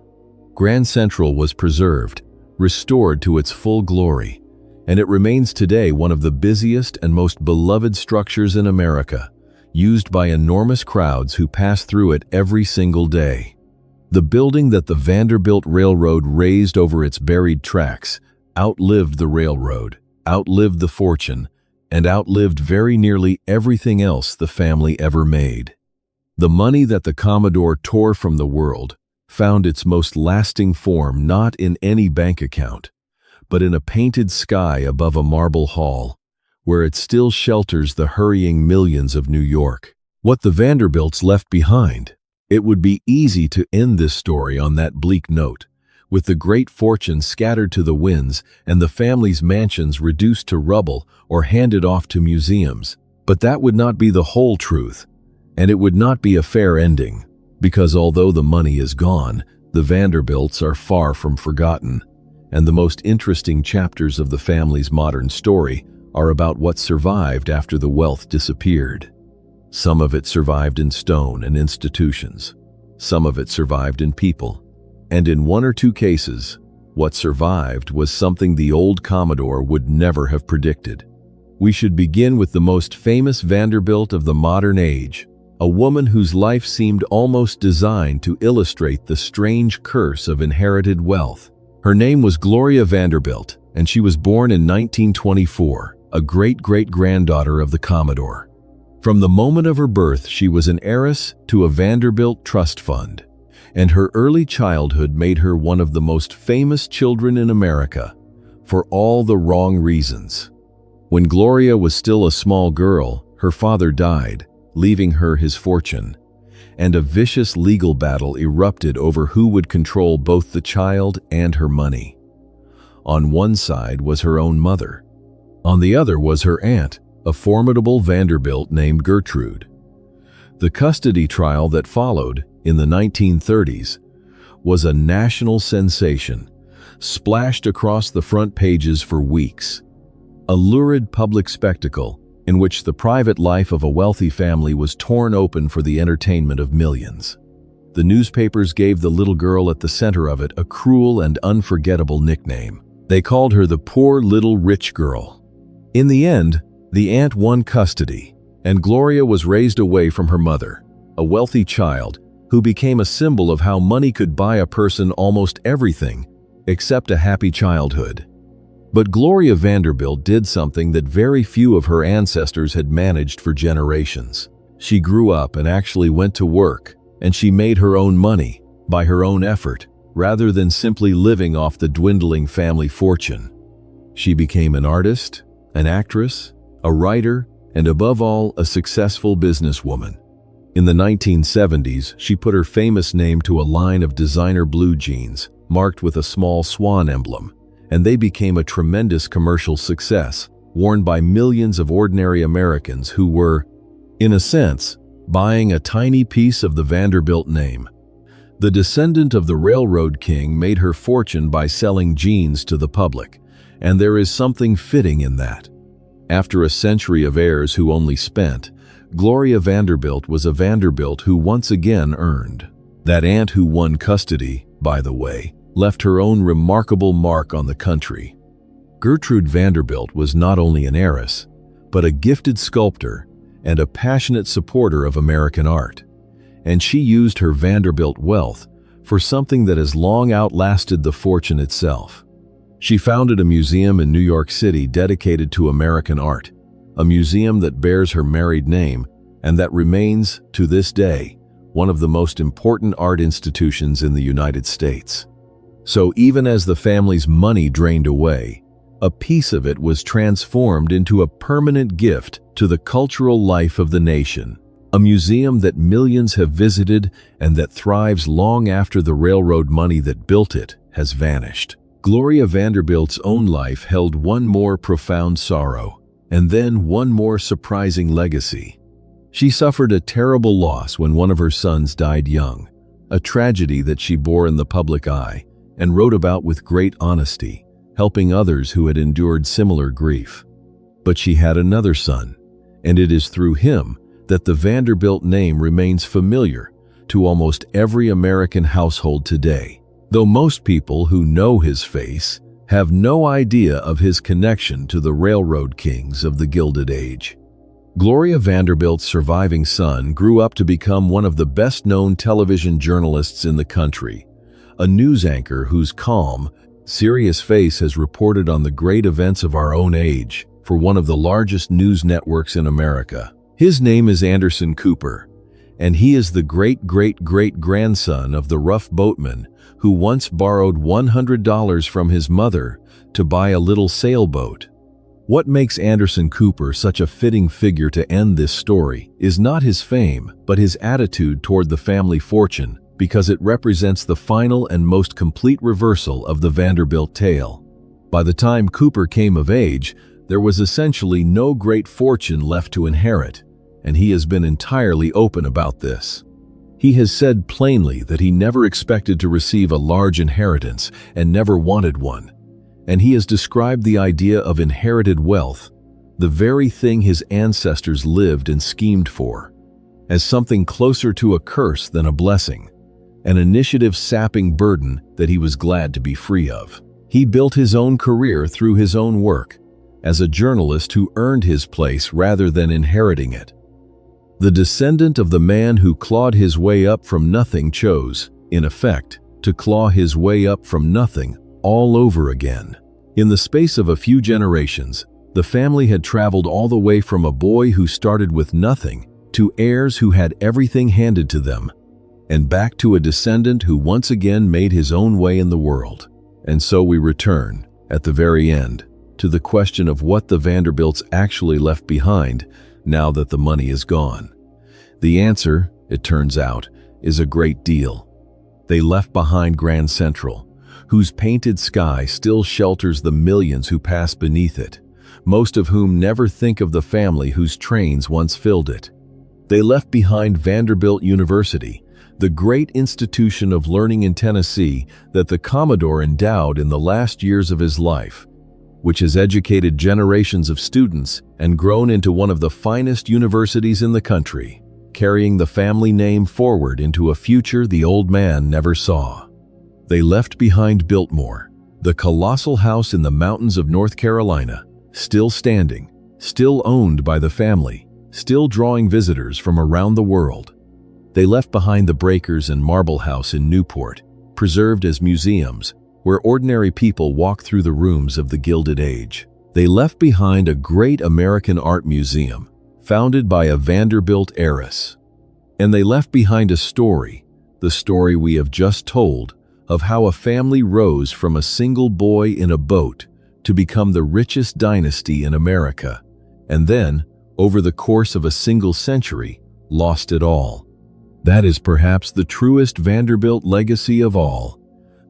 Grand Central was preserved, restored to its full glory, and it remains today one of the busiest and most beloved structures in America, used by enormous crowds who pass through it every single day. The building that the Vanderbilt Railroad raised over its buried tracks outlived the railroad, outlived the fortune, and outlived very nearly everything else the family ever made. The money that the Commodore tore from the world found its most lasting form not in any bank account, but in a painted sky above a marble hall, where it still shelters the hurrying millions of New York. What the Vanderbilts left behind. It would be easy to end this story on that bleak note, with the great fortune scattered to the winds and the family's mansions reduced to rubble or handed off to museums. But that would not be the whole truth, and it would not be a fair ending, because although the money is gone, the Vanderbilts are far from forgotten, and the most interesting chapters of the family's modern story are about what survived after the wealth disappeared. Some of it survived in stone and institutions. Some of it survived in people. And in one or two cases, what survived was something the old Commodore would never have predicted. We should begin with the most famous Vanderbilt of the modern age, a woman whose life seemed almost designed to illustrate the strange curse of inherited wealth. Her name was Gloria Vanderbilt, and she was born in 1924, a great-great-granddaughter of the Commodore. From the moment of her birth, she was an heiress to a Vanderbilt trust fund, and her early childhood made her one of the most famous children in America, for all the wrong reasons. When Gloria was still a small girl, her father died, leaving her his fortune, and a vicious legal battle erupted over who would control both the child and her money. On one side was her own mother. On the other was her aunt, a formidable Vanderbilt named Gertrude. The custody trial that followed, in the 1930s, was a national sensation, splashed across the front pages for weeks. A lurid public spectacle in which the private life of a wealthy family was torn open for the entertainment of millions. the newspapers gave the little girl at the center of it a cruel and unforgettable nickname. They called her the poor little rich girl. In the end, the aunt won custody, and Gloria was raised away from her mother, a wealthy child who became a symbol of how money could buy a person almost everything except a happy childhood. But Gloria Vanderbilt did something that very few of her ancestors had managed for generations. She grew up and actually went to work, and she made her own money by her own effort, rather than simply living off the dwindling family fortune. She became an artist, an actress, a writer, and above all, a successful businesswoman. In the 1970s, she put her famous name to a line of designer blue jeans, marked with a small swan emblem, and they became a tremendous commercial success, worn by millions of ordinary Americans who were, in a sense, buying a tiny piece of the Vanderbilt name. The descendant of the railroad king made her fortune by selling jeans to the public, and there is something fitting in that. After a century of heirs who only spent, Gloria Vanderbilt was a Vanderbilt who once again earned. That aunt who won custody, by the way, left her own remarkable mark on the country. Gertrude Vanderbilt was not only an heiress, but a gifted sculptor and a passionate supporter of American art. And she used her Vanderbilt wealth for something that has long outlasted the fortune itself. She founded a museum in New York City dedicated to American art, a museum that bears her married name and that remains, to this day, one of the most important art institutions in the United States. So even as the family's money drained away, a piece of it was transformed into a permanent gift to the cultural life of the nation, a museum that millions have visited and that thrives long after the railroad money that built it has vanished. Gloria Vanderbilt's own life held one more profound sorrow, and then one more surprising legacy. She suffered a terrible loss when one of her sons died young, a tragedy that she bore in the public eye and wrote about with great honesty, helping others who had endured similar grief. But she had another son, and it is through him that the Vanderbilt name remains familiar to almost every American household today, though most people who know his face have no idea of his connection to the railroad kings of the Gilded Age. Gloria Vanderbilt's surviving son grew up to become one of the best-known television journalists in the country, a news anchor whose calm, serious face has reported on the great events of our own age for one of the largest news networks in America. His name is Anderson Cooper, and he is the great-great-great-grandson of the rough boatman who once borrowed $100 from his mother to buy a little sailboat. What makes Anderson Cooper such a fitting figure to end this story is not his fame, but his attitude toward the family fortune, because it represents the final and most complete reversal of the Vanderbilt tale. By the time Cooper came of age, there was essentially no great fortune left to inherit, and he has been entirely open about this. He has said plainly that he never expected to receive a large inheritance and never wanted one, and he has described the idea of inherited wealth, the very thing his ancestors lived and schemed for, as something closer to a curse than a blessing, an initiative-sapping burden that he was glad to be free of. He built his own career through his own work, as a journalist who earned his place rather than inheriting it. The descendant of the man who clawed his way up from nothing chose, in effect, to claw his way up from nothing all over again. In the space of a few generations, the family had traveled all the way from a boy who started with nothing to heirs who had everything handed to them, and back to a descendant who once again made his own way in the world. And so we return, at the very end, to the question of what the Vanderbilts actually left behind now that the money is gone. The answer, it turns out, is a great deal. They left behind Grand Central, whose painted sky still shelters the millions who pass beneath it, most of whom never think of the family whose trains once filled it. They left behind Vanderbilt University, the great institution of learning in Tennessee that the Commodore endowed in the last years of his life, which has educated generations of students and grown into one of the finest universities in the country. carrying the family name forward into a future the old man never saw. They left behind Biltmore, the colossal house in the mountains of North Carolina, still standing, still owned by the family, still drawing visitors from around the world. They left behind the Breakers and Marble House in Newport, preserved as museums, where ordinary people walk through the rooms of the Gilded Age. They left behind a great American art museum, founded by a Vanderbilt heiress. And they left behind a story, the story we have just told, of how a family rose from a single boy in a boat to become the richest dynasty in America, and then, over the course of a single century, lost it all. That is perhaps the truest Vanderbilt legacy of all.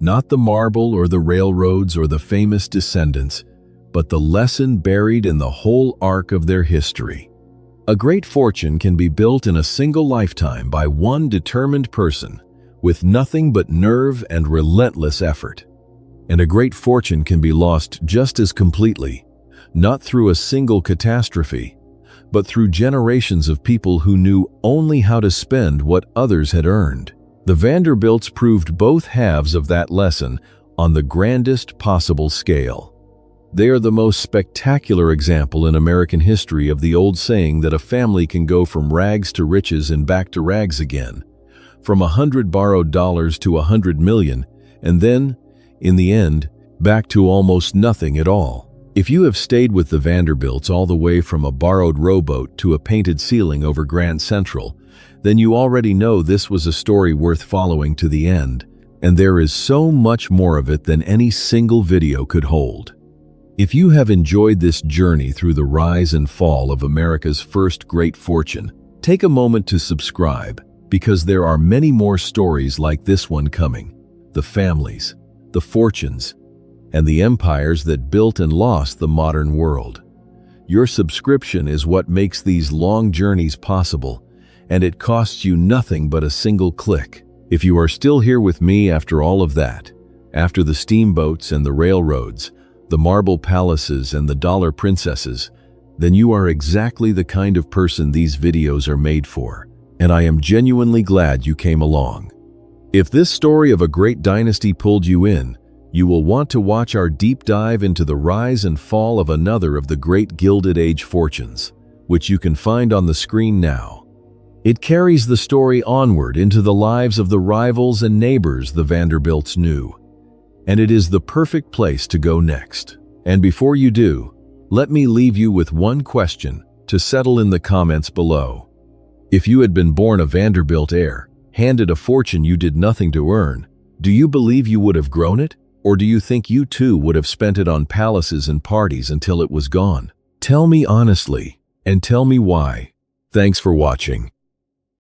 Not the marble or the railroads or the famous descendants, but the lesson buried in the whole arc of their history. A great fortune can be built in a single lifetime by one determined person, with nothing but nerve and relentless effort. And a great fortune can be lost just as completely, not through a single catastrophe, but through generations of people who knew only how to spend what others had earned. The Vanderbilts proved both halves of that lesson on the grandest possible scale. They are the most spectacular example in American history of the old saying that a family can go from rags to riches and back to rags again, from 100 borrowed dollars to 100 million, and then, in the end, back to almost nothing at all. If you have stayed with the Vanderbilts all the way from a borrowed rowboat to a painted ceiling over Grand Central, then you already know this was a story worth following to the end, and there is so much more of it than any single video could hold. If you have enjoyed this journey through the rise and fall of America's first great fortune, take a moment to subscribe, because there are many more stories like this one coming. The families, the fortunes, and the empires that built and lost the modern world. Your subscription is what makes these long journeys possible, and it costs you nothing but a single click. If you are still here with me after all of that, after the steamboats and the railroads, the marble palaces and the dollar princesses, then you are exactly the kind of person these videos are made for, and I am genuinely glad you came along. If this story of a great dynasty pulled you in, you will want to watch our deep dive into the rise and fall of another of the great Gilded Age fortunes, which you can find on the screen now. It carries the story onward into the lives of the rivals and neighbors the Vanderbilts knew, and it is the perfect place to go next. And before you do, let me leave you with one question to settle in the comments below. If you had been born a Vanderbilt heir, handed a fortune you did nothing to earn, do you believe you would have grown it? Or do you think you too would have spent it on palaces and parties until it was gone? Tell me honestly, and tell me why. Thanks for watching.